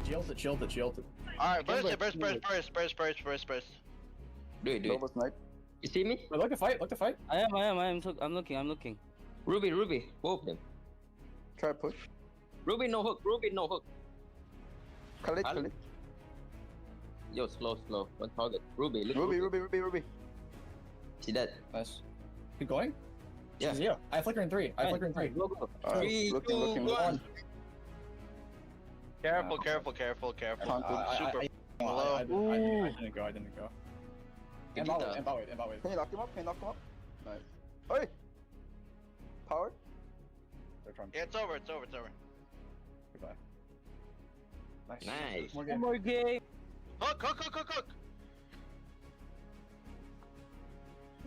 Jilted. Alright, burst. Do it. Almost night. You see me? Wait, look to fight. I am. I'm looking. Ruby, whoop them. Try to push. Ruby, no hook. Khalid. Yo, slow. One target. Ruby. Ruby. See that? Nice. Keep going? Yeah. Zero. I flicker in 3. Go. 3, 2, 1. Careful. Super low. I didn't go. And bow it. Can you knock him up? Nice. Hey! Power? They're trying. Yeah, it's over. Goodbye. Nice. One more game. Hook.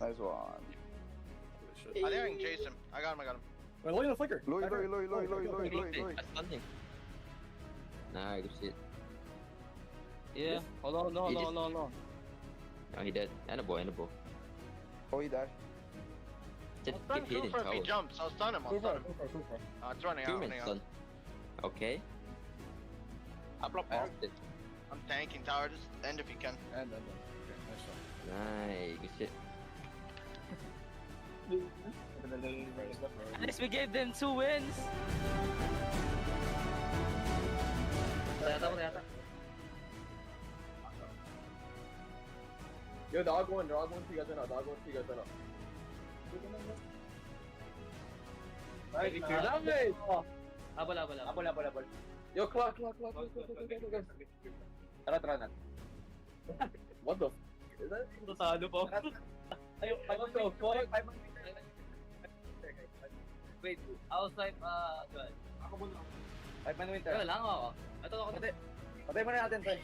Nice one. I'm hearing Jason. I got him. Wait, look at the flicker. Low. Standing. Nah, good shit. Yeah. Hold on. No, he dead. And a boy. Oh, he died. Just I'll keep stun hitting Cooper if he towers. jumps. I'll stun him. It's running 2 out. minutes done. Okay. I block past it. I'm tanking tower. Just end if you can. And then. Okay, nice shot. Nice, good shit. At least we gave them 2 wins. Yo, dog one, tiga na. Nice. Abol. Yo, clock. Tara na. What the? Is that? Totado po. Wait, outside good. Ako muna. 5 man winter. Wala lang ako. Ito ako. Patay mo na natin, Tay.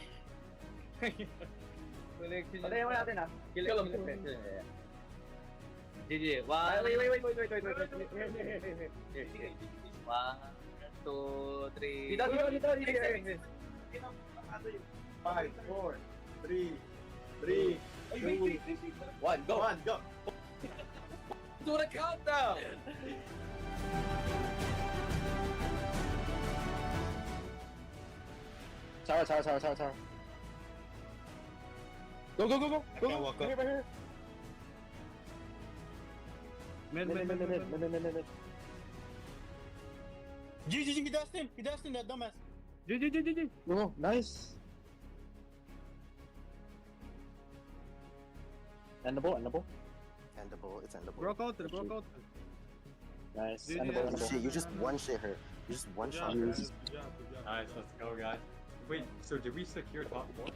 Patay mo natin, ha. Kill him. GG. Wait. 1, 2, 3. Dito. 5, 4, 3, 2, 1, go! Do the countdown! Tower. Go. walk up. Right here. Mid. GG, he dashed him, that dumbass. GG. Oh, nice. Endable. It's endable. Broke out. Nice. GG. Endable. Shit, you just one-shot her. You just one-shot her. Good job. Nice, let's go, guys. Wait, so did we secure top 4?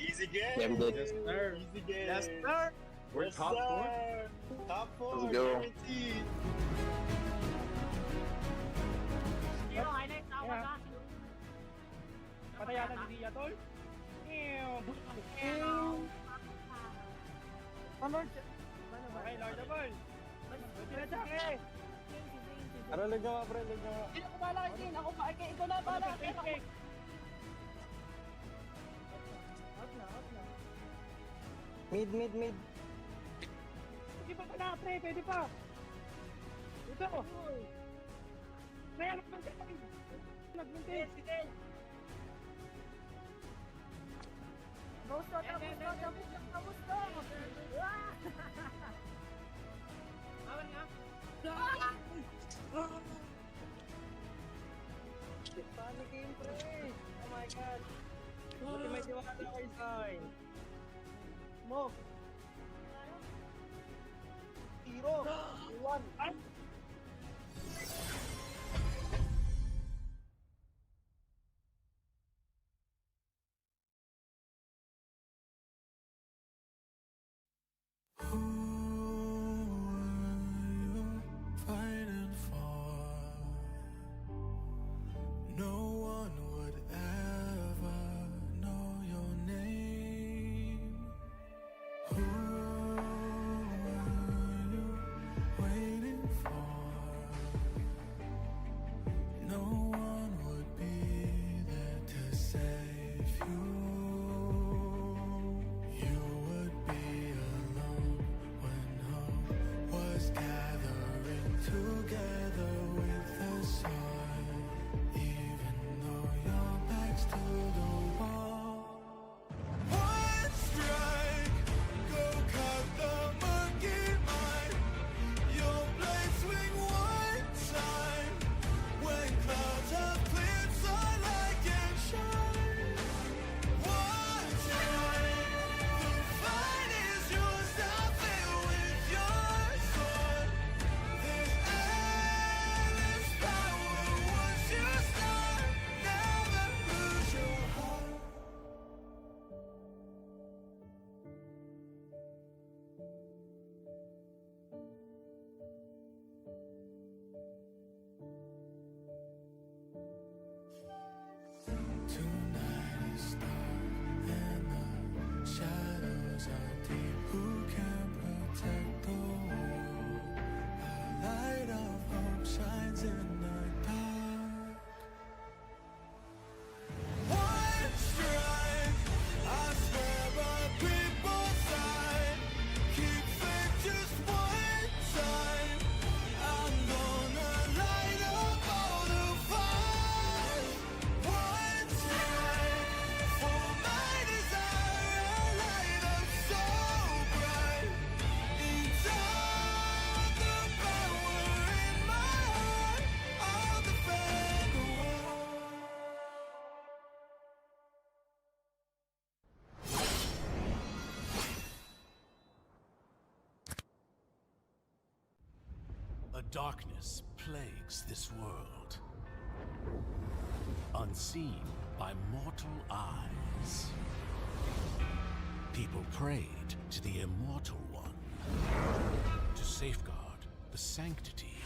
Easy game. Yeah, we did. Yes, sir. Easy game. Yes, sir. We're top 4? Top 4. Let's go. Guaranteed. Patayan na niya, tol. Okay, Lord of all. Ano, ligaw, pre. Hindi ako bala kay Jane. Ikaw na bala. Mid. Sige pa na, pre. Pwede pa. Ito. Pre, nagmuntin. Gusto. Awan nga. Paano game, pre? Oh my god. Buti may tiwala kay Sign. Smoke. Tiro. 1. Ay! Fighting for no one would ever know your name. Who are you waiting for? No one would be there to save you. You would be alone when hope was gathering together with the sun. Even though your back's to the wall. One strike, go cut the monkey mind. Your blade swing one time. When clouds have cleared, sunlight can shine. One time, the fight is yours. I'll fill with your sword. There's endless power once you start. Never lose your heart. Tonight is dark and the shadows are deep. Who can protect the world? A light of hope shines in the dark. One strike, I swear by people's side. Keep faith just one time. I'm gonna light up all the fires. One strike for my desire, a light up so bright. Each of the power in my heart, I'll defend the world. A darkness plagues this world, unseen by mortal eyes. People prayed to the Immortal One to safeguard the sanctity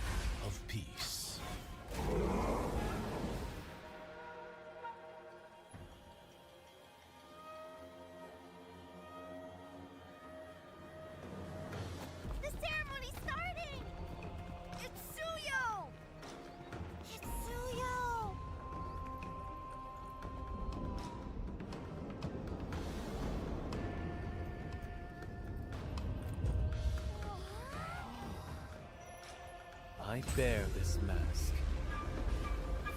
of peace. The ceremony started! I bear this mask.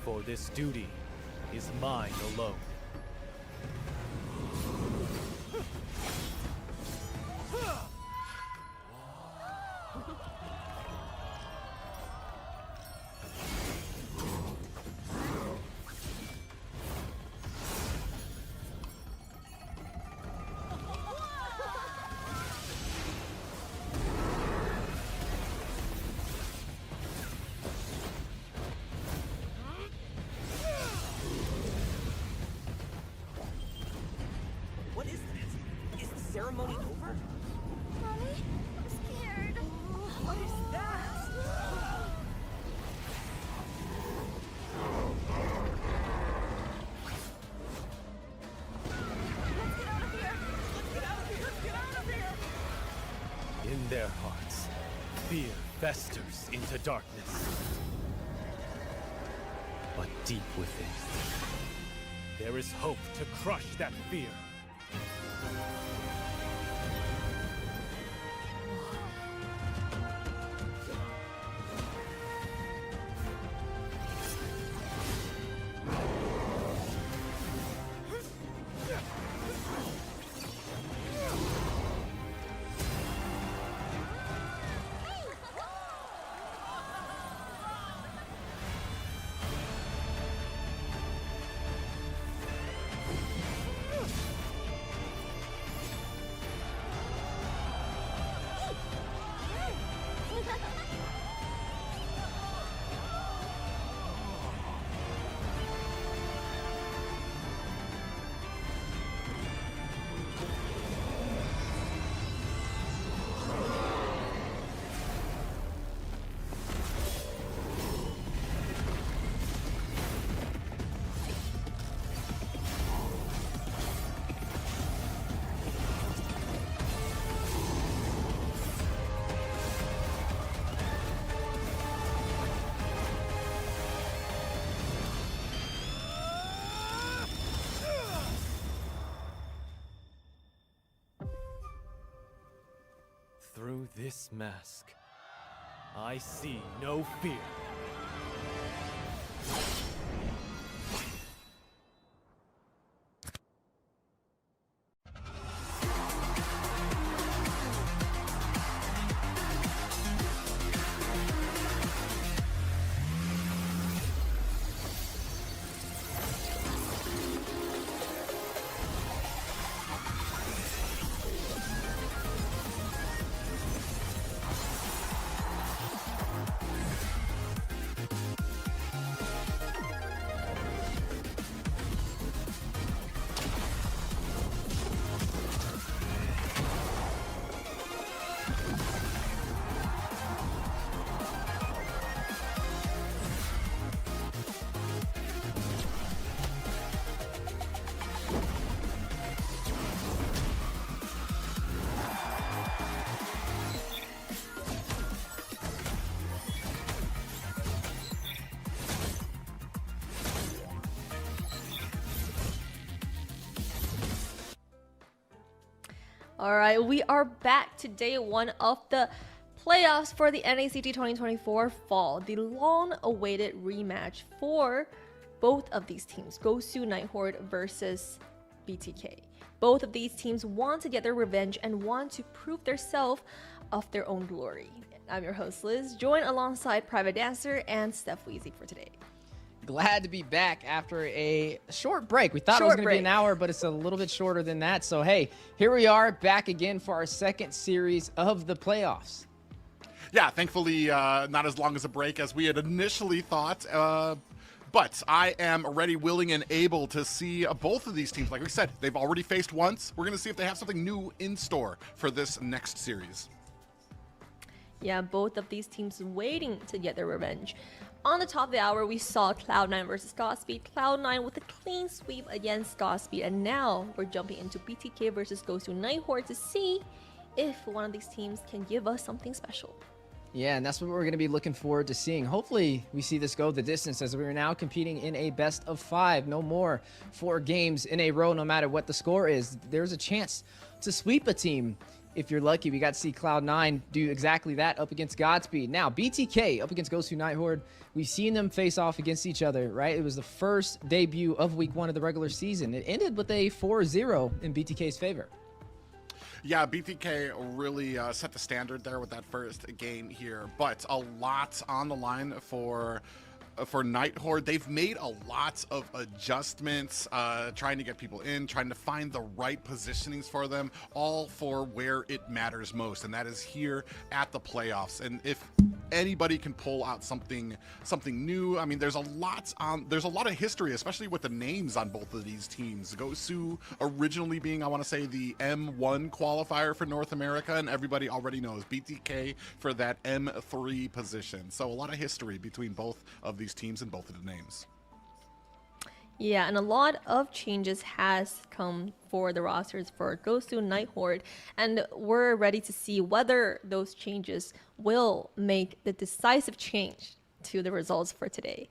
For this duty is mine alone. What is this? Is the ceremony over? Mommy, I'm scared. What is that? Let's get out of here. Let's get out of here! Let's get out of here! In their hearts, fear festers into darkness. But deep within, there is hope to crush that fear. Through this mask, I see no fear. Alright, we are back to day one of the playoffs for the NACT 2024 Fall, the long-awaited rematch for both of these teams, Gosu Nighthorde versus BTK. Both of these teams want to get their revenge and want to prove themselves of their own glory. I'm your host Liz, joined alongside Private Dancer and Steph Weezy for today. Glad to be back after a short break. We thought it was going to be an hour, but it's a little bit shorter than that. So, hey, here we are back again for our second series of the playoffs. Yeah, thankfully, not as long as a break as we had initially thought. But I am ready, willing, and able to see both of these teams. Like we said, they've already faced once. We're going to see if they have something new in store for this next series. Yeah, both of these teams waiting to get their revenge. On the top of the hour, we saw Cloud9 versus Godspeed. Cloud9 with a clean sweep against Godspeed. And now we're jumping into BTK versus Gosu Nighthorde to see if one of these teams can give us something special. Yeah, and that's what we're going to be looking forward to seeing. Hopefully, we see this go the distance as we are now competing in a best of 5. No more 4 games in a row, no matter what the score is. There's a chance to sweep a team if you're lucky. We got to see Cloud9 do exactly that up against Godspeed. Now, BTK up against Gosu Nighthorde. We've seen them face off against each other, right? It was the first debut of week 1 of the regular season. It ended with a 4-0 in BTK's favor. Yeah, BTK really set the standard there with that first game here, but a lot on the line for Nighthorde. They've made a lot of adjustments, trying to get people in, trying to find the right positionings for them, all for where it matters most, and that is here at the playoffs. And if anybody can pull out something new, I mean, there's a lot of history, especially with the names on both of these teams. Gosu originally being, I want to say, the M1 qualifier for North America, and everybody already knows BTK for that M3 position. So a lot of history between both of these teams and both of the names. Yeah, and a lot of changes has come for the rosters for Gosu Nighthorde, and we're ready to see whether those changes will make the decisive change to the results for today.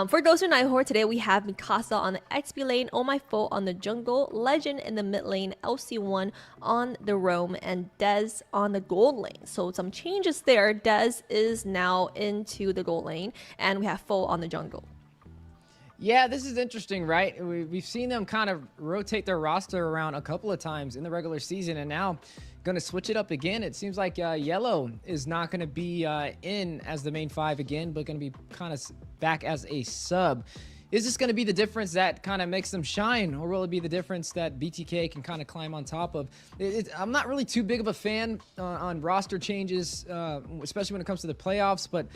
For Gosu Nighthorde today, we have Mikasa on the XP lane, Oh My Foe on the jungle, Legend in the mid lane, LC1 on the roam, and Dez on the gold lane. So some changes there. Dez is now into the gold lane, and we have Foe on the jungle. Yeah, this is interesting, right? We've seen them kind of rotate their roster around a couple of times in the regular season, and now going to switch it up again. It seems like Yellow is not going to be in as the main 5 again, but going to be kind of back as a sub. Is this going to be the difference that kind of makes them shine, or will it be the difference that BTK can kind of climb on top of? I'm not really too big of a fan on roster changes, especially when it comes to the playoffs, but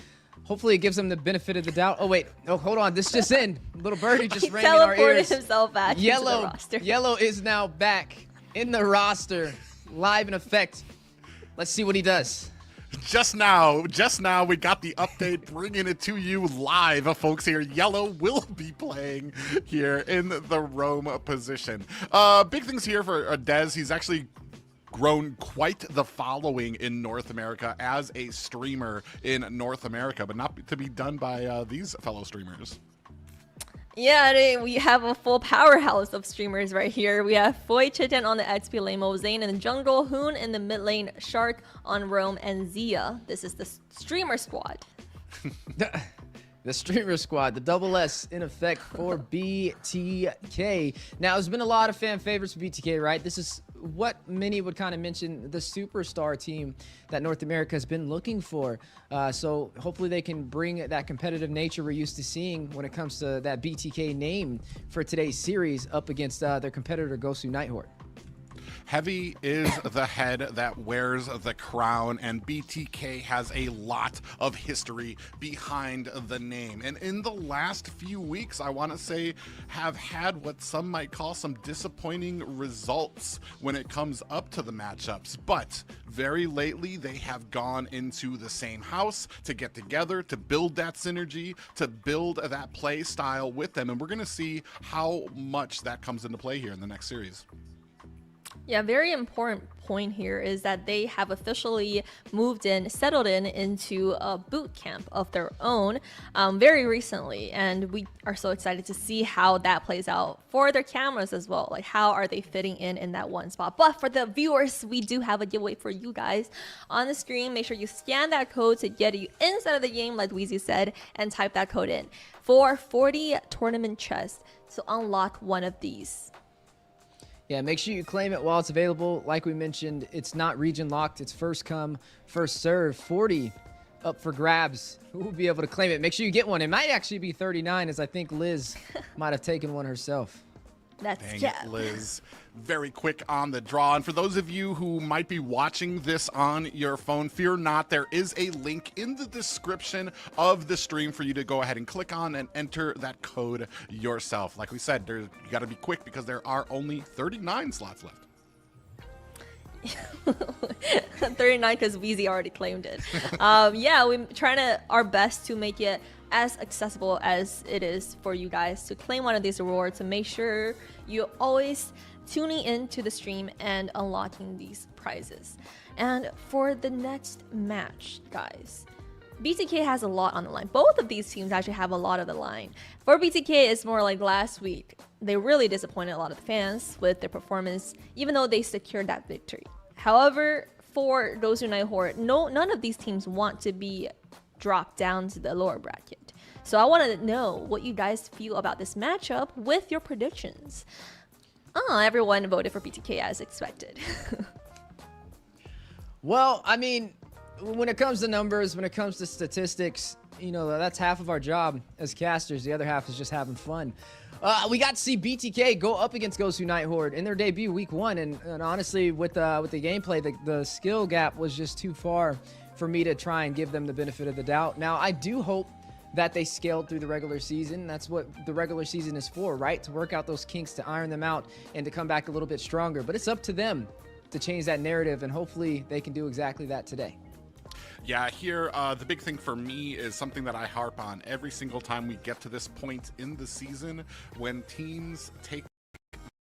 hopefully it gives them the benefit of the doubt. Oh, wait. Oh, hold on. This just in. Little birdie just rang in our ears. He teleported himself back into the roster. Yellow is now back in the roster, live in effect. Let's see what he does. Just now, we got the update, bringing it to you live, folks. Here, Yellow will be playing here in the roam position. Big things here for Dez. He's actually grown quite the following in North America as a streamer in North America, but not to be done by these fellow streamers. Yeah, we have a full powerhouse of streamers right here. We have Foy Chitin on the XP lane, Zane in the jungle, Hoon in the mid lane, Shark on roam, and Zia. This is the streamer squad. The streamer squad, the double S in effect for BTK. Now, there's been a lot of fan favorites for BTK, right? This is what many would kind of mention the superstar team that North America has been looking for. So hopefully they can bring that competitive nature we're used to seeing when it comes to that BTK name for today's series up against their competitor Gosu Nighthorde. Heavy is the head that wears the crown, and BTK has a lot of history behind the name. And in the last few weeks, I want to say, have had what some might call some disappointing results when it comes up to the matchups. But very lately, they have gone into the same house to get together, to build that synergy, to build that play style with them. And we're going to see how much that comes into play here in the next series. Yeah, very important point here is that they have officially settled into a boot camp of their own very recently, and we are so excited to see how that plays out for their cameras as well. Like, how are they fitting in that one spot? But for the viewers, we do have a giveaway for you guys on the screen. Make sure you scan that code to get you inside of the game, like Weezy said, and type that code in for 40 tournament chests to unlock one of these. Yeah, make sure you claim it while it's available. Like we mentioned, it's not region locked. It's first come, first serve. 40 up for grabs. Who will be able to claim it? Make sure you get one. It might actually be 39, as I think Liz might have taken one herself. That's Dang Jeff. it, Liz. Very quick on the draw. And for those of you who might be watching this on your phone, fear not. There is a link in the description of the stream for you to go ahead and click on and enter that code yourself. Like we said, you got to be quick because there are only 39 slots left. 39 because Weezy already claimed it. Yeah, we're trying our best to make it as accessible as it is for you guys to claim one of these rewards. So make sure you always tuning into the stream and unlocking these prizes. And for the next match, guys, BTK has a lot on the line. Both of these teams actually have a lot of the line. For BTK, it's more like last week. They really disappointed a lot of the fans with their performance, even though they secured that victory. However, for Dozu Nighthorde, none of these teams want to be dropped down to the lower bracket. So I want to know what you guys feel about this matchup with your predictions. Everyone voted for BTK as expected. Well, I mean, when it comes to numbers, when it comes to statistics, you know, that's half of our job as casters. The other half is just having fun. We got to see BTK go up against Gosu Nighthorde in their debut week 1, and honestly, with the gameplay, the skill gap was just too far for me to try and give them the benefit of the doubt. Now, I do hope that they scaled through the regular season. That's what the regular season is for, right? To work out those kinks, to iron them out, and to come back a little bit stronger. But it's up to them to change that narrative, and hopefully they can do exactly that today. Yeah, here, the big thing for me is something that I harp on every single time we get to this point in the season, when teams take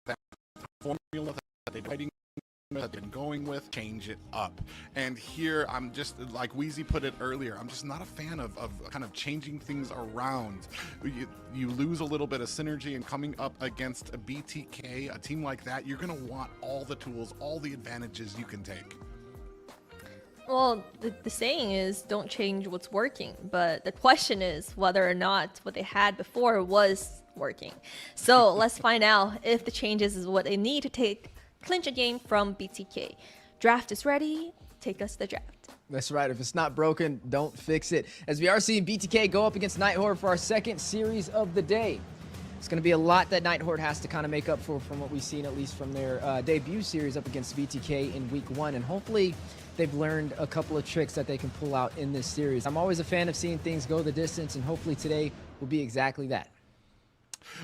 that formula that they're fighting, that they're going with, change it up. And here, I'm just, like Wheezy put it earlier, I'm just not a fan of kind of changing things around. You lose a little bit of synergy, and coming up against a BTK, a team like that, you're going to want all the tools, all the advantages you can take. Well, the saying is, don't change what's working. But the question is whether or not what they had before was working. So let's find out if the changes is what they need to clinch a game from BTK. Draft is ready. Take us to the draft. That's right. If it's not broken, don't fix it. As we are seeing BTK go up against Nighthorde for our second series of the day. It's going to be a lot that Nighthorde has to kind of make up for from what we've seen, at least from their debut series up against BTK in week 1. And hopefully they've learned a couple of tricks that they can pull out in this series. I'm always a fan of seeing things go the distance, and hopefully today will be exactly that.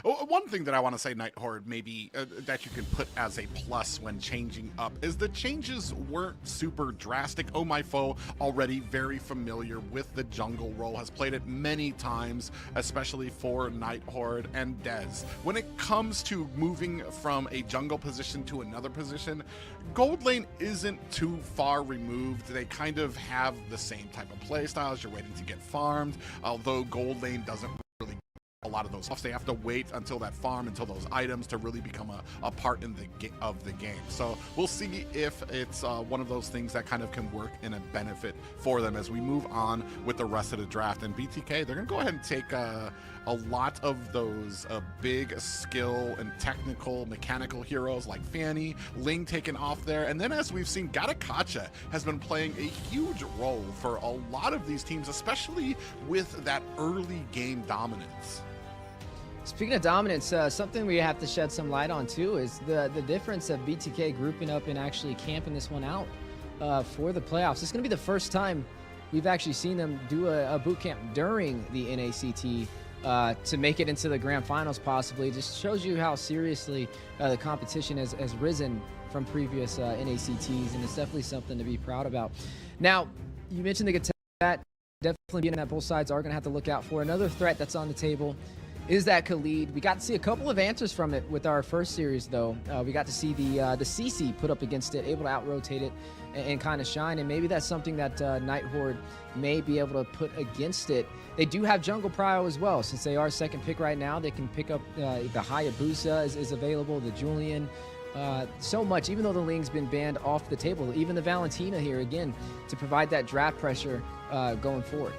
One thing that I want to say, Nighthorde, maybe that you can put as a plus when changing up, is the changes weren't super drastic. Oh My Foe, already very familiar with the jungle role, has played it many times, especially for Nighthorde and Dez. When it comes to moving from a jungle position to another position, Gold Lane isn't too far removed. They kind of have the same type of play styles. You're waiting to get farmed, although Gold Lane doesn't really a lot of those offs. They have to wait until that farm, until those items, to really become a part in of the game. So we'll see if it's one of those things that kind of can work in a benefit for them as we move on with the rest of the draft. And BTK, they're gonna go ahead and take a lot of those big skill and technical mechanical heroes like Fanny, Ling taken off there, and then as we've seen, Gatakacha has been playing a huge role for a lot of these teams, especially with that early game dominance. Speaking of dominance, something we have to shed some light on too is the difference of BTK grouping up and actually camping this one out for the playoffs. It's going to be the first time we've actually seen them do a boot camp during the NACT to make it into the grand finals possibly. It just shows you how seriously the competition has risen from previous NACTs, and it's definitely something to be proud about. Now, you mentioned the attack, definitely being that both sides are going to have to look out for. Another threat that's on the table is that Khalid. We got to see a couple of answers from it with our first series, though. We got to see the CC put up against it, able to out-rotate it and kind of shine, and maybe that's something that Nighthorde may be able to put against it. They do have Jungle Prio as well. Since they are second pick right now, they can pick up the Hayabusa is available, the Julian, so much, even though the Ling's been banned off the table. Even the Valentina here, again, to provide that draft pressure going forward.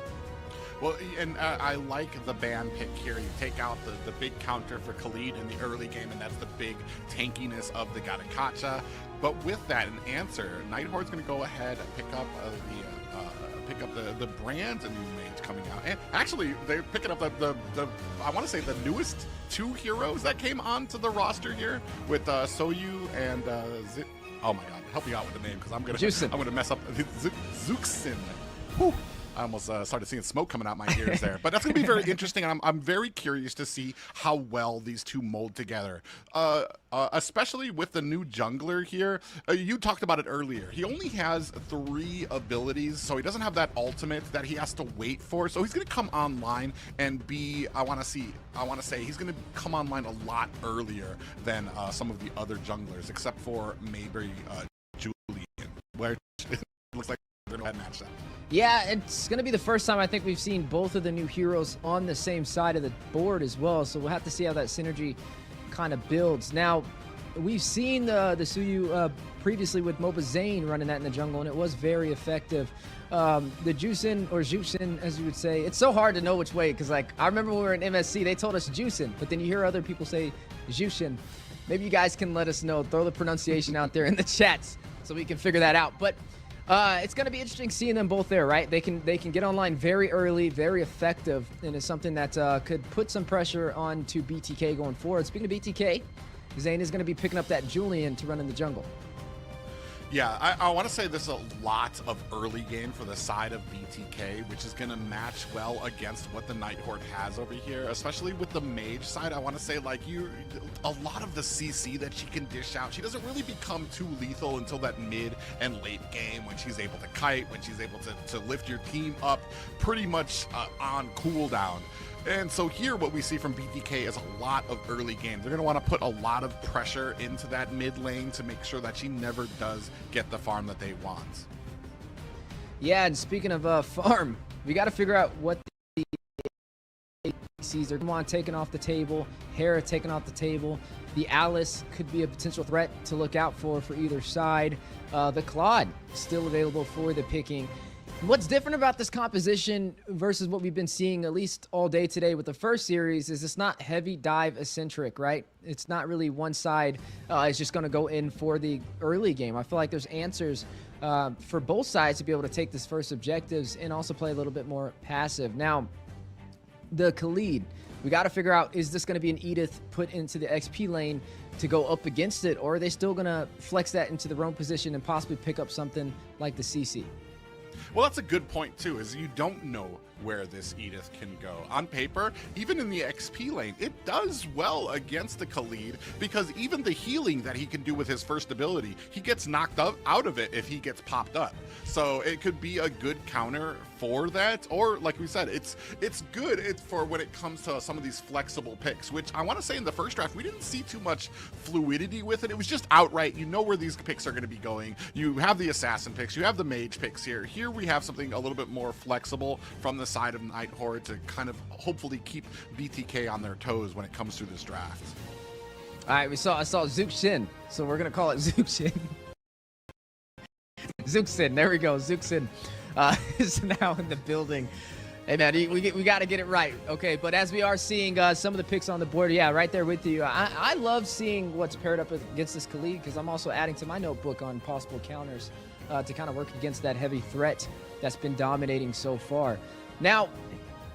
Well, and I like the ban pick here. You take out the big counter for Khalid in the early game, and that's the big tankiness of the Gatakacha. But with that, an answer, Nighthorde's going to go ahead and pick up the brands and new mage coming out. And actually, they're picking up the I want to say the newest two heroes that came onto the roster here with Soyu and oh my god, help me out with the name because I'm gonna mess up. Zuxin. Whew. I almost started seeing smoke coming out my ears there. But that's going to be very interesting. And I'm very curious to see how well these two mold together, especially with the new jungler here. You talked about it earlier. He only has 3 abilities, so he doesn't have that ultimate that he has to wait for. So he's going to come online and be, I want to say he's going to come online a lot earlier than some of the other junglers, except for maybe Julian, where it looks like they're going to match that. Yeah, it's going to be the first time I think we've seen both of the new heroes on the same side of the board as well, so we'll have to see how that synergy kind of builds. Now, we've seen the Suyu previously with Moba Zane running that in the jungle, and it was very effective. The Juicin, or Juicin, as you would say, it's so hard to know which way, because like I remember when we were in MSC, they told us Juicin, but then you hear other people say Juicin. Maybe you guys can let us know. Throw the pronunciation out there in the chats so we can figure that out. But it's going to be interesting seeing them both there, right? They can get online very early, very effective, and it's something that could put some pressure on to BTK going forward. Speaking of BTK, Zane is going to be picking up that Julian to run in the jungle. Yeah, I want to say there's a lot of early game for the side of BTK, which is going to match well against what the Nighthorde has over here, especially with the mage side. I want to say, like, a lot of the CC that she can dish out, she doesn't really become too lethal until that mid and late game when she's able to kite, when she's able to lift your team up pretty much on cooldown. And so here what we see from BTK is a lot of early game. They're going to want to put a lot of pressure into that mid lane to make sure that she never does get the farm that they want. Yeah, and speaking of farm, we got to figure out what the ADCs are. Come taken off the table, Hera taken off the table. The Alice could be a potential threat to look out for either side. The Claude still available for the picking. What's different about this composition versus what we've been seeing at least all day today with the first series is it's not heavy dive eccentric, right? It's not really one side is just going to go in for the early game. I feel like there's answers for both sides to be able to take this first objectives and also play a little bit more passive. Now, the Khalid, we got to figure out, is this going to be an Edith put into the XP lane to go up against it, or are they still going to flex that into the roam position and possibly pick up something like the CC? Well, that's a good point, too, is you don't know where this Edith can go. On paper, even in the XP lane, it does well against the Khalid, because even the healing that he can do with his first ability, he gets knocked out of it if he gets popped up. So it could be a good counter for that, or like we said, it's good for when it comes to some of these flexible picks, which I want to say in the first draft, we didn't see too much fluidity with it. It was just outright, you know where these picks are going to be going. You have the assassin picks, you have the mage picks here. Here we have something a little bit more flexible from the side of Nighthorde to kind of hopefully keep BTK on their toes when it comes through this draft. All right, I saw Zook Shin, so we're gonna call it Zook Shin. Zook Sin, there we go. Zook Sin is now in the building. Hey man, we got to get it right, okay? But as we are seeing some of the picks on the board, yeah, right there with you. I love seeing what's paired up against this Khalid, because I'm also adding to my notebook on possible counters to kind of work against that heavy threat that's been dominating so far. Now,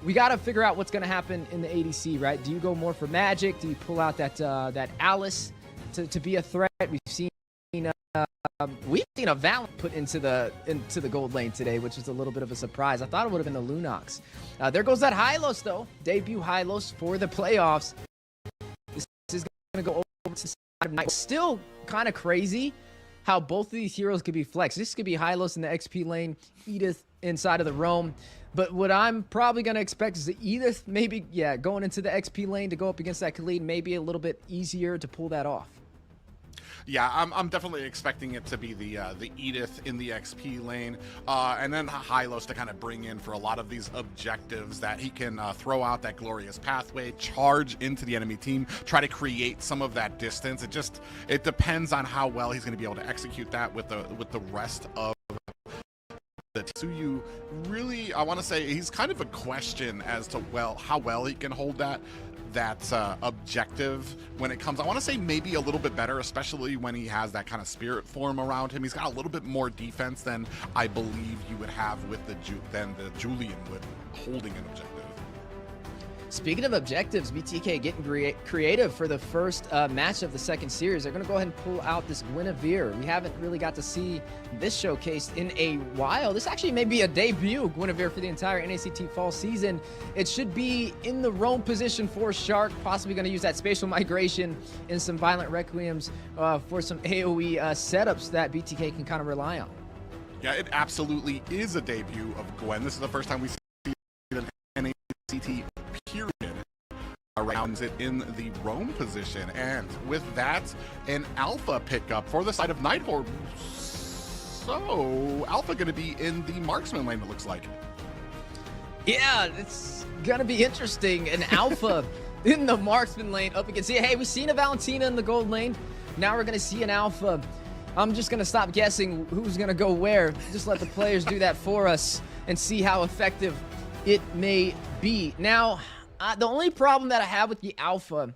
we got to figure out what's going to happen in the ADC, right? Do you go more for magic? Do you pull out that Alice to be a threat? We've seen a Valen put into the gold lane today, which is a little bit of a surprise. I thought it would have been the Lunox. There goes that Hylos, though. Debut Hylos for the playoffs. This is going to go over to the side of Night. Still kind of crazy how both of these heroes could be flexed. This could be Hylos in the XP lane, Edith inside of the roam. But what I'm probably going to expect is the Edith maybe, yeah, going into the XP lane to go up against that Khalid, maybe a little bit easier to pull that off. Yeah, I'm definitely expecting it to be the Edith in the XP lane, and then Hylos to kind of bring in for a lot of these objectives that he can throw out that glorious pathway, charge into the enemy team, try to create some of that distance. It depends on how well he's going to be able to execute that with the rest of the Tsuyu. Really, I want to say he's kind of a question as to how well he can hold that objective when it comes. I want to say maybe a little bit better, especially when he has that kind of spirit form around him. He's got a little bit more defense than I believe you would have with the Julian would holding an objective. Speaking of objectives, BTK getting creative for the first match of the second series. They're going to go ahead and pull out this Guinevere. We haven't really got to see this showcased in a while. This actually may be a debut Guinevere for the entire NACT Fall Season. It should be in the roam position for Shark, possibly going to use that spatial migration and some violent requiems for some AoE setups that BTK can kind of rely on. Yeah, it absolutely is a debut of Gwen. This is the first time we see an NACT period around it in the roam position, and with that, an alpha pickup for the side of Nighthorde. So alpha going to be in the marksman lane, it looks like. Yeah, it's gonna be interesting. An alpha in the marksman lane up against. Hey, we've seen a Valentina in the gold lane. Now we're gonna see an alpha I'm just going to stop guessing who's going to go where. Just let the players do that for us and see how effective it may be. Now, the only problem that I have with the Alpha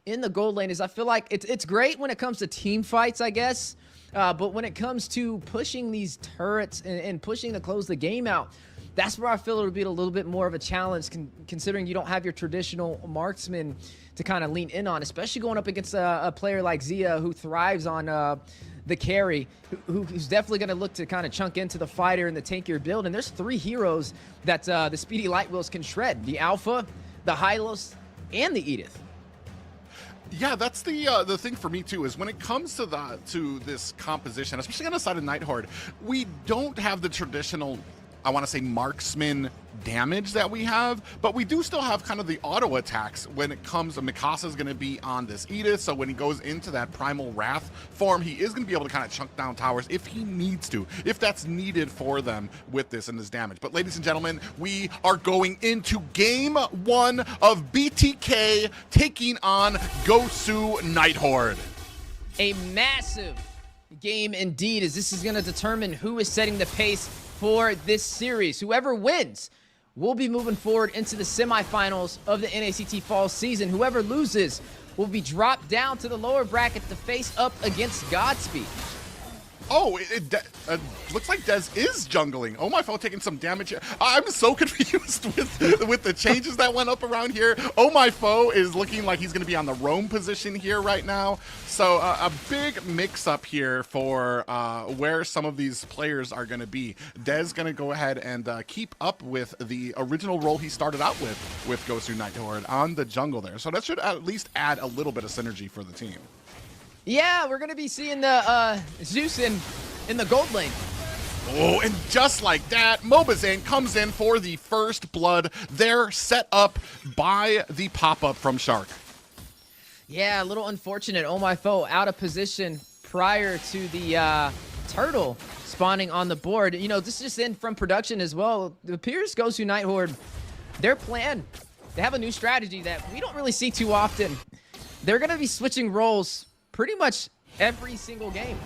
in the gold lane is I feel like it's great when it comes to team fights, I guess. But when it comes to pushing these turrets and pushing to close the game out, that's where I feel it would be a little bit more of a challenge, considering you don't have your traditional marksman to kind of lean in on, especially going up against a player like Zia who thrives on the carry, who's definitely going to look to kind of chunk into the fighter and the tankier build. And there's 3 heroes that the Speedy Light Wheels can shred: the Alpha, the Hylos, and the Edith. Yeah, that's the thing for me too, is when it comes to this composition, especially on the side of Nighthorde, we don't have the traditional, I want to say, marksman damage that we have, but we do still have kind of the auto attacks when it comes to Mikasa's going to be on this Edith, so when he goes into that Primal Wrath form, he is going to be able to kind of chunk down towers if he needs to, if that's needed for them with this and this damage. But ladies and gentlemen, we are going into game 1 of BTK taking on Gosu Nighthorde. A massive game indeed, as this is going to determine who is setting the pace for this series. Whoever wins will be moving forward into the semifinals of the NACT Fall Season. Whoever loses will be dropped down to the lower bracket to face up against Godspeed. Oh, it looks like Dez is jungling. Oh my phone taking some damage here. I'm so confused with the changes that went up around here. Oh my foe is looking like he's going to be on the roam position here right now. So a big mix up here for where some of these players are going to be. Dez going to go ahead and keep up with the original role he started out with Gosu Nighthorde on the jungle there. So that should at least add a little bit of synergy for the team. Yeah, we're going to be seeing the Zeus in the gold lane. Oh, and just like that, Mobazane comes in for the first blood. They're set up by the pop-up from Shark. Yeah, a little unfortunate. Oh my foe out of position prior to the turtle spawning on the board. You know, this is just in from production as well. It appears Gosu Nighthorde, their plan, they have a new strategy that we don't really see too often. They're going to be switching roles pretty much every single game.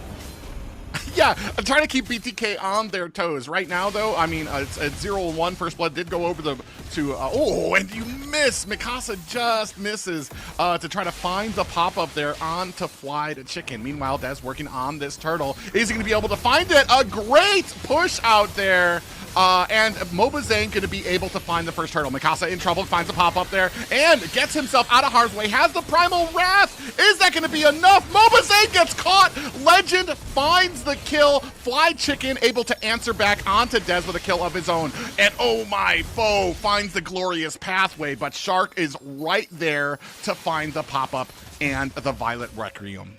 Yeah, I'm trying to keep BTK on their toes. Right now, though, I mean, it's at 0-1. First blood did go over oh, and you miss. Mikasa just misses to try to find the pop-up there onto Fly to Chicken. Meanwhile, Dez working on this turtle. Is he going to be able to find it? A great push out there. And Mobazane going to be able to find the first turtle. Mikasa in trouble, finds the pop-up there, and gets himself out of harm's way. Has the Primal Wrath. Is that going to be enough? Mobazane gets caught. Legend finds the kill. Fly Chicken able to answer back onto Dez with a kill of his own. And oh my foe finds the glorious pathway, but Shark is right there to find the pop-up and the Violet Requiem.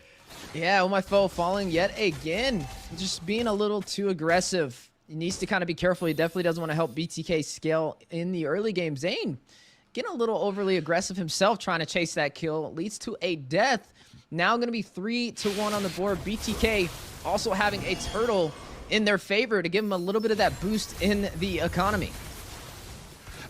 Yeah, oh my foe falling yet again. Just being a little too aggressive. He needs to kind of be careful. He definitely doesn't want to help BTK scale in the early game. Zane getting a little overly aggressive himself, trying to chase that kill. Leads to a death. Now going to be 3-1 on the board. BTK also having a turtle in their favor to give them a little bit of that boost in the economy.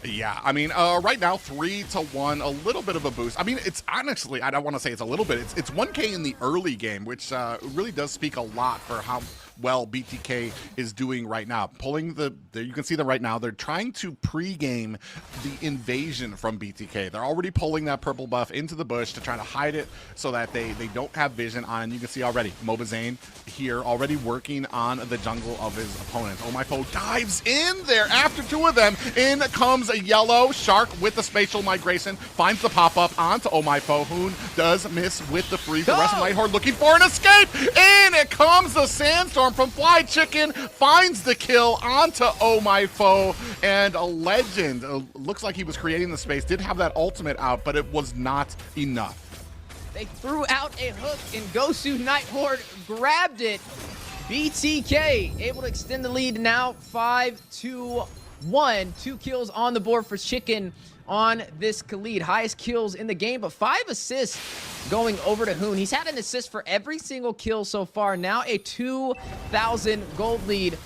Yeah, I mean, right now, 3-1, a little bit of a boost. I mean, it's honestly, I don't want to say it's a little bit. It's 1K in the early game, which really does speak a lot for how well BTK is doing right now. Pulling you can see them right now. They're trying to pre-game the invasion from BTK. They're already pulling that purple buff into the bush to try to hide it so that they don't have vision on. And you can see already Mobazane here already working on the jungle of his opponents. Oh my foe dives in there after 2 of them. In comes a yellow Shark with the spatial migration, finds the pop-up onto Oh my foe. Hoon does miss with the freeze. The rest of Nighthorde looking for an escape. In it comes the Sandstorm from Fly Chicken, finds the kill onto Oh my foe, and a Legend looks like he was creating the space, did have that ultimate out, but it was not enough. They threw out a hook and Gosu Nighthorde grabbed it. BTK able to extend the lead now 5-1. 2 kills on the board for Chicken on this Khalid. Highest kills in the game, but 5 assists going over to Hoon. He's had an assist for every single kill so far. Now a 2,000 gold lead.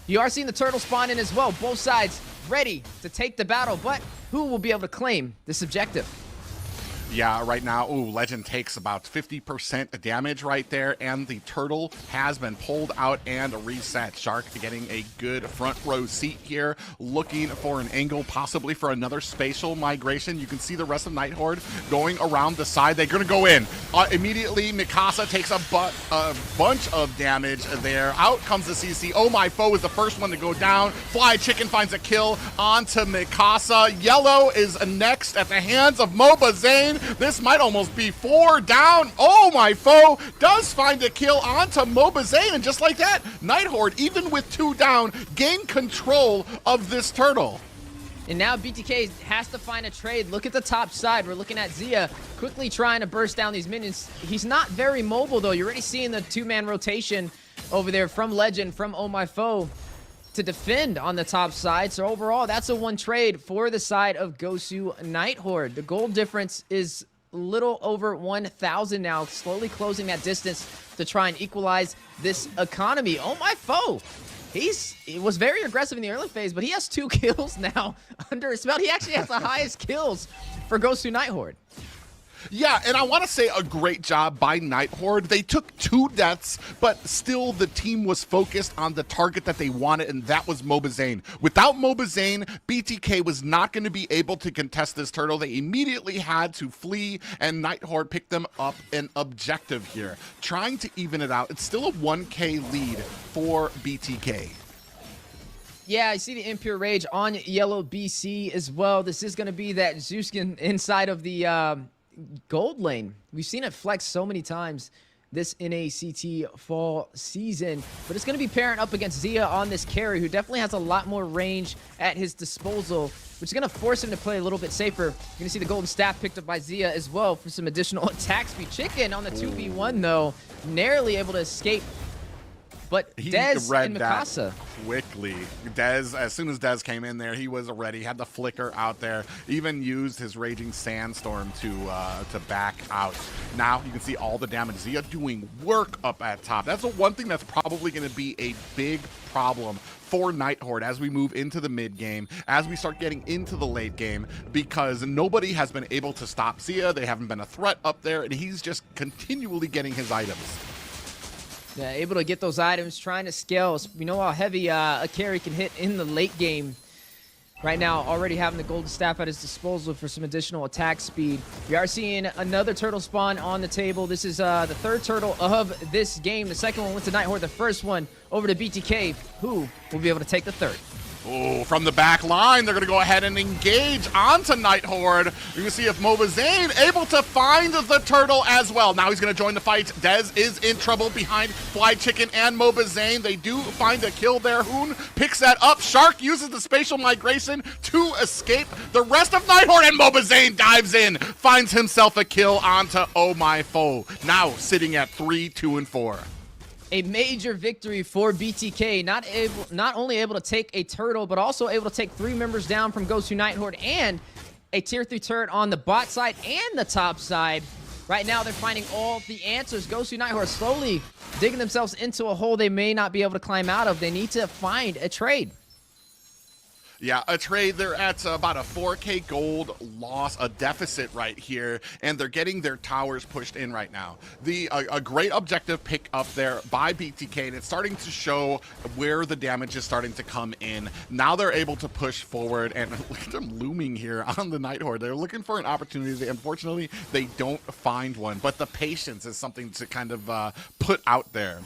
You are seeing the turtle spawn in as well. Both sides ready to take the battle, but who will be able to claim this objective? Yeah, right now, ooh, Legend takes about 50% damage right there, and the turtle has been pulled out and reset. Shark getting a good front row seat here, looking for an angle, possibly for another spatial migration. You can see the rest of Night Horde going around the side. They're going to go in. Immediately, Mikasa takes a bunch of damage there. Out comes the CC. Oh My Foe is the first one to go down. Fly Chicken finds a kill onto Mikasa. Yellow is next at the hands of Mobazane. This might almost be 4 down. Oh My Foe does find a kill onto Mobazane, and just like that, Night Horde, even with 2 down, gain control of this turtle. And now BTK has to find a trade. Look at the top side. We're looking at Zia quickly trying to burst down these minions. He's not very mobile, though. You're already seeing the 2-man rotation over there from Legend, from Oh My Foe, to defend on the top side. So overall, that's a 1 trade for the side of Gosu Night Horde. The gold difference is a little over 1,000 now, slowly closing that distance to try and equalize this economy. Oh My Foe! He was very aggressive in the early phase, but he has 2 kills now under his belt. He actually has the highest kills for Gosu Night Horde. Yeah, and I want to say a great job by Night Horde. They took 2 deaths, but still the team was focused on the target that they wanted, and that was Mobazane. Without Mobazane, BTK was not going to be able to contest this turtle. They immediately had to flee, and Night Horde picked them up an objective here. Trying to even it out. It's still a 1K lead for BTK. Yeah, I see the Impure Rage on Yellow BC as well. This is going to be that Zeuskin inside of the gold lane. We've seen it flex so many times this NACT fall season, but it's going to be pairing up against Zia on this carry, who definitely has a lot more range at his disposal, which is going to force him to play a little bit safer. You're going to see the golden staff picked up by Zia as well for some additional attack speed. Chicken on the 2v1 though, narrowly able to escape. But Dez and Mikasa quickly. Dez, as soon as Dez came in there, he was ready. Had the flicker out there. Even used his Raging Sandstorm to back out. Now you can see all the damage. Zia doing work up at top. That's the one thing that's probably going to be a big problem for Night Horde as we move into the mid game, as we start getting into the late game, because nobody has been able to stop Zia. They haven't been a threat up there, and he's just continually getting his items. Yeah, able to get those items, trying to scale. We know how heavy a carry can hit in the late game. Right now, already having the golden staff at his disposal for some additional attack speed. We are seeing another turtle spawn on the table. This is the 3rd turtle of this game. The second one went to Night Horde. The first one over to BTK, who will be able to take the 3rd. Oh, from the back line, they're going to go ahead and engage onto Night Horde. You can see if Mobazane able to find the turtle as well. Now he's going to join the fight. Dez is in trouble behind Fly Chicken and Mobazane. They do find a kill there. Hoon picks that up. Shark uses the spatial migration to escape. The rest of Night Horde, and Mobazane dives in, finds himself a kill onto Oh My Foe. Now sitting at 3, 2, and 4. A major victory for BTK, not only able to take a turtle, but also able to take 3 members down from Gosu Night Horde and a tier 3 turret on the bot side and the top side. Right now, they're finding all the answers. Gosu Night Horde slowly digging themselves into a hole they may not be able to climb out of. They need to find a trade. Yeah, a trade. They're at about a 4K gold loss, a deficit right here, and they're getting their towers pushed in right now. A great objective pick up there by BTK, and it's starting to show where the damage is starting to come in. Now they're able to push forward, and look at them looming here on the Night Horde. They're looking for an opportunity. Unfortunately, they don't find one, but the patience is something to kind of put out there.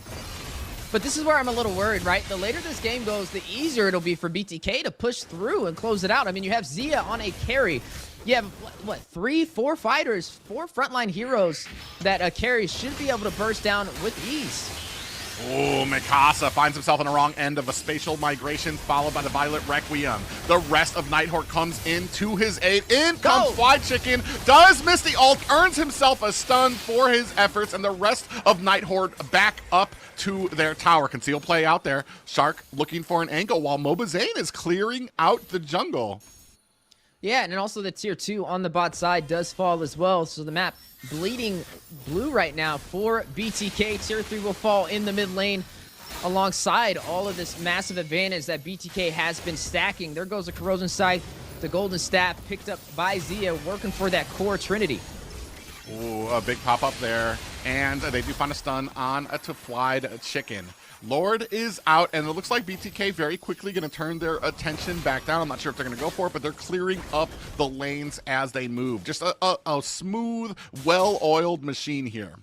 But this is where I'm a little worried, right? The later this game goes, the easier it'll be for BTK to push through and close it out. I mean, you have Zia on a carry. You have, what, 3, 4 fighters, 4 frontline heroes that a carry should be able to burst down with ease. Oh, Mikasa finds himself on the wrong end of a spatial migration, followed by the Violet Requiem. The rest of Night Horde comes in to his aid. In comes Fly Chicken, does miss the ult, earns himself a stun for his efforts, and the rest of Night Horde back up to their tower. Conceal play out there. Shark looking for an angle while Mobazane is clearing out the jungle. Yeah, and then also the tier 2 on the bot side does fall as well, so the map bleeding blue right now for BTK. Tier 3 will fall in the mid lane alongside all of this massive advantage that BTK has been stacking. There goes the Corrosion Scythe, the Golden Staff picked up by Zia, working for that core trinity. Ooh, a big pop up there. And they do find a stun on a Teflied Chicken. Lord is out, and it looks like BTK very quickly going to turn their attention back down. I'm not sure if they're going to go for it, but they're clearing up the lanes as they move. Just a smooth, well-oiled machine here.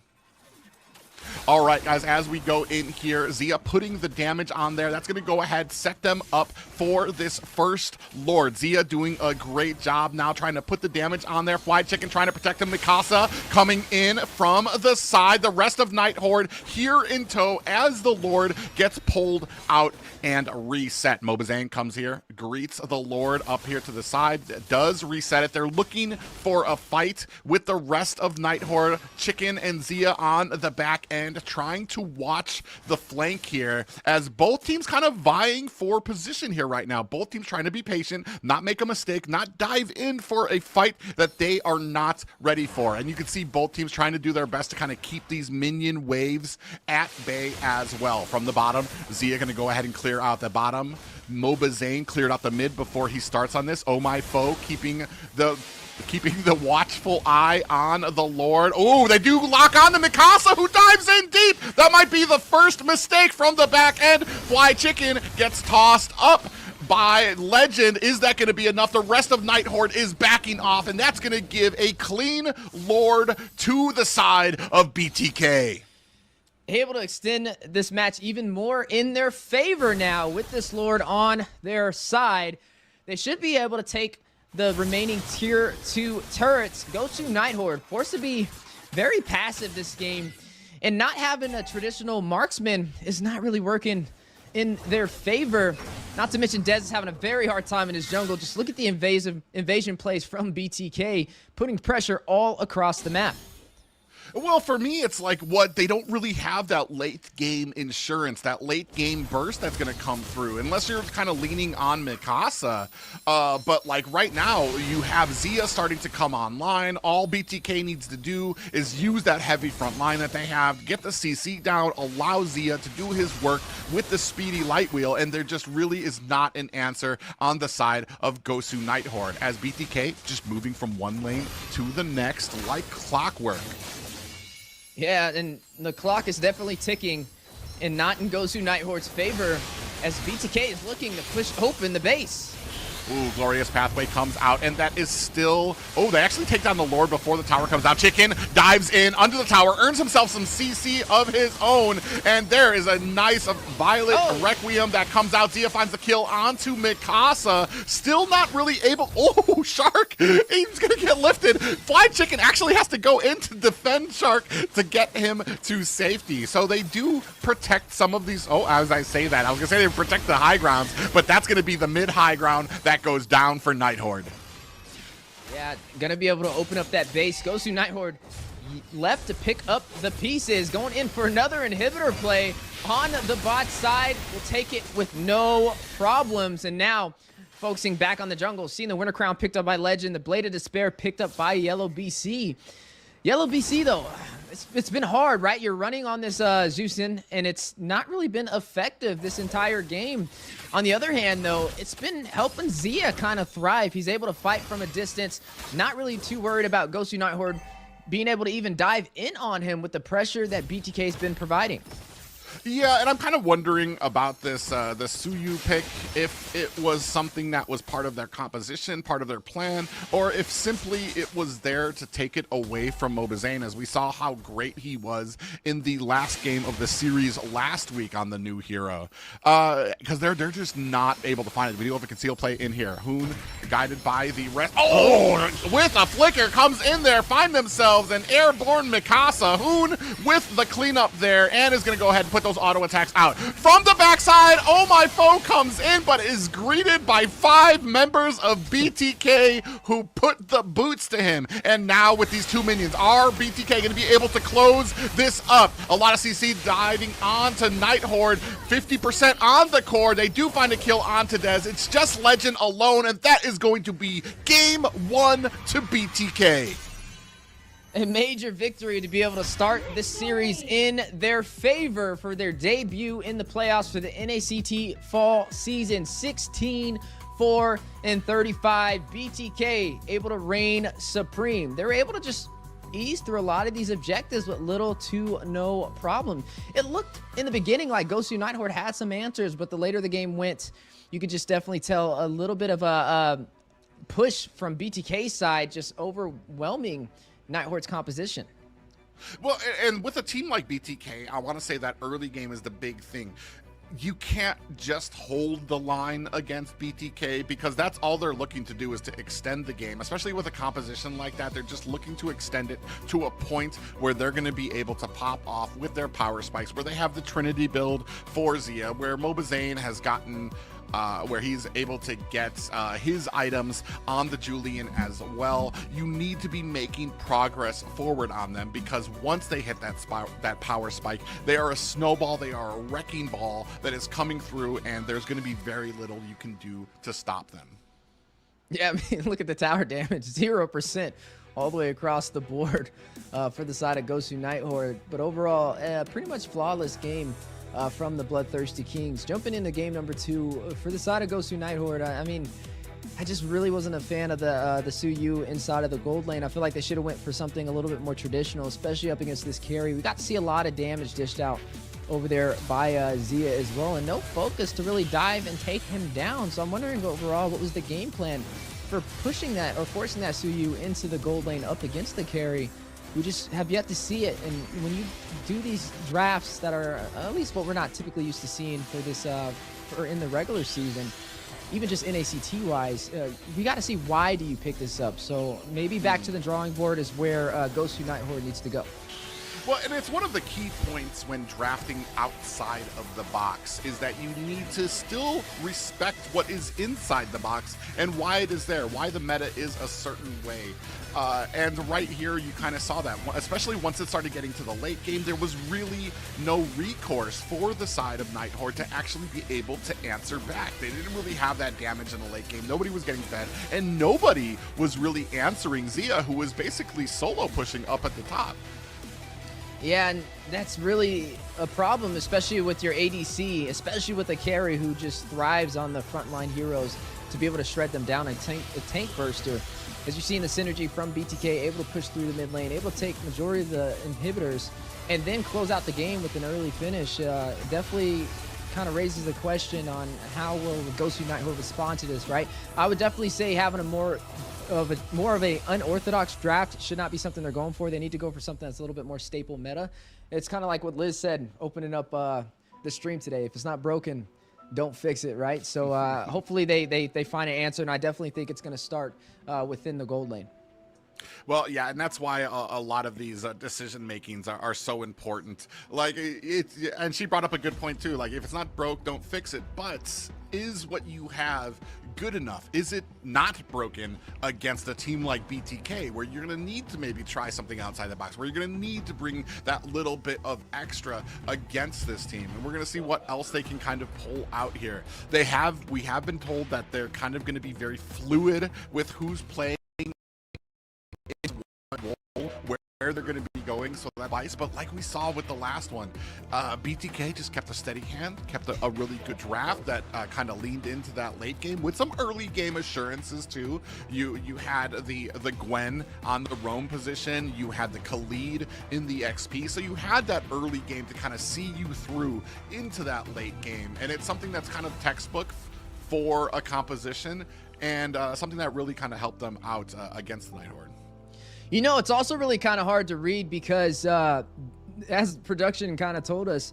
All right, guys, as we go in here, Zia putting the damage on there. That's going to go ahead, set them up for this first Lord. Zia doing a great job now trying to put the damage on there. Fly Chicken trying to protect him. Mikasa coming in from the side. The rest of Night Horde here in tow as the Lord gets pulled out and reset. Mobazane comes here, greets the Lord up here to the side, does reset it. They're looking for a fight with the rest of Night Horde. Chicken and Zia on the back end, trying to watch the flank here as both teams kind of vying for position here right now. Both teams trying to be patient, not make a mistake, not dive in for a fight that they are not ready for. And you can see both teams trying to do their best to kind of keep these minion waves at bay as well. From the bottom, Zia going to go ahead and clear out the bottom. Mobazane cleared out the mid before he starts on this. Oh My Foe keeping the watchful eye on the Lord. Oh, they do lock on to Mikasa, who dives in deep. That might be the first mistake from the back end. Fly Chicken gets tossed up by Legend. Is that going to be enough? The rest of Night Horde is backing off, and that's going to give a clean Lord to the side of BTK. Able to extend this match even more in their favor now with this Lord on their side. They should be able to take the remaining tier 2 turrets. Go to Night Horde, forced to be very passive this game, and not having a traditional marksman is not really working in their favor. Not to mention Dez is having a very hard time in his jungle. Just look at the invasion plays from BTK, putting pressure all across the map. Well, for me, it's like what they don't really have that late game insurance, that late game burst that's going to come through, unless you're kind of leaning on Mikasa. But like right now, you have Zia starting to come online. All BTK needs to do is use that heavy front line that they have, get the CC down, allow Zia to do his work with the speedy light wheel, and there just really is not an answer on the side of Gosu Night Horde, as BTK just moving from one lane to the next like clockwork. Yeah, and the clock is definitely ticking and not in Gosu Night Horde's favor as BTK is looking to push open the base. Ooh, Glorious Pathway comes out, and that is still... Oh, they actually take down the Lord before the tower comes out. Chicken dives in under the tower, earns himself some CC of his own, and there is a nice Violet Requiem that comes out. Zia finds the kill onto Mikasa. Still not really able... Oh, Shark! He's gonna get lifted. Fly Chicken actually has to go in to defend Shark to get him to safety. So they do protect some of these... Oh, as I say that, I was gonna say they protect the high grounds, but that's gonna be the mid-high ground that goes down for Night Horde. Yeah, gonna be able to open up that base. Goes to Night Horde left to pick up the pieces. Going in for another inhibitor play on the bot side. Will take it with no problems. And now focusing back on the jungle. Seeing the Winter Crown picked up by Legend. The Blade of Despair picked up by Yellow BC. Yellow BC though, it's been hard, right? You're running on this Zeusin, and it's not really been effective this entire game. On the other hand, though, it's been helping Zia kind of thrive. He's able to fight from a distance, not really too worried about Gosu Night Horde being able to even dive in on him with the pressure that BTK has been providing. Yeah, and I'm kind of wondering about this the Suyu pick, if it was something that was part of their composition, part of their plan, or if simply it was there to take it away from Mobazane, as we saw how great he was in the last game of the series last week on the new hero. Because they're just not able to find it. We do have a conceal play in here. Hoon guided by the rest. Oh, with a flicker comes in there, find themselves an airborne Mikasa. Hoon with the cleanup there, and is going to go ahead and put those auto attacks out. From the backside, Oh My Foe comes in, but is greeted by 5 members of BTK who put the boots to him. And now with these 2 minions, are BTK going to be able to close this up? A lot of CC diving onto Night Horde, 50% on the core. They do find a kill onto Dez. It's just Legend alone, and that is going to be game 1 to BTK. A major victory to be able to start this series in their favor for their debut in the playoffs for the NACT Fall Season. 16-4-35. BTK able to reign supreme. They were able to just ease through a lot of these objectives with little to no problem. It looked in the beginning like Gosu Nighthorde had some answers, but the later the game went, you could just definitely tell a little bit of a push from BTK's side, just overwhelming Nighthorde's composition. Well, and with a team like BTK, I want to say that early game is the big thing. You can't just hold the line against BTK because that's all they're looking to do is to extend the game, especially with a composition like that. They're just looking to extend it to a point where they're going to be able to pop off with their power spikes, where they have the Trinity build for Zia, where Mobazane has gotten where he's able to get his items on the Julian as well. You need to be making progress forward on them because once they hit that power spike, they are a snowball, they are a wrecking ball that is coming through, and there's going to be very little you can do to stop them. Yeah, I mean, look at the tower damage, 0% all the way across the board for the side of Gosu Nighthorde. But overall, pretty much flawless game from the Bloodthirsty Kings. Jumping into game number 2 for the side of Gosu Nighthorde. I mean, I just really wasn't a fan of the Suyu inside of the gold lane. I feel like they should have went for something a little bit more traditional, especially up against this carry. We got to see a lot of damage dished out over there by Zia as well, and no focus to really dive and take him down. So I'm wondering overall, what was the game plan for pushing that or forcing that Suyu into the gold lane up against the carry? We just have yet to see it. And when you do these drafts that are at least what we're not typically used to seeing for this for in the regular season, even just NACT wise, we got to see why do you pick this up. So maybe back to the drawing board is where Gosu Nighthorde needs to go. Well, and it's one of the key points when drafting outside of the box is that you need to still respect what is inside the box and why it is there, why the meta is a certain way. And right here, you kind of saw that, especially once it started getting to the late game, there was really no recourse for the side of Nighthorde to actually be able to answer back. They didn't really have that damage in the late game. Nobody was getting fed, and nobody was really answering Zia, who was basically solo pushing up at the top. Yeah, and that's really a problem, especially with your ADC, especially with a carry who just thrives on the frontline heroes to be able to shred them down and a tank burster. As you see in the synergy from BTK, able to push through the mid lane, able to take majority of the inhibitors, and then close out the game with an early finish. Definitely kind of raises the question on how will Gosu Nighthorde respond to this, right? I would definitely say having a more of a unorthodox draft should not be something they're going for. They need to go for something that's a little bit more staple meta. It's kind of like what Liz said opening up the stream today. If it's not broken, don't fix it, right? So hopefully they find an answer, and I definitely think it's going to start within the gold lane. Well, yeah, and that's why a lot of these decision makings are so important. Like, and she brought up a good point too. Like, if it's not broke, don't fix it. But is what you have good enough? Is it not broken against a team like BTK, where you're going to need to maybe try something outside the box, where you're going to need to bring that little bit of extra against this team? And we're going to see what else they can kind of pull out here. We have been told that they're kind of going to be very fluid with who's playing role, where they're going to be going, so that advice. But like we saw with the last one, BTK just kept a steady hand, kept a really good draft that kind of leaned into that late game with some early game assurances too. You had the Gwen on the roam position, you had the Khalid in the XP, so you had that early game to kind of see you through into that late game, and it's something that's kind of textbook for a composition, and something that really kind of helped them out against the Nighthorde. You know, it's also really kind of hard to read because, as production kind of told us,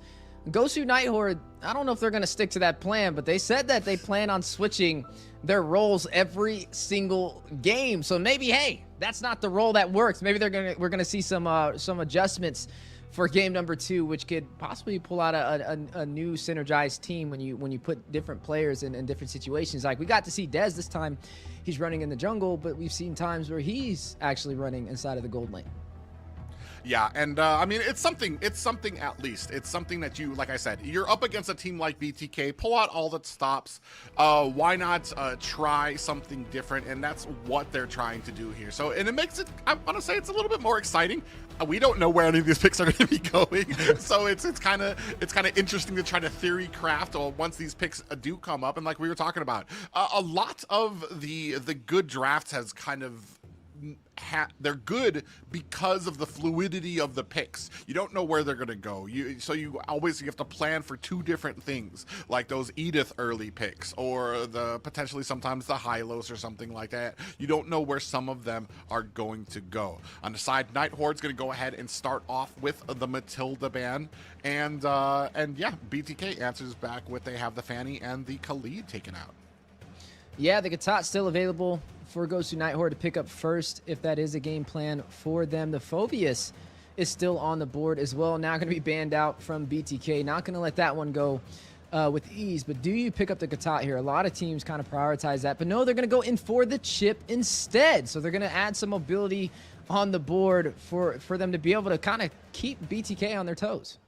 Gosu Nighthorde, I don't know if they're going to stick to that plan, but they said that they plan on switching their roles every single game. So maybe, hey, that's not the role that works. Maybe we're going to see some adjustments for game number 2, which could possibly pull out a new synergized team when you put different players in different situations. Like, we got to see Dez this time. He's running in the jungle, but we've seen times where he's actually running inside of the gold lane. Yeah, and I mean, it's something at least. It's something that you, like I said, you're up against a team like BTK, pull out all the stops. Why not try something different? And that's what they're trying to do here. So, and it makes it, I want to say, it's a little bit more exciting. We don't know where any of these picks are going to be going, so it's kind of interesting to try to theory craft once these picks do come up. And like we were talking about, a lot of the good drafts has kind of they're good because of the fluidity of the picks. You don't know where they're going to go. So you have to plan for two different things, like those Edith early picks or the potentially sometimes the Hylos or something like that. You don't know where some of them are going to go. On the side, Night Horde's going to go ahead and start off with the Matilda ban, and yeah, BTK answers back with they have the Fanny and the Khalid taken out. Yeah, the Gatot still available for Ghost Night Horde to pick up first if that is a game plan for them. The Phobius is still on the board as well. Now going to be banned out from BTK. Not going to let that one go with ease. But do you pick up the Gatot here? A lot of teams kind of prioritize that. But no, they're going to go in for the chip instead. So they're going to add some mobility on the board for them to be able to kind of keep BTK on their toes.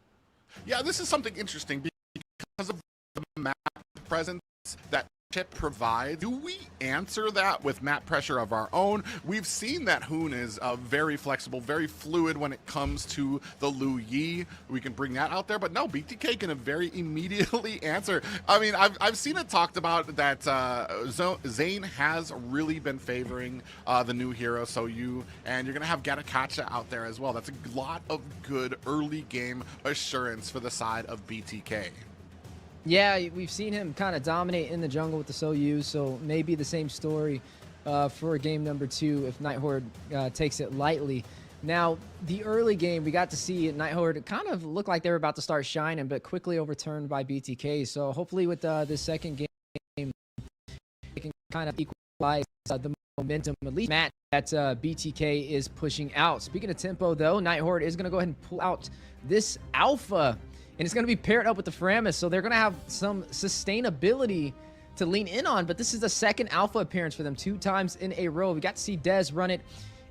Yeah, this is something interesting because of the map presence that chip provides. Do we answer that with map pressure of our own? We've seen that Hoon is very flexible, very fluid when it comes to the Lu Yi. We can bring that out there, but no, BTK can very immediately answer. I mean, I've seen it talked about that Zane has really been favoring the new hero, so you're going to have Gatakacha out there as well. That's a lot of good early game assurance for the side of BTK. Yeah, we've seen him kind of dominate in the jungle with the Soyuz, so maybe the same story for game number 2 if Night Horde takes it lightly. Now, the early game, we got to see Night Horde kind of look like they were about to start shining, but quickly overturned by BTK. So hopefully with the second game, they can kind of equalize the momentum, at least match that BTK is pushing out. Speaking of tempo, though, Night Horde is going to go ahead and pull out this Alpha. And it's going to be paired up with the Faramis, so they're going to have some sustainability to lean in on. But this is the second Alpha appearance for them 2 times in a row. We got to see Dez run it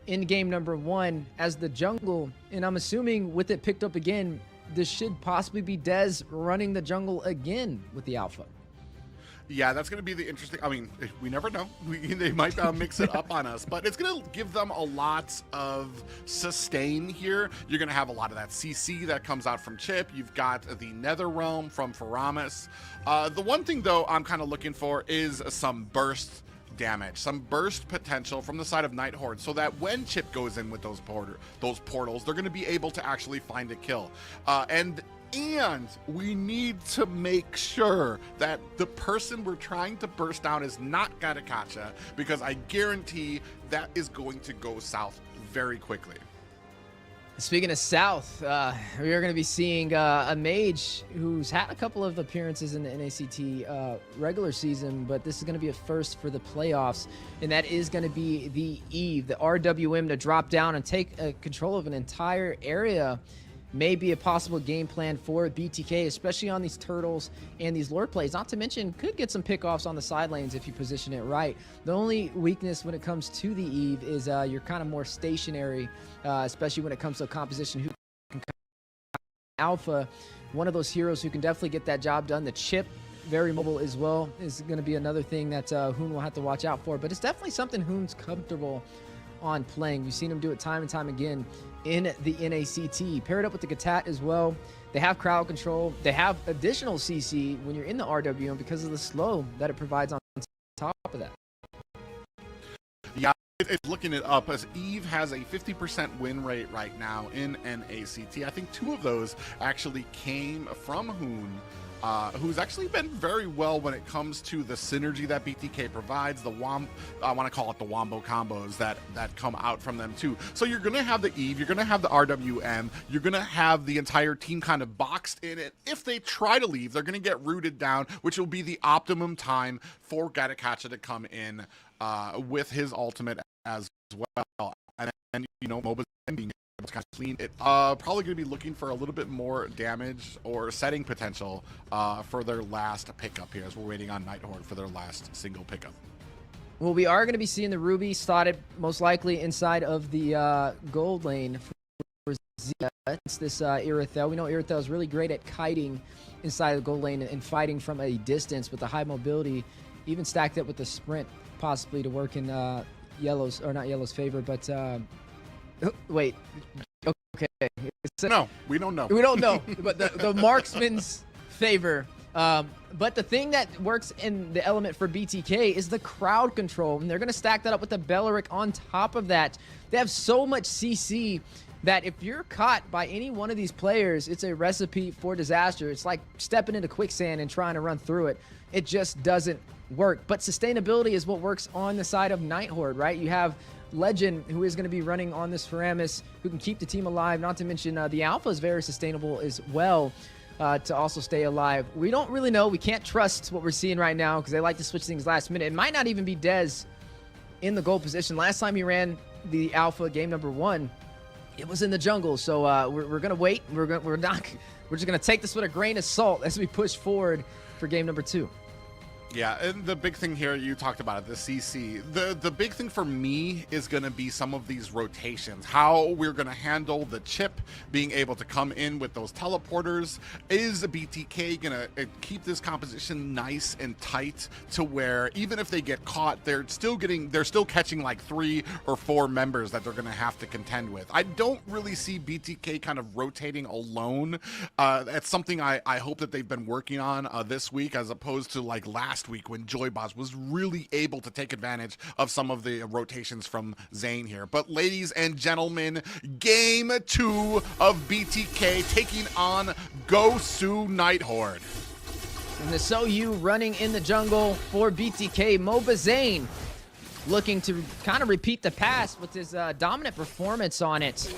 in game number 1 as the jungle. And I'm assuming with it picked up again, this should possibly be Dez running the jungle again with the Alpha. Yeah, that's going to be the interesting. I mean, we never know. They might mix it up on us, but it's going to give them a lot of sustain here. You're going to have a lot of that CC that comes out from Chip. You've got the Nether Realm from Faramis. The one thing, though, I'm kind of looking for is some burst damage, some burst potential from the side of Night Horde, so that when Chip goes in with those portals, they're going to be able to actually find a kill. And we need to make sure that the person we're trying to burst down is not Gatakacha, because I guarantee that is going to go south very quickly. Speaking of south, we are going to be seeing a mage who's had a couple of appearances in the NACT regular season, but this is going to be a first for the playoffs, and that is going to be the Eve, the RWM, to drop down and take control of an entire area. May be a possible game plan for BTK, especially on these turtles and these lore plays. Not to mention, could get some pickoffs on the side lanes if you position it right. The only weakness when it comes to the Eve is you're kind of more stationary, especially when it comes to composition. Who can Alpha, one of those heroes who can definitely get that job done. The Chip, very mobile as well, is going to be another thing that Hoon will have to watch out for. But it's definitely something Hoon's comfortable on playing. We've seen him do it time and time again in the NACT. Paired up with the Gatat as well. They have crowd control. They have additional CC when you're in the RWM because of the slow that it provides on top of that. Yeah, it's looking it up as Eve has a 50% win rate right now in NACT. I think 2 of those actually came from Hoon, who's actually been very well when it comes to the synergy that BTK provides, I want to call it the wombo combos that come out from them too. So you're going to have the Eve, you're going to have the RWM, you're going to have the entire team kind of boxed in it. If they try to leave, they're going to get rooted down, which will be the optimum time for Gatakacha to come in with his ultimate as well. And you know, Moba's being kind of clean. Probably going to be looking for a little bit more damage or setting potential for their last pickup here, as we're waiting on Night Horde for their last single pickup. Well, we are going to be seeing the Ruby slotted most likely inside of the gold lane for Zia. It's this Irithel. We know Irithel is really great at kiting inside the gold lane and fighting from a distance with the high mobility, even stacked up with the sprint possibly to work in Yellow's, or not Yellow's favor, but wait. Okay. No, we don't know. We don't know, but the marksman's favor But the thing that works in the element for BTK is the crowd control, and they're going to stack that up with the Belleric on top of that. They have so much CC that if you're caught by any one of these players, it's a recipe for disaster. It's like stepping into quicksand and trying to run through it. It just doesn't work. But sustainability is what works on the side of Nighthorde, right? You have Legend, who is going to be running on this Faramis, who can keep the team alive. Not to mention the Alpha is very sustainable as well to also stay alive. We don't really know. We can't trust what we're seeing right now because they like to switch things last minute. It might not even be Dez in the goal position. Last time he ran the Alpha game number 1, it was in the jungle. So we're going to wait. We're just going to take this with a grain of salt as we push forward for game number 2. Yeah, and the big thing here, you talked about it, the CC. The big thing for me is going to be some of these rotations. How we're going to handle the chip being able to come in with those teleporters. Is BTK going to keep this composition nice and tight to where even if they get caught, they're still catching like 3 or 4 members that they're going to have to contend with. I don't really see BTK kind of rotating alone. That's something I hope that they've been working on this week, as opposed to like last week when Joyboss was really able to take advantage of some of the rotations from Zane here. But ladies and gentlemen, game 2 of BTK taking on Gosu Nighthorde. And the Soyu running in the jungle for BTK. Moba Zane looking to kind of repeat the past with his dominant performance on it.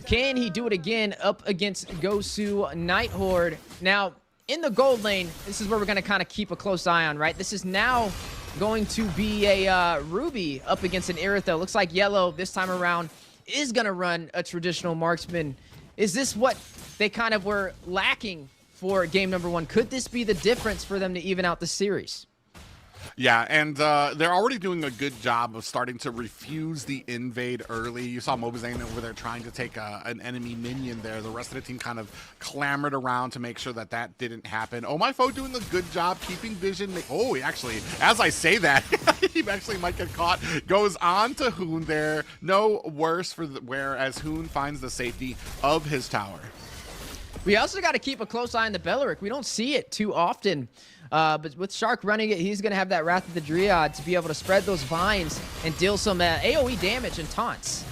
Can he do it again up against Gosu Nighthorde? Now, in the gold lane, this is where we're going to kind of keep a close eye on, right? This is now going to be a Ruby up against an Irithyll. Looks like Yellow this time around is going to run a traditional marksman. Is this what they kind of were lacking for game number 1? Could this be the difference for them to even out the series? Yeah, and they're already doing a good job of starting to refuse the invade early. You saw Mobazane over there trying to take an enemy minion there. The rest of the team kind of clamored around to make sure that that didn't happen. Oh, my foe doing a good job keeping vision. Oh, he actually, as I say that, he actually might get caught. Goes on to Hoon there. No worse for whereas Hoon finds the safety of his tower. We also got to keep a close eye on the Belleric. We don't see it too often. But with Shark running it, he's going to have that Wrath of the Dryad to be able to spread those vines and deal some AoE damage and taunts.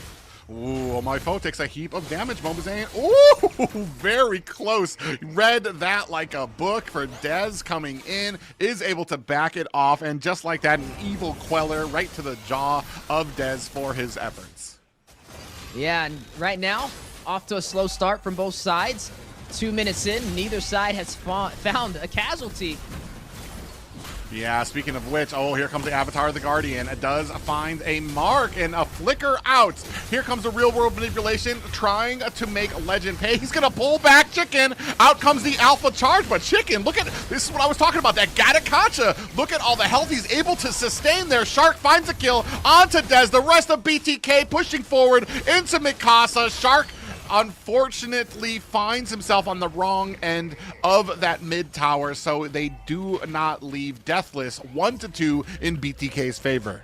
Ooh, my foe takes a heap of damage, Mobazane. Ooh, very close. Read that like a book for Dez coming in. Is able to back it off. And just like that, an evil queller right to the jaw of Dez for his efforts. Yeah, and right now, off to a slow start from both sides. 2 minutes in, neither side has found a casualty. Yeah, speaking of which, oh, here comes the Avatar of the Guardian. It does find a mark and a flicker out. Here comes the real-world manipulation, trying to make Legend pay. He's going to pull back Chicken. Out comes the Alpha charge, but Chicken, look at, this is what I was talking about, that Gatakacha. Look at all the health he's able to sustain there. Shark finds a kill onto Dez. The rest of BTK pushing forward into Mikasa. Shark unfortunately finds himself on the wrong end of that mid tower, so they do not leave deathless. 1-2 in BTK's favor.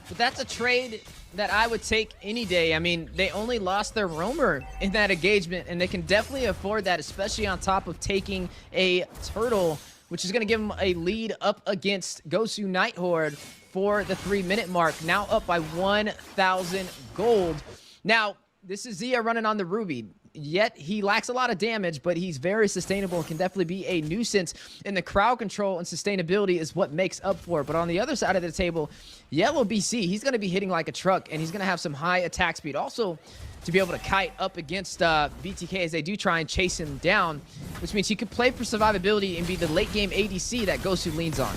But that's a trade that I would take any day. I mean, they only lost their roamer in that engagement, and they can definitely afford that, especially on top of taking a turtle, which is going to give them a lead up against Gosu Nighthorde for the 3-minute mark. Now up by 1,000 gold. Now, this is Zia running on the Ruby, yet he lacks a lot of damage, but he's very sustainable and can definitely be a nuisance. And the crowd control and sustainability is what makes up for it. But on the other side of the table, Yellow BC, he's going to be hitting like a truck, and he's going to have some high attack speed. Also, to be able to kite up against BTK as they do try and chase him down, which means he could play for survivability and be the late game ADC that Gosu leans on.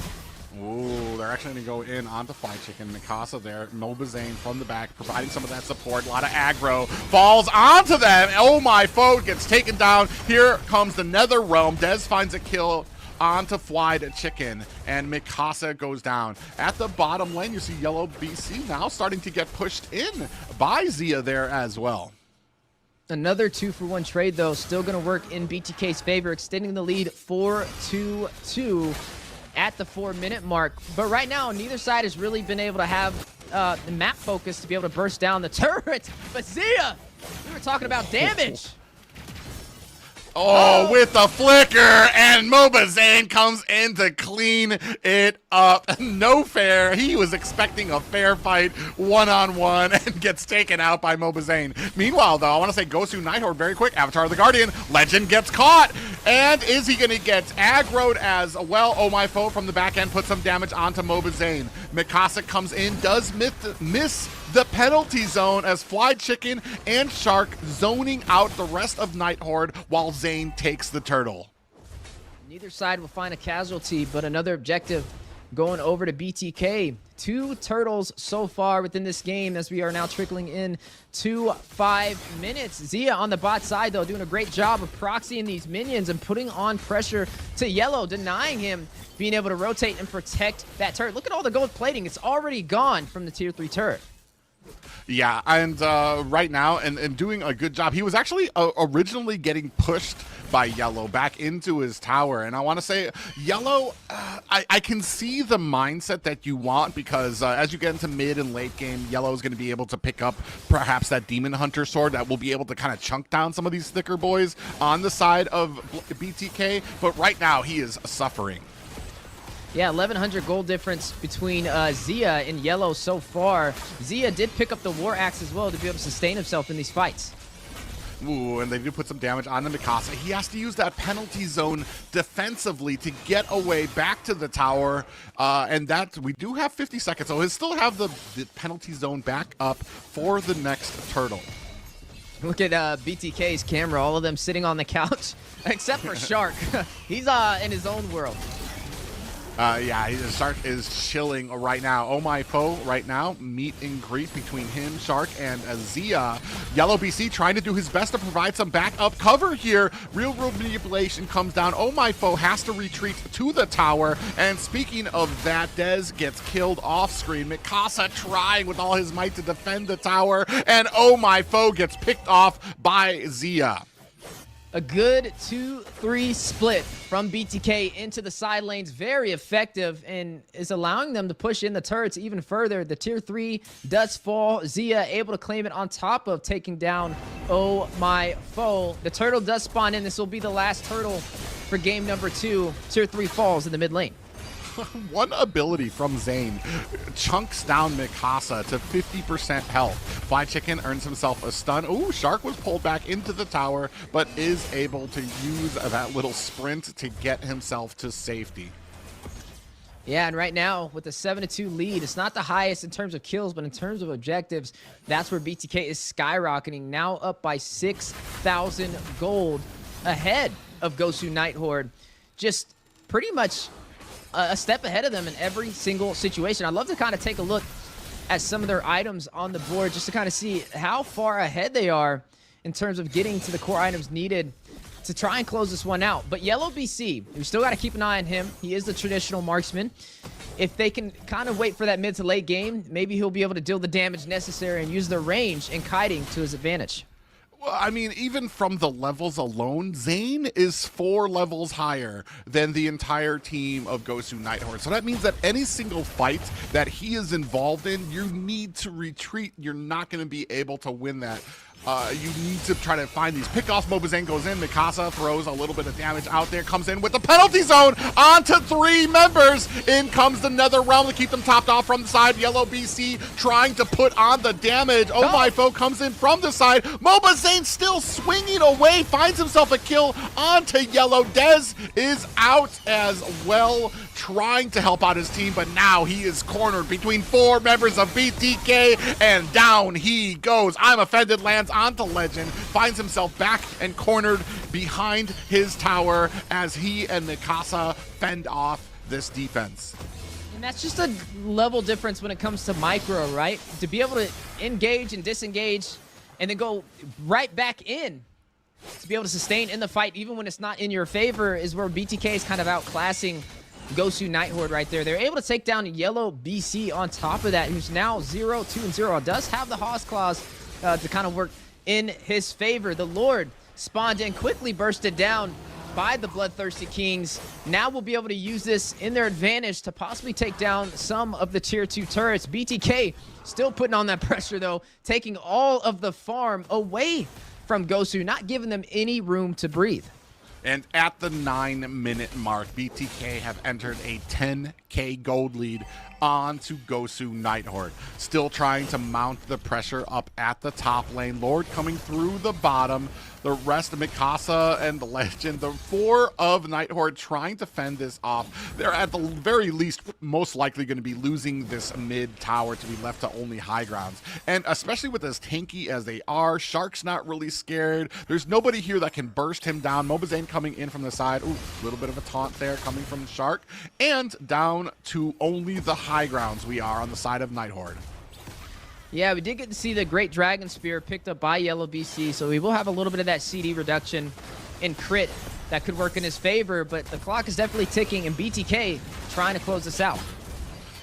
Ooh, they're actually going to go in onto Fly Chicken. Mikasa there, Mobazane from the back, providing some of that support. A lot of aggro. Falls onto them. Oh, my foe gets taken down. Here comes the Nether Realm. Dez finds a kill onto Fly Chicken, and Mikasa goes down. At the bottom lane, you see Yellow BC now starting to get pushed in by Zia there as well. Another 2-for-1 trade, though, still going to work in BTK's favor, extending the lead 4-2 at the 4-minute mark. But right now, neither side has really been able to have the map focus to be able to burst down the turret. But Zia, we were talking about damage. Oh, with the flicker, and Mobazane comes in to clean it up. No fair. He was expecting a fair fight one-on-one and gets taken out by Mobazane. Meanwhile, though, I want to say Gosu Nighthorde very quick. Avatar of the Guardian. Legend gets caught. And is he going to get aggroed as well? Oh, my foe from the back end puts some damage onto Mobazane. Mikasa comes in, does miss the penalty zone as Fly Chicken and Shark zoning out the rest of Nighthorde while Zane takes the turtle. Neither side will find a casualty, but another objective going over to BTK. 2 turtles so far within this game as we are now trickling in to 5 minutes. Zia on the bot side, though, doing a great job of proxying these minions and putting on pressure to Yellow, denying him being able to rotate and protect that turret. Look at all the gold plating. It's already gone from the tier 3 turret. Yeah, and right now, and doing a good job. He was actually originally getting pushed by Yellow back into his tower. And I want to say, Yellow, I can see the mindset that you want because as you get into mid and late game, Yellow is going to be able to pick up perhaps that Demon Hunter sword that will be able to kind of chunk down some of these thicker boys on the side of BTK. But right now, he is suffering. Yeah, 1,100 gold difference between Zia and Yellow so far. Zia did pick up the War Axe as well to be able to sustain himself in these fights. Ooh, and they do put some damage on the Mikasa. He has to use that penalty zone defensively to get away back to the tower. And that, we do have 50 seconds, so he'll still have the penalty zone back up for the next turtle. Look at BTK's camera, all of them sitting on the couch, except for Shark. He's in his own world. Yeah, Shark is chilling right now. Oh my foe right now. Meet and greet between him, Shark, and Zia. Yellow BC trying to do his best to provide some backup cover here. Real world manipulation comes down. Oh my foe has to retreat to the tower. And speaking of that, Dez gets killed off screen. Mikasa trying with all his might to defend the tower. And oh my foe gets picked off by Zia. A good 2-3 split from BTK into the side lanes. Very effective and is allowing them to push in the turrets even further. The tier 3 does fall. Zia able to claim it on top of taking down Oh My Foe. The turtle does spawn in. This will be the last turtle for game number 2. Tier 3 falls in the mid lane. One ability from Zane chunks down Mikasa to 50% health. Fly Chicken earns himself a stun. Ooh, Shark was pulled back into the tower, but is able to use that little sprint to get himself to safety. Yeah, and right now, with a 7-2 lead, it's not the highest in terms of kills, but in terms of objectives, that's where BTK is skyrocketing. Now up by 6,000 gold ahead of Gosu Nighthorde. Just pretty much a step ahead of them in every single situation. I'd love to kind of take a look at some of their items on the board just to kind of see how far ahead they are in terms of getting to the core items needed to try and close this one out. But Yellow BC, we still got to keep an eye on him. He is the traditional marksman. If they can kind of wait for that mid to late game, maybe he'll be able to deal the damage necessary and use the range and kiting to his advantage. Well, I mean, even from the levels alone, Zane is 4 levels higher than the entire team of Gosu Nighthorde. So that means that any single fight that he is involved in, you need to retreat. You're not going to be able to win that. You need to try to find these pickoffs. Mobazane goes in. Mikasa throws a little bit of damage out there. Comes in with the penalty zone onto 3 members. In comes the Nether Realm to keep them topped off from the side. Yellow BC trying to put on the damage. Oh my foe comes in from the side. Mobazane still swinging away. Finds himself a kill onto Yellow. Dez is out as well, trying to help out his team, but now he is cornered between 4 members of BTK, and down he goes. I'm Offended lands onto Legend, finds himself back and cornered behind his tower as he and Mikasa fend off this defense. And that's just a level difference when it comes to micro, right? To be able to engage and disengage and then go right back in to be able to sustain in the fight even when it's not in your favor is where BTK is kind of outclassing Gosu Nighthorde right there. They're able to take down Yellow BC on top of that, who's now 0-2-0. Does have the Hoss Claws to kind of work in his favor. The Lord spawned in, quickly bursted down by the Bloodthirsty Kings. Now we'll be able to use this in their advantage to possibly take down some of the tier 2 turrets. BTK still putting on that pressure though, taking all of the farm away from Gosu, not giving them any room to breathe. And at the 9-minute mark, BTK have entered a 10k gold lead onto Gosu Nighthorde. Still trying to mount the pressure up at the top lane. Lord coming through the bottom. The rest of Mikasa and the Legend, the 4 of Nighthorde trying to fend this off. They're at the very least most likely going to be losing this mid tower to be left to only high grounds. And especially with as tanky as they are, Shark's not really scared. There's nobody here that can burst him down. Mobazane coming in from the side. Ooh, a little bit of a taunt there coming from Shark. And down to only the high grounds we are on the side of Nighthorde. Yeah, we did get to see the Great Dragon Spear picked up by Yellow BC, so we will have a little bit of that CD reduction in crit that could work in his favor, but the clock is definitely ticking, and BTK trying to close this out.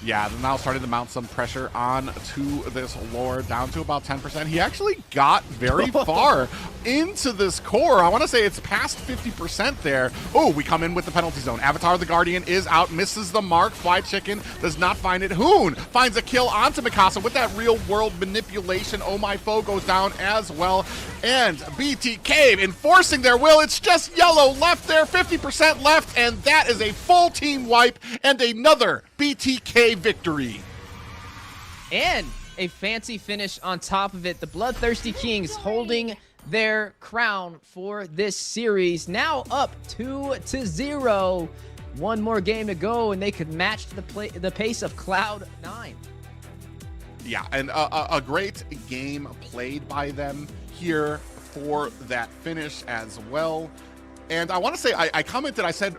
Yeah, they're now starting to mount some pressure on to this Lord, down to about 10%. He actually got very far into this core. I want to say it's past 50% there. Oh, we come in with the penalty zone. Avatar of the Guardian is out, misses the mark. Fly Chicken does not find it. Hoon finds a kill onto Mikasa with that real-world manipulation. Oh My Foe goes down as well. And BTK enforcing their will. It's just Yellow left there, 50% left, and that is a full team wipe and another BTK victory. And a fancy finish on top of it. The Bloodthirsty Kings holding their crown for this series. Now up 2-0. One more game to go, and they could match the pace of Cloud9. Yeah, and a great game played by them here for that finish as well. And I want to say, I commented, I said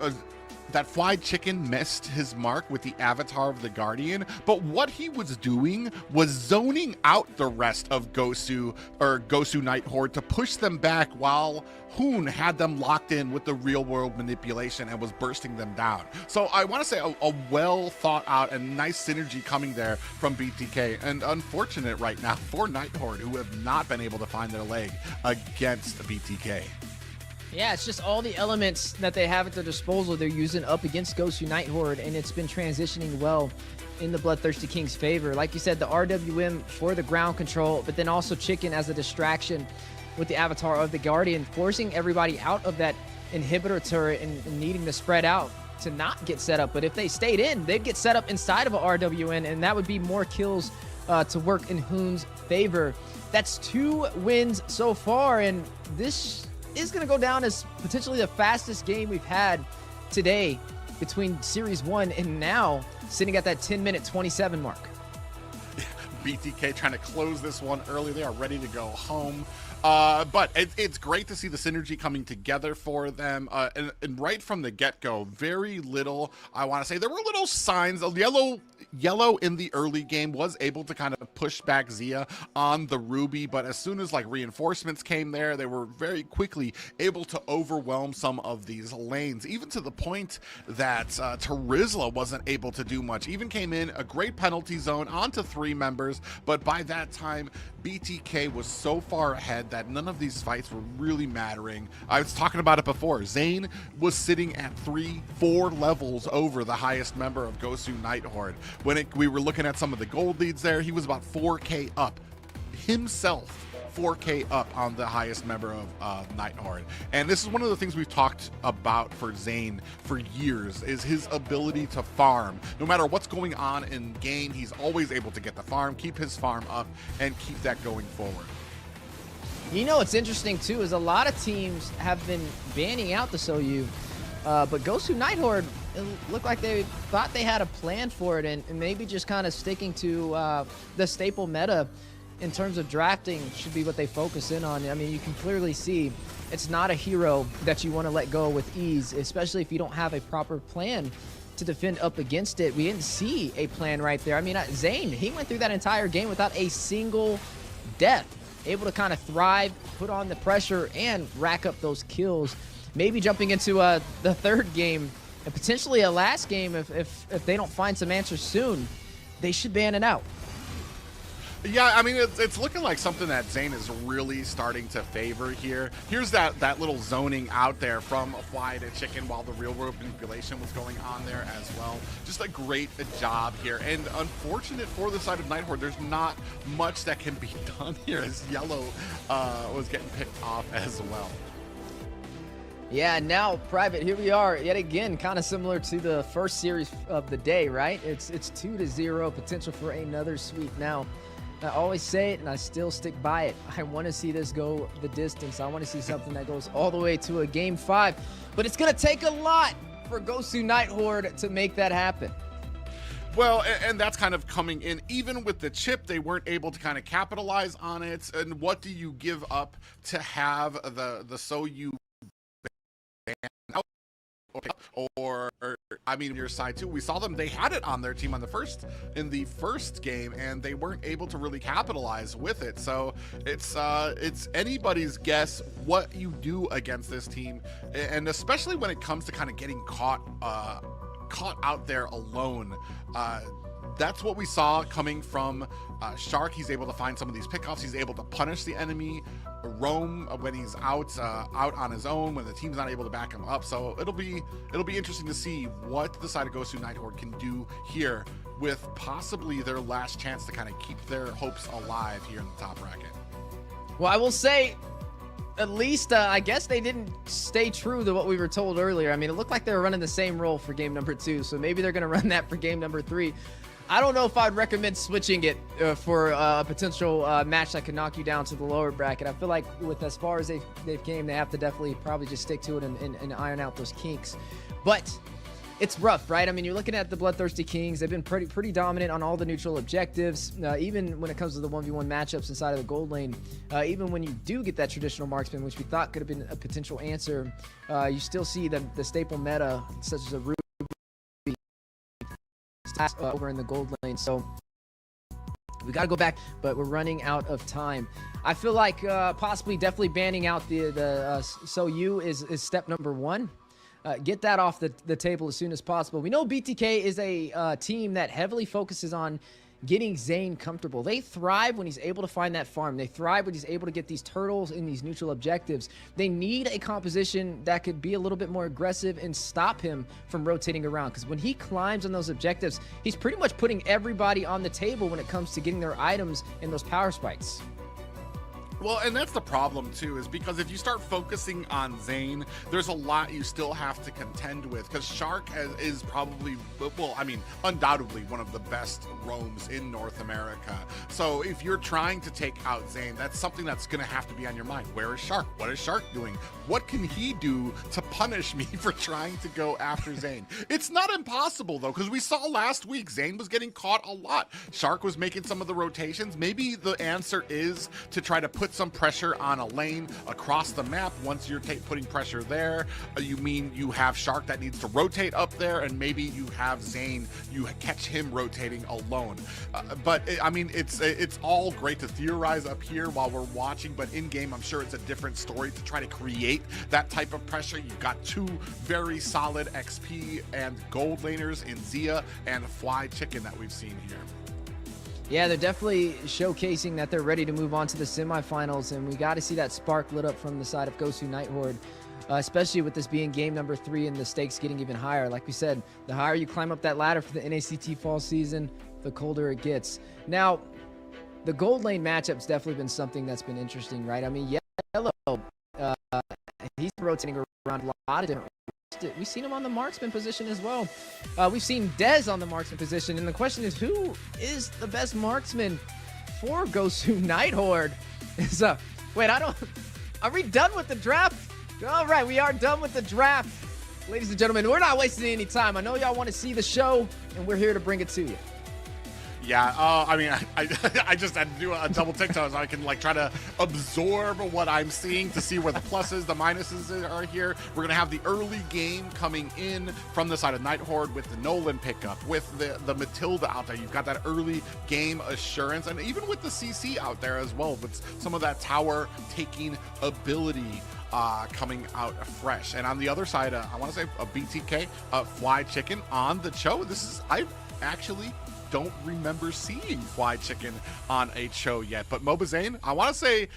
that Fly Chicken missed his mark with the Avatar of the Guardian, but what he was doing was zoning out the rest of Gosu Nighthorde to push them back while Hoon had them locked in with the real-world manipulation and was bursting them down. So I want to say a well thought out and nice synergy coming there from BTK, and unfortunate right now for Nighthorde, who have not been able to find their leg against BTK. Yeah, it's just all the elements that they have at their disposal they're using up against Gosu Nighthorde, and it's been transitioning well in the Bloodthirsty King's favor. Like you said, the RWM for the ground control, but then also Chicken as a distraction with the Avatar of the Guardian, forcing everybody out of that inhibitor turret and needing to spread out to not get set up. But if they stayed in, they'd get set up inside of a RWN, and that would be more kills to work in Hoon's favor. That's 2 wins so far, and this is going to go down as potentially the fastest game we've had today between Series 1 and now, sitting at that 10-minute 27 mark. BTK trying to close this one early. They are ready to go home. But it's great to see the synergy coming together for them. And right from the get-go, very little, I want to say, there were little signs of Yellow in the early game was able to kind of push back Zia on the Ruby, but as soon as like reinforcements came there, they were very quickly able to overwhelm some of these lanes, even to the point that Terizla wasn't able to do much. Even came in a great penalty zone onto 3 members, but by that time, BTK was so far ahead that none of these fights were really mattering. I was talking about it before. Zane was sitting at 3-4 levels over the highest member of Gosu Nighthorde. When we were looking at some of the gold leads there, he was about 4K up himself. 4K up on the highest member of Nighthorde. And this is one of the things we've talked about for Zane for years, is his ability to farm. No matter what's going on in game, he's always able to get the farm, keep his farm up, and keep that going forward. You know what's interesting too is a lot of teams have been banning out the Soyu, but Gosu Nighthorde, it looked like they thought they had a plan for it, and maybe just kind of sticking to the staple meta in terms of drafting should be what they focus in on. I mean, you can clearly see it's not a hero that you want to let go with ease, especially if you don't have a proper plan to defend up against it. We didn't see a plan right there. I mean, Zane, he went through that entire game without a single death, able to kind of thrive, put on the pressure, and rack up those kills. Maybe jumping into the third game, and potentially a last game if they don't find some answers soon, they should ban it out. Yeah, I mean, it's looking like something that Zane is really starting to favor here. Here's that little zoning out there from Fly to Chicken while the real-world manipulation was going on there as well. Just a great job here. And unfortunate for the side of Nighthorde, there's not much that can be done here as Yellow was getting picked off as well. Yeah, now Private, here we are yet again, kind of similar to the first series of the day, right? It's 2-0, potential for another sweep. Now, I always say it and I still stick by it. I want to see this go the distance. I want to see something that goes all the way to a game 5, but it's going to take a lot for Gosu Nighthorde to make that happen. Well, and that's kind of coming in. Even with the chip, they weren't able to kind of capitalize on it. And what do you give up to have the Soyu ban or I mean, your side too? We saw them, they had it on their team in the first game, and they weren't able to really capitalize with it. So it's anybody's guess what you do against this team, and especially when it comes to kind of getting caught out there alone. That's what we saw coming from Shark. He's able to find some of these pickoffs. He's able to punish the enemy roam when he's out on his own, when the team's not able to back him up. So it'll be interesting to see what the side of Gosu Nighthorde can do here with possibly their last chance to kind of keep their hopes alive here in the top bracket. Well, I will say, at least I guess they didn't stay true to what we were told earlier. I mean, it looked like they were running the same role for game number 2, so maybe they're going to run that for game number 3. I don't know if I'd recommend switching it for a potential match that could knock you down to the lower bracket. I feel like with as far as they've came, they have to definitely probably just stick to it and iron out those kinks. But it's rough, right? I mean, you're looking at the Bloodthirsty Kings. They've been pretty dominant on all the neutral objectives, even when it comes to the 1v1 matchups inside of the gold lane. Even when you do get that traditional marksman, which we thought could have been a potential answer, you still see the staple meta, such as a Ruby, over in the gold lane. So we got to go back, but we're running out of time. I feel like possibly definitely banning out the Soyu is step number 1. Get that off the table as soon as possible. We know BTK is a team that heavily focuses on getting Zane comfortable. They thrive when he's able to find that farm. They thrive when he's able to get these turtles in these neutral objectives. They need a composition that could be a little bit more aggressive and stop him from rotating around, because when he climbs on those objectives, he's pretty much putting everybody on the table when it comes to getting their items in those power spikes. Well, and that's the problem too, is because if you start focusing on Zane, there's a lot you still have to contend with, because Shark is probably, well, I mean, undoubtedly one of the best roams in North America. So if you're trying to take out Zane, that's something that's going to have to be on your mind. Where is Shark? What is Shark doing? What can he do to punish me for trying to go after Zane? It's not impossible though, because we saw last week Zane was getting caught a lot. Shark was making some of the rotations. Maybe the answer is to try to put some pressure on a lane across the map. Once you're putting pressure there, you mean you have Shark that needs to rotate up there, and maybe you have Zane, you catch him rotating alone. But I mean, it's all great to theorize up here while we're watching, but in game, I'm sure it's a different story to try to create that type of pressure. You've got 2 very solid XP and gold laners in Zia and Fly Chicken that we've seen here. Yeah, they're definitely showcasing that they're ready to move on to the semifinals, and we got to see that spark lit up from the side of Gosu Nighthorde, especially with this being game number 3 and the stakes getting even higher. Like we said, the higher you climb up that ladder for the NACT Fall Season, the colder it gets. Now, the gold lane matchup's definitely been something that's been interesting, right? I mean, Yellow, he's rotating around a lot of different. We've seen him on the marksman position as well. We've seen Dez on the marksman position, and the question is, who is the best marksman for Gosu Nighthorde? Wait, are we done with the draft? All right, we are done with the draft. Ladies and gentlemen, we're not wasting any time. I know y'all want to see the show, and we're here to bring it to you. Yeah, I mean, I just had to do a double tick so I can like try to absorb what I'm seeing to see where the pluses, the minuses are here. We're gonna have the early game coming in from the side of Nighthorde with the Nolan pickup, with the Matilda out there. You've got that early game assurance, and even with the CC out there as well, with some of that tower taking ability coming out fresh. And on the other side, I want to say a BTK, Fly Chicken on the show. I actually don't remember seeing Fly Chicken on a show yet, but Mobazane, I want to say,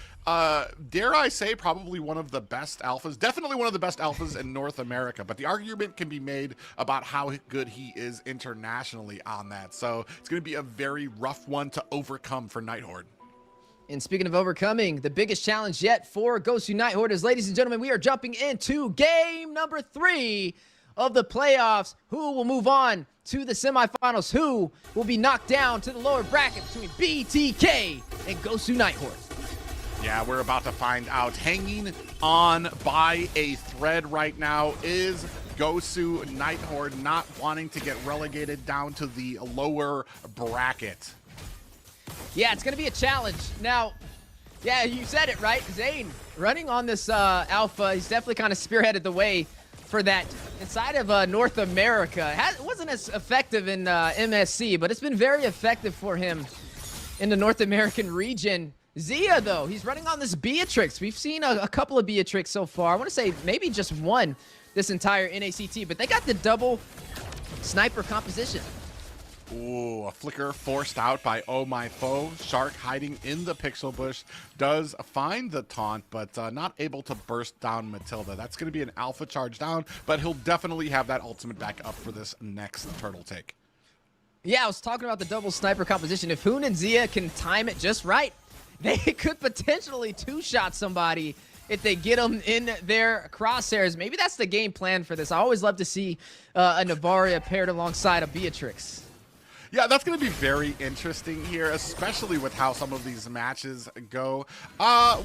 dare I say, probably one of the best alphas, definitely one of the best alphas in North America, but the argument can be made about how good he is internationally on that. So it's going to be a very rough one to overcome for Nighthorde. And speaking of overcoming, the biggest challenge yet for Gosu Nighthorders, ladies and gentlemen, we are jumping into game number 3 of the playoffs. Who will move on to the semifinals? Who will be knocked down to the lower bracket between BTK and Gosu Nighthorders? Yeah, we're about to find out. Hanging on by a thread right now is Gosu Nighthorde, not wanting to get relegated down to the lower bracket. Yeah, it's going to be a challenge. Now, yeah, you said it, right? Zane running on this alpha, he's definitely kind of spearheaded the way for that inside of North America. It wasn't as effective in MSC, but it's been very effective for him in the North American region. Zia, though, he's running on this Beatrix. We've seen a couple of Beatrix so far. I want to say maybe just one this entire NACT, but they got the double sniper composition. Ooh, a flicker forced out by Oh My Foe. Shark hiding in the pixel bush does find the taunt, but not able to burst down Matilda. That's going to be an alpha charge down, but he'll definitely have that ultimate back up for this next turtle take. Yeah, I was talking about the double sniper composition. If Hoon and Zia can time it just right, they could potentially two-shot somebody if they get them in their crosshairs. Maybe that's the game plan for this. I always love to see a Navaria paired alongside a Beatrix. Yeah, that's going to be very interesting here, especially with how some of these matches go.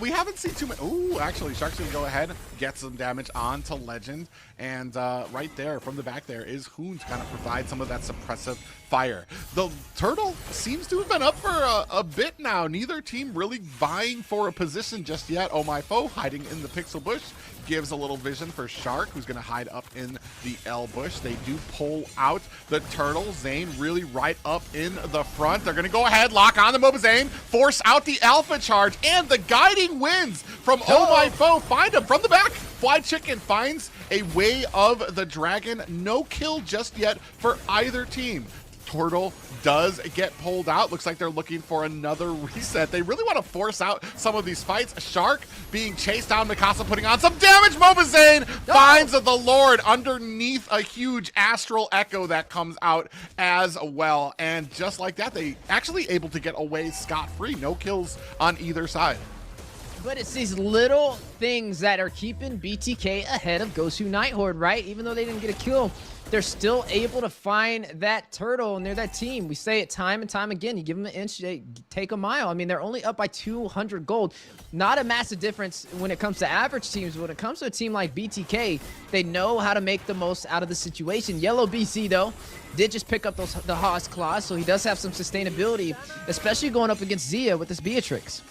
We haven't seen too many. Ooh, actually, Shark's going to go ahead, get some damage on to Legend. And right there, from the back there, is Hoon to kind of provide some of that suppressive fire. The turtle seems to have been up for a bit now. Neither team really vying for a position just yet. Oh My Foe hiding in the pixel bush gives a little vision for Shark, who's going to hide up in the L bush. They do pull out the turtle. Zane really right up in the front. They're going to go ahead, lock on the Moba Zane, force out the alpha charge, and the guiding winds from Oh My Foe find him from the back. Fly Chicken finds a way of the dragon. No kill just yet for either team. Turtle does get pulled out. Looks like they're looking for another reset. They really want to force out some of these fights. Shark being chased down. Mikasa putting on some damage. Mobazane finds the Lord underneath a huge astral echo that comes out as well. And just like that, they actually able to get away scot-free. No kills on either side. But it's these little things that are keeping BTK ahead of Gosu Nighthorde, right? Even though they didn't get a kill, they're still able to find that turtle, and they're that team. We say it time and time again. You give them an inch, they take a mile. I mean, they're only up by 200 gold. Not a massive difference when it comes to average teams. When it comes to a team like BTK, they know how to make the most out of the situation. Yellow BC, though, did just pick up the Haas Claws, so he does have some sustainability, especially going up against Zia with this Beatrix.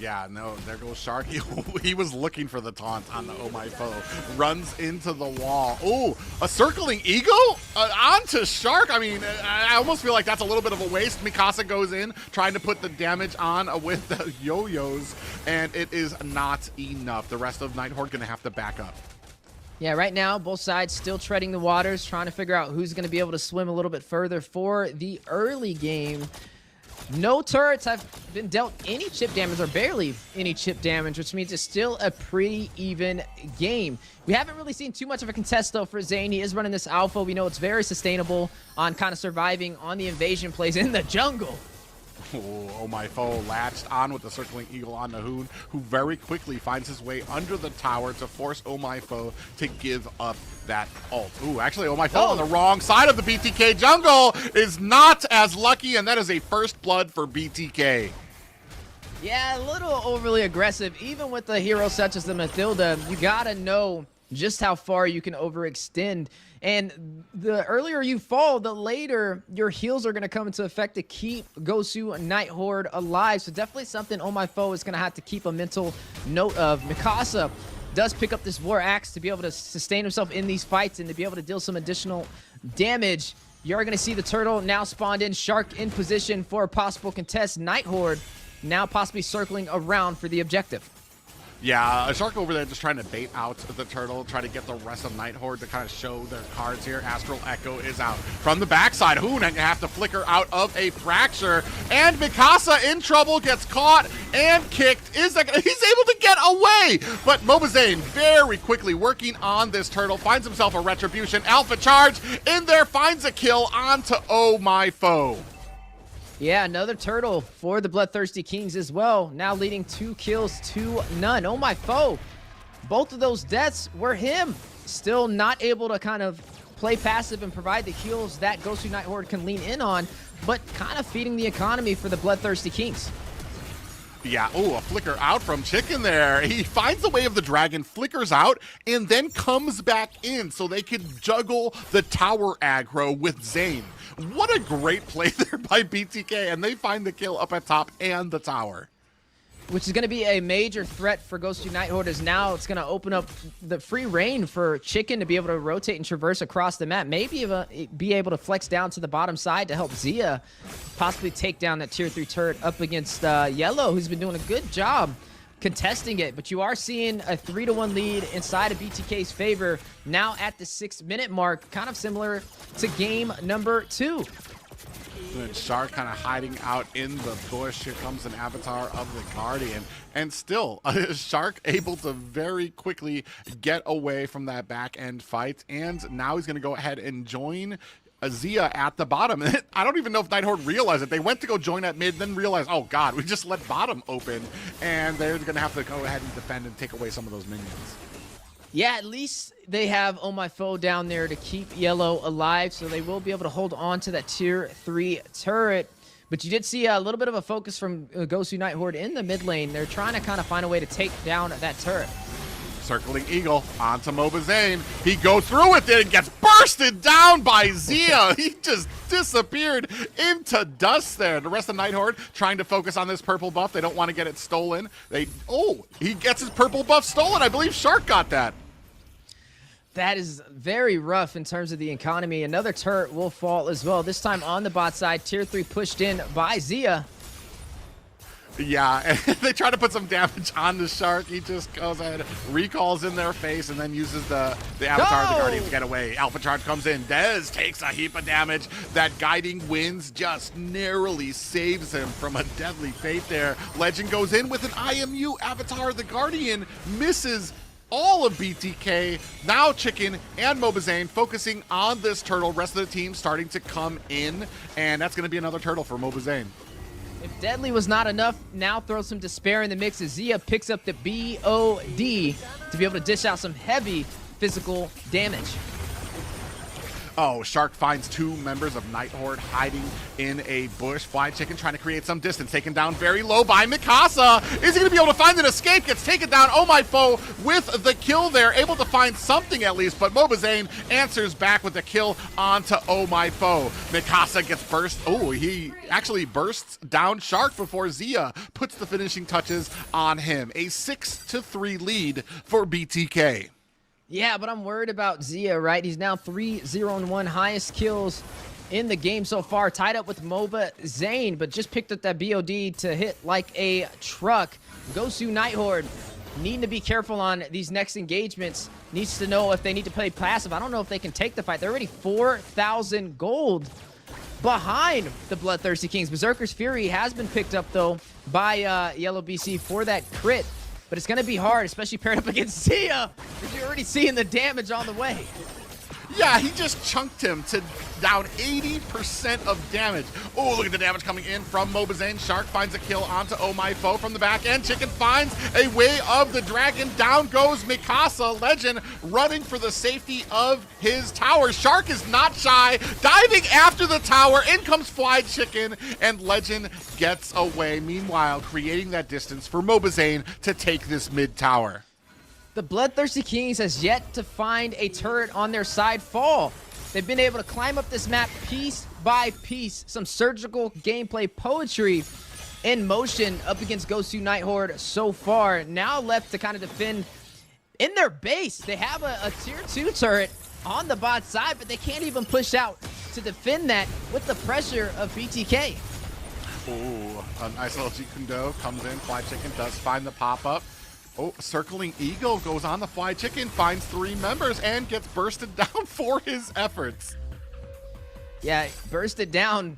Yeah, no, there goes Shark. He was looking for the taunt on the Oh My Foe. Runs into the wall. Ooh, a circling eagle onto Shark. I mean, I almost feel like that's a little bit of a waste. Mikasa goes in, trying to put the damage on with the yo-yos, and it is not enough. The rest of Nighthorde going to have to back up. Yeah, right now, both sides still treading the waters, trying to figure out who's going to be able to swim a little bit further for the early game. No turrets have been dealt any chip damage, or barely any chip damage, which means it's still a pretty even game. We haven't really seen too much of a contest, though, for Zane. He is running this alpha. We know it's very sustainable on kind of surviving on the invasion plays in the jungle. Oh My Foe latched on with the circling eagle on Nahoon, who very quickly finds his way under the tower to force Oh My Foe to give up that ult. Ooh, actually, Oh My Foe on the wrong side of the BTK jungle is not as lucky, and that is a first blood for BTK. Yeah, a little overly aggressive. Even with the hero such as the Matilda, you gotta know just how far you can overextend. And the earlier you fall, the later your heals are going to come into effect to keep Gosu Nighthorde alive. So definitely something Oh My Foe is going to have to keep a mental note of. Mikasa does pick up this War Axe to be able to sustain himself in these fights and to be able to deal some additional damage. You're going to see the turtle now spawned in. Shark in position for a possible contest. Nighthorde now possibly circling around for the objective. Yeah, a Shark over there just trying to bait out the turtle, try to get the rest of Nighthorde to kind of show their cards here. Astral Echo is out. From the backside, Hoon going to have to flicker out of a fracture. And Mikasa in trouble, gets caught and kicked. He's able to get away. But Mobazane very quickly working on this turtle, finds himself a retribution. Alpha charge in there, finds a kill onto Oh My Foe. Yeah, another turtle for the Bloodthirsty Kings as well. Now leading 2 kills to none. Oh my foe. Both of those deaths were him. Still not able to kind of play passive and provide the heals that Ghost Unite Horde can lean in on, but kind of feeding the economy for the Bloodthirsty Kings. Yeah, oh, a flicker out from Chicken there. He finds the way of the dragon, flickers out, and then comes back in so they can juggle the tower aggro with Zane. What a great play there by BTK, and they find the kill up at top and the tower. Which is going to be a major threat for Ghost Unite Horde, as now it's going to open up the free reign for Chicken to be able to rotate and traverse across the map. Maybe be able to flex down to the bottom side to help Zia possibly take down that tier 3 turret up against Yellow, who's been doing a good job contesting it. But you are seeing a 3-1 lead inside of BTK's favor now at the 6-minute mark, kind of similar to game number 2. And Shark kind of hiding out in the bush. Here comes an avatar of the Guardian. And still, Shark able to very quickly get away from that back end fight. And now he's going to go ahead and join Zia at the bottom. I don't even know if Night Horde realized it. They went to go join at mid, then realized, oh god, we just let bottom open. And they're going to have to go ahead and defend and take away some of those minions. Yeah, at least they have Oh My Foe down there to keep Yellow alive, so they will be able to hold on to that tier 3 turret. But you did see a little bit of a focus from Ghost Unite Horde in the mid lane. They're trying to kind of find a way to take down that turret. Circling Eagle onto Mobazane. He goes through with it and gets bursted down by Zia. He just disappeared into dust there. The rest of Night Horde trying to focus on this purple buff. They don't want to get it stolen. He gets his purple buff stolen. I believe Shark got that. That is very rough in terms of the economy. Another turret will fall as well. This time on the bot side, tier 3 pushed in by Zia. Yeah, and they try to put some damage on the Shark. He just goes ahead, recalls in their face, and then uses the avatar of the Guardian to get away. Alpha Charge comes in. Dez takes a heap of damage. That Guiding Winds just narrowly saves him from a deadly fate there. Legend goes in with an IMU avatar of the Guardian, misses all of BTK. Now Chicken and Mobazane focusing on this turtle. Rest of the team starting to come in, and that's going to be another turtle for Mobazane. If Deadly was not enough, now throw some Despair in the mix as Zia picks up the BOD to be able to dish out some heavy physical damage. Oh, Shark finds 2 members of Night Horde hiding in a bush. Fly Chicken trying to create some distance. Taken down very low by Mikasa. Is he going to be able to find an escape? Gets taken down. Oh My Foe with the kill there. Able to find something at least, but Mobazane answers back with the kill onto Oh My Foe. Mikasa gets burst. Oh, he actually bursts down Shark before Zia puts the finishing touches on him. A 6-3 lead for BTK. Yeah, but I'm worried about Zia, right? He's now 3-0-1, highest kills in the game so far, tied up with Mobazane, but just picked up that BOD to hit like a truck. Ghost Unite Horde needing to be careful on these next engagements. Needs to know if they need to play passive. I don't know if they can take the fight. They're already 4,000 gold behind the Bloodthirsty Kings. Berserker's Fury has been picked up, though, by Yellow BC for that crit. But it's going to be hard, especially paired up against Zia, because you're already seeing the damage on the way. Yeah, he just chunked him to down 80% of damage. Oh, look at the damage coming in from Mobazane. Shark finds a kill onto Oh My Foe from the back end. Chicken finds a way of the dragon. Down goes Mikasa. Legend running for the safety of his tower. Shark is not shy, diving after the tower. In comes Fly Chicken, and Legend gets away. Meanwhile, creating that distance for Mobazane to take this mid tower. The Bloodthirsty Kings has yet to find a turret on their side fall. They've been able to climb up this map piece by piece. Some surgical gameplay poetry in motion up against Ghost Unite Horde so far. Now left to kind of defend in their base. They have a tier 2 turret on the bot side, but they can't even push out to defend that with the pressure of BTK. Ooh, a nice little Jeet Kune Do comes in. Fly Chicken does find the pop-up. Oh, Circling Eagle goes on the Fly Chicken, finds 3 members, and gets bursted down for his efforts. Yeah, bursted down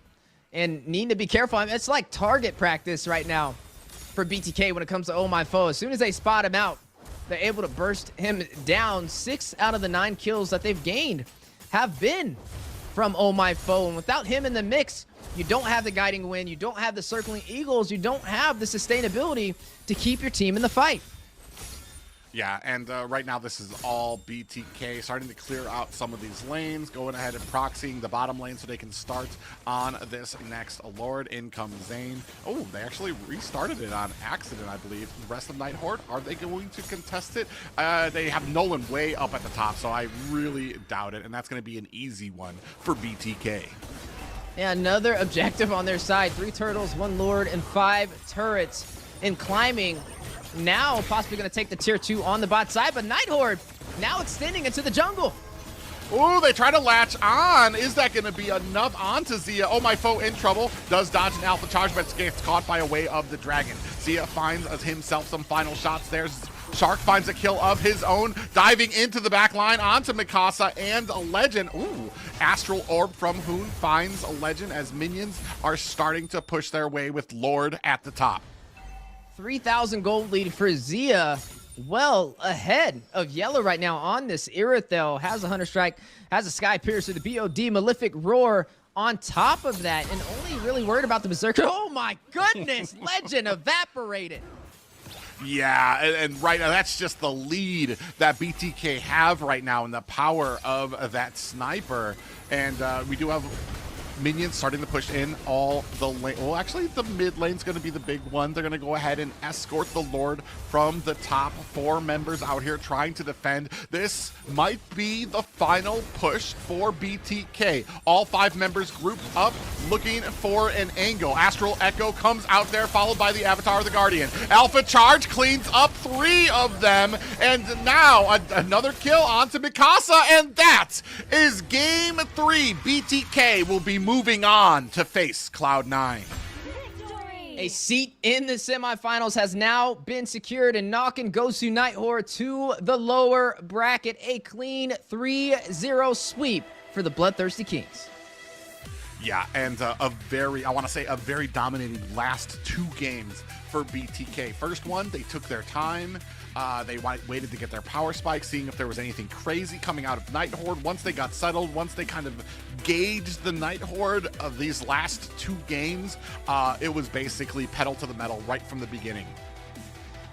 and need to be careful. I mean, it's like target practice right now for BTK when it comes to Oh My Foe. As soon as they spot him out, they're able to burst him down. 6 out of the 9 kills that they've gained have been from Oh My Foe. And without him in the mix, You don't have the guiding wind. You don't have the circling eagles. You don't have the sustainability to keep your team in the fight. Yeah, and right now this is all BTK starting to clear out some of these lanes, going ahead and proxying the bottom lane so they can start on this next Lord. In comes Zane. Oh, they actually restarted it on accident, I believe. The rest of Night Horde, are they going to contest it? They have Nolan way up at the top, so I really doubt it, and that's going to be an easy one for BTK. Yeah, another objective on their side. 3 turtles, 1 Lord, and 5 turrets. In climbing, now possibly going to take the tier 2 on the bot side, but Night Horde now extending into the jungle. Ooh, they try to latch on. Is that going to be enough onto Zia? Oh, my foe in trouble. Does dodge an alpha charge, but gets caught by a way of the dragon. Zia finds himself some final shots there. Shark finds a kill of his own, diving into the back line onto Mikasa and a Legend. Ooh, Astral Orb from Hoon finds a Legend as minions are starting to push their way with Lord at the top. 3,000 gold lead for Zia. Well ahead of Yellow right now on this. Irithel has a Hunter Strike, has a Sky Piercer, the BOD Malefic Roar on top of that, and only really worried about the Berserker. Oh my goodness, Legend evaporated. Yeah, and right now that's just the lead that BTK have right now and the power of that sniper. And we do have minions starting to push in all the lane. Well, actually, the mid lane's going to be the big one. They're going to go ahead and escort the Lord from the top. 4 members out here trying to defend. This might be the final push for BTK. All 5 members grouped up, looking for an angle. Astral Echo comes out there, followed by the Avatar of the Guardian. Alpha Charge cleans up 3 of them, and now another kill onto Mikasa, and that is game 3. BTK will be moving on to face Cloud9. A seat in the semifinals has now been secured, and knocking Gosu Night Horde to the lower bracket. A clean 3-0 sweep for the Bloodthirsty Kings. Yeah, and a very dominating last 2 games for BTK. First one, they took their time. They waited to get their power spike, seeing if there was anything crazy coming out of Night Horde. Once they got settled, once they kind of gauged the Night Horde of these last 2 games, it was basically pedal to the metal right from the beginning.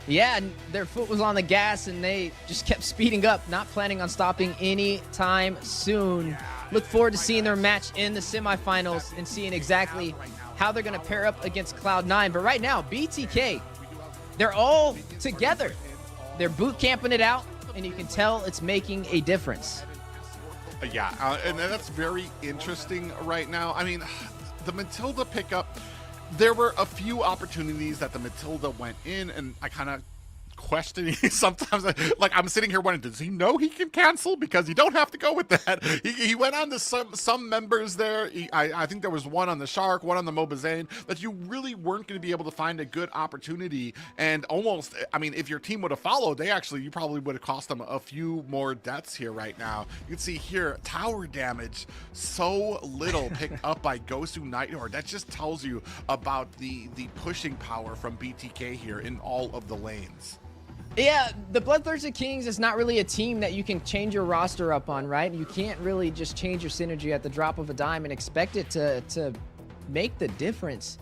Yeah, and their foot was on the gas, and they just kept speeding up, not planning on stopping anytime soon. Look forward to seeing their match in the semifinals and seeing exactly how they're going to pair up against Cloud9. But right now, BTK, they're all together. They're boot camping it out, and you can tell it's making a difference. Yeah, and that's very interesting right now. I mean, the Matilda pickup, there were a few opportunities that the Matilda went in, and I kind of questioning sometimes. Like, I'm sitting here wondering, does he know he can cancel? Because you don't have to go with that. He went on to some members there. I think there was one on the Shark, one on the Mobazane, that you really weren't going to be able to find a good opportunity. And almost, I mean, if your team would have followed, you probably would have cost them a few more deaths here right now. You can see here, tower damage, so little picked up by Gosu Night Horde. That just tells you about the pushing power from BTK here in all of the lanes. Yeah, the Bloodthirsty Kings is not really a team that you can change your roster up on, right? You can't really just change your synergy at the drop of a dime and expect it to make the difference.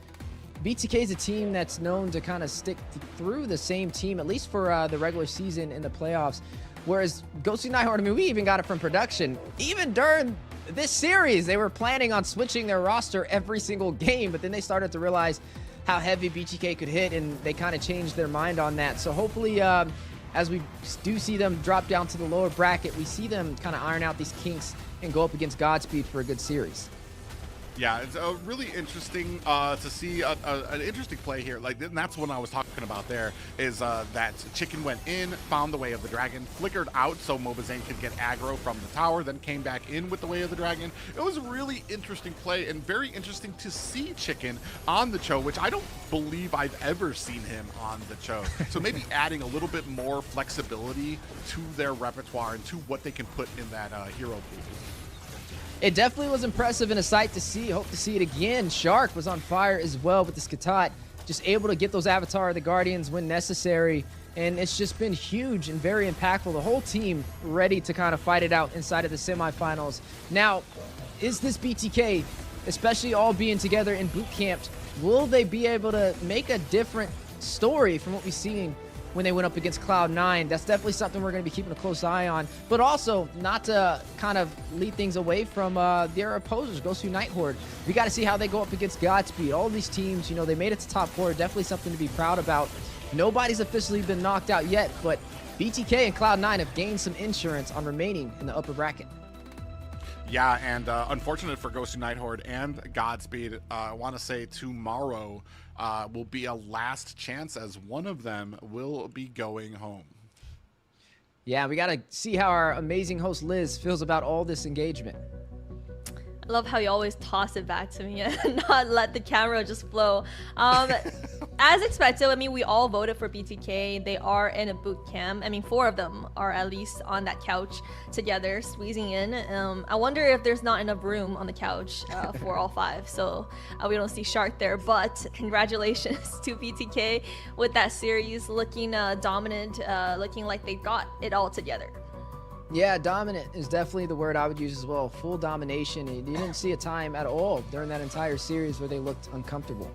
BTK is a team that's known to kind of stick through the same team, at least for the regular season in the playoffs. Whereas Gosu Night Horde, I mean, we even got it from production. Even during this series, they were planning on switching their roster every single game, but then they started to realize how heavy BTK could hit, and they kind of changed their mind on that. So hopefully, as we do see them drop down to the lower bracket, we see them kind of iron out these kinks and go up against Godspeed for a good series. Yeah, it's really interesting to see an interesting play here. Like, and that's what I was talking about there, is that Chicken went in, found the Way of the Dragon, flickered out so Mobazane could get aggro from the tower, then came back in with the Way of the Dragon. It was a really interesting play, and very interesting to see Chicken on the Cho, which I don't believe I've ever seen him on the Cho. So maybe adding a little bit more flexibility to their repertoire and to what they can put in that hero pool. It definitely was impressive and a sight to see. Hope to see it again. Shark was on fire as well with this Katat, just able to get those Avatar of the Guardians when necessary. And it's just been huge and very impactful. The whole team ready to kind of fight it out inside of the semifinals. Now, is this BTK especially all being together in boot camps. Will they be able to make a different story from what we've seen when they went up against Cloud9? That's definitely something we're going to be keeping a close eye on. But also, not to kind of lead things away from their opposers, Gosu Nighthorde. We got to see how they go up against Godspeed. All these teams, you know, they made it to top 4. Definitely something to be proud about. Nobody's officially been knocked out yet, but BTK and Cloud9 have gained some insurance on remaining in the upper bracket. Yeah, and unfortunate for Ghost Nighthorde and Godspeed. I want to say tomorrow will be a last chance, as one of them will be going home. Yeah, we got to see how our amazing host Liz feels about all this engagement. I love how you always toss it back to me and not let the camera just flow. As expected, I mean, we all voted for BTK. They are in a boot camp. I mean, 4 of them are at least on that couch together, squeezing in. I wonder if there's not enough room on the couch for all 5. So we don't see Shark there. But congratulations to BTK with that series, looking dominant, looking like they got it all together. Yeah, dominant is definitely the word I would use as well. Full domination. You didn't see a time at all during that entire series where they looked uncomfortable.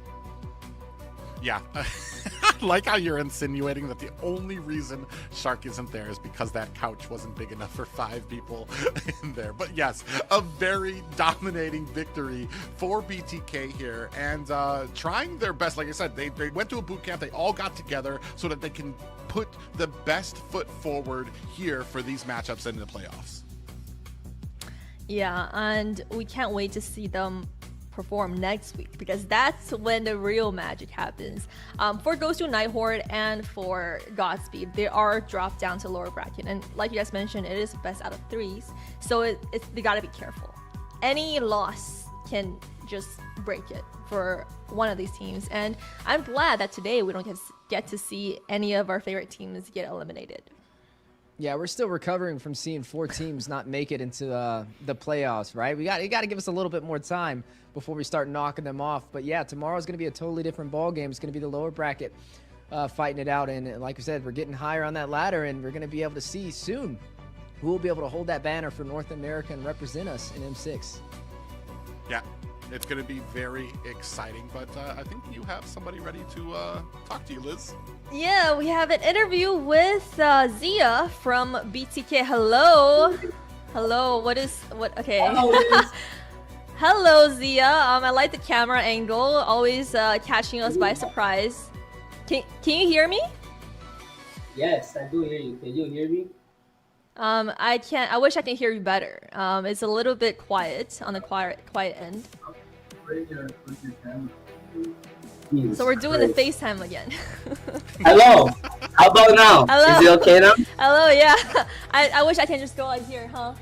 Yeah, I like how you're insinuating that the only reason Shark isn't there is because that couch wasn't big enough for 5 people in there. But yes, a very dominating victory for BTK here, and trying their best. Like I said, they went to a boot camp. They all got together so that they can put the best foot forward here for these matchups in the playoffs. Yeah, and we can't wait to see them perform next week, because that's when the real magic happens. For Gosu Nighthorde and for Godspeed, they are dropped down to lower bracket, and like you guys mentioned, it is best out of 3s, so they gotta be careful. Any loss can just break it for one of these teams, and I'm glad that today we don't get to see any of our favorite teams get eliminated. Yeah, we're still recovering from seeing 4 teams not make it into the playoffs, right? You got to give us a little bit more time before we start knocking them off. But yeah, tomorrow's going to be a totally different ball game. It's going to be the lower bracket fighting it out. And like we said, we're getting higher on that ladder, and we're going to be able to see soon who will be able to hold that banner for North America and represent us in M6. Yeah, it's going to be very exciting. But I think you have somebody ready to talk to you, Liz. Yeah, we have an interview with Zia from BTK. Hello. Okay. Hello, Zia. I like the camera angle, always catching us by surprise. Can you hear me? Yes, I do hear you. Can you hear me? I can't. I wish I could hear you better. It's a little bit quiet on the quiet end. So we're doing the FaceTime again. Hello. How about now? Hello. Is it okay now? Hello. Yeah. I wish I can just go like here, huh?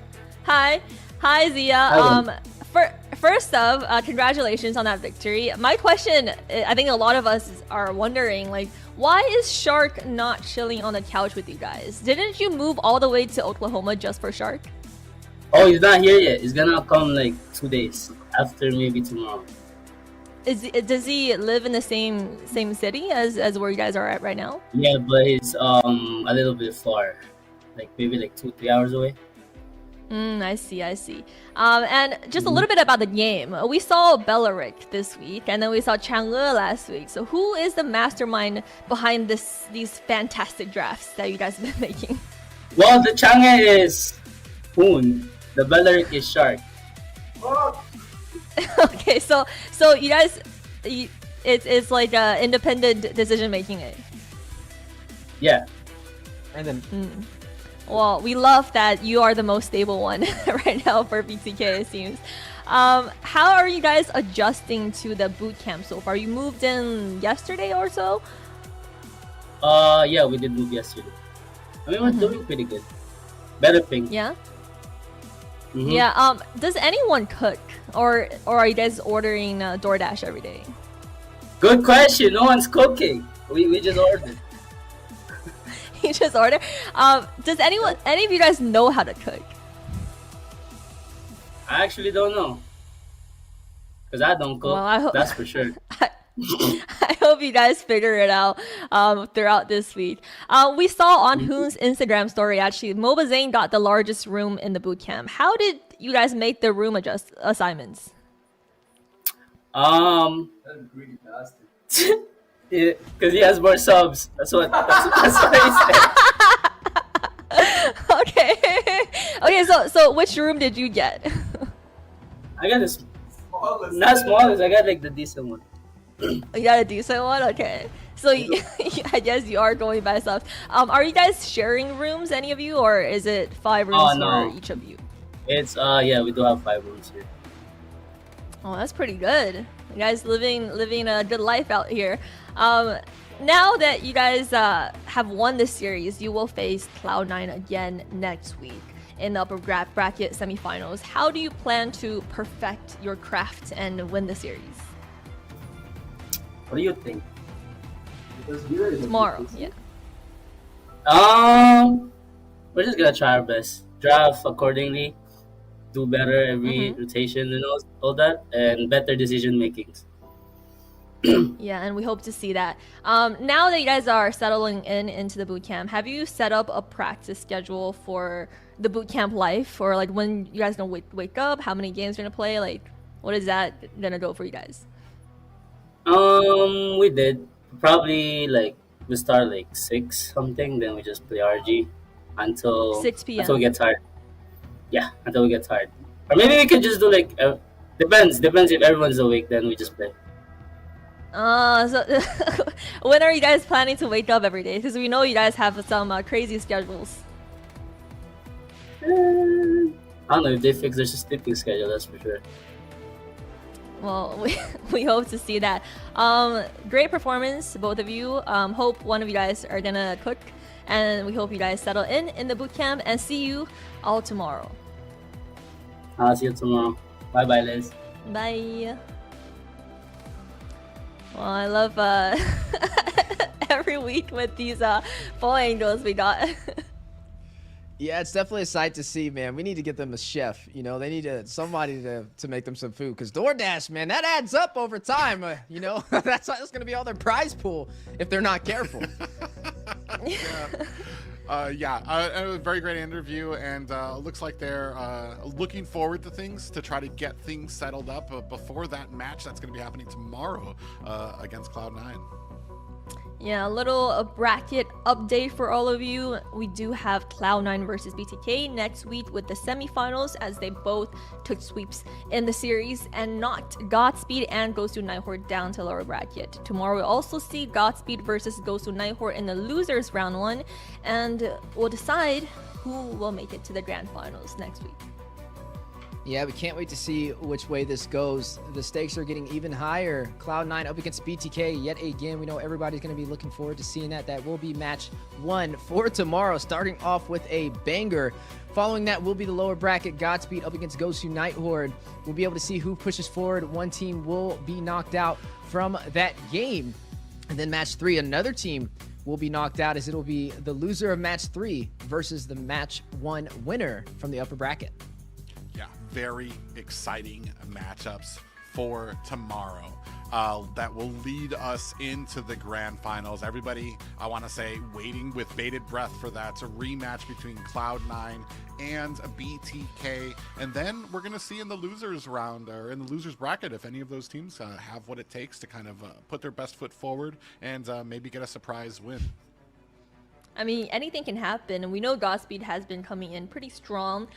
Hi, Zia. Hello. First off, congratulations on that victory. My question, I think a lot of us are wondering, like, why is Shark not chilling on the couch with you guys? Didn't you move all the way to Oklahoma just for Shark? Oh, he's not here yet. He's gonna come like 2 days after, maybe tomorrow. Does he live in the same city as where you guys are at right now? Yeah, but he's a little bit far, like maybe like 2-3 hours away. I see. And just a little bit about the game. We saw Bellaric this week, and then we saw Chang'e last week. So who is the mastermind behind these fantastic drafts that you guys have been making? Well, the Chang'e is Poon. The Bellaric is Shark. Okay, so you guys, it's like independent decision making. Yeah. And then. Well, we love that you are the most stable one right now for BTK, it seems. How are you guys adjusting to the boot camp so far? You moved in yesterday or so? Yeah, we did move yesterday. I mean, we're doing pretty good. Better thing. Yeah? Yeah, does anyone cook? Or are you guys ordering DoorDash every day? Good question. No one's cooking. We just ordered. You just order? Does any of you guys know how to cook? I actually don't know. Because I don't cook. Well, that's for sure. I hope you guys figure it out throughout this week. We saw on Hoon's Instagram story, actually, Mobazane got the largest room in the boot camp. How did you guys make the room assignments? Greedy bastard. Because he has more subs. That's what he said. Okay. Okay, so which room did you get? I got this. Not smallest. I got like the decent one. You got a decent one? Okay. So I guess you are going by subs. Are you guys sharing rooms, any of you, or is it 5 rooms no. for each of you? It's yeah, we do have 5 rooms here. Oh, that's pretty good. You guys living a good life out here. Now that you guys have won this series, you will face Cloud9 again next week in the upper bracket semifinals. How do you plan to perfect your craft and win the series? What do you think? Tomorrow, yeah. We're just gonna try our best. Draft accordingly, do better every rotation and all that, and better decision makings. Yeah, and we hope to see that. Now that you guys are settling into the boot camp, have you set up a practice schedule for the boot camp life, or like when you guys gonna wake up, how many games you're gonna play? Like, what is that gonna go for you guys? We did probably like we start like 6 something, then we just play RG until 6 p.m. until we get tired. Yeah, until we get tired, or maybe we could just do like depends if everyone's awake, then we just play. So when are you guys planning to wake up every day? Because we know you guys have some crazy schedules. I don't know if they fix their sleeping schedule, that's for sure. Well, we hope to see that. Great performance, both of you. Hope one of you guys are gonna cook, and we hope you guys settle in the boot camp, and see you all tomorrow. I'll see you tomorrow. Bye bye, Liz. Bye. Well, I love every week with these full angles we got. Yeah, it's definitely a sight to see, man. We need to get them a chef. You know, they need somebody to make them some food. Because DoorDash, man, that adds up over time. You know, that's going to be all their prize pool if they're not careful. A very great interview, and looks like they're looking forward to things to try to get things settled up before that match that's going to be happening tomorrow against Cloud9. Yeah, a little bracket update for all of you. We do have Cloud9 versus BTK next week with the semifinals, as they both took sweeps in the series and knocked Godspeed and Ghost to Nighthorde down to lower bracket. Tomorrow we'll also see Godspeed versus Ghost to Nighthorde in the losers round 1, and we'll decide who will make it to the grand finals next week. Yeah, we can't wait to see which way this goes. The stakes are getting even higher. Cloud9 up against BTK yet again. We know everybody's going to be looking forward to seeing that. That will be match 1 for tomorrow, starting off with a banger. Following that will be the lower bracket, Godspeed up against Ghost to Nighthorde. We'll be able to see who pushes forward. One team will be knocked out from that game. And then match 3, another team will be knocked out, as it'll be the loser of match 3 versus the match 1 winner from the upper bracket. Yeah, very exciting matchups for tomorrow that will lead us into the grand finals. Everybody, I want to say, waiting with bated breath for that rematch between Cloud9 and BTK. And then we're going to see in the losers round, or in the losers bracket, if any of those teams have what it takes to kind of put their best foot forward and maybe get a surprise win. I mean, anything can happen, and we know Godspeed has been coming in pretty strong.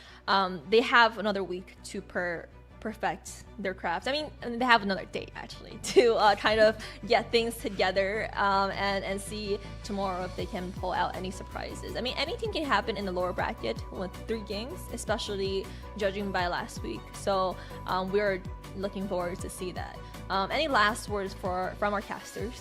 They have another week to perfect their craft. I mean, they have another day, actually, to kind of get things together and see tomorrow if they can pull out any surprises. I mean, anything can happen in the lower bracket with 3 games, especially judging by last week. So we're looking forward to see that. Any last words from our casters?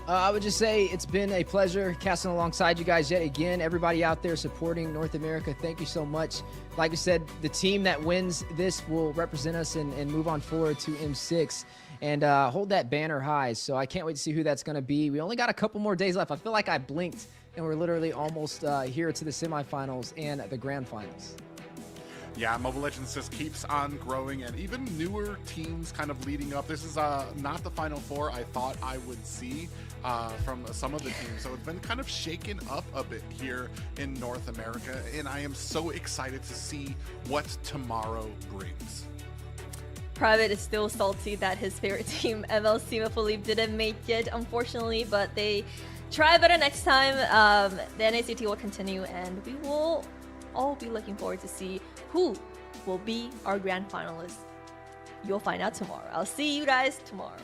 I would just say it's been a pleasure casting alongside you guys yet again. Everybody out there supporting North America, thank you so much. Like I said, the team that wins this will represent us and move on forward to M6 and hold that banner high. So I can't wait to see who that's going to be. We only got a couple more days left. I feel like I blinked and we're literally almost here to the semifinals and the grand finals. Yeah, Mobile Legends just keeps on growing, and even newer teams kind of leading up. This is not the Final Four I thought I would see from some of the teams. So it's been kind of shaken up a bit here in North America, and I am so excited to see what tomorrow brings. Private is still salty that his favorite team, ML Sima Philippe, didn't make it, unfortunately, but they try better next time. The NACT will continue, and we will all be looking forward to see who will be our grand finalists. You'll find out tomorrow. I'll see you guys tomorrow.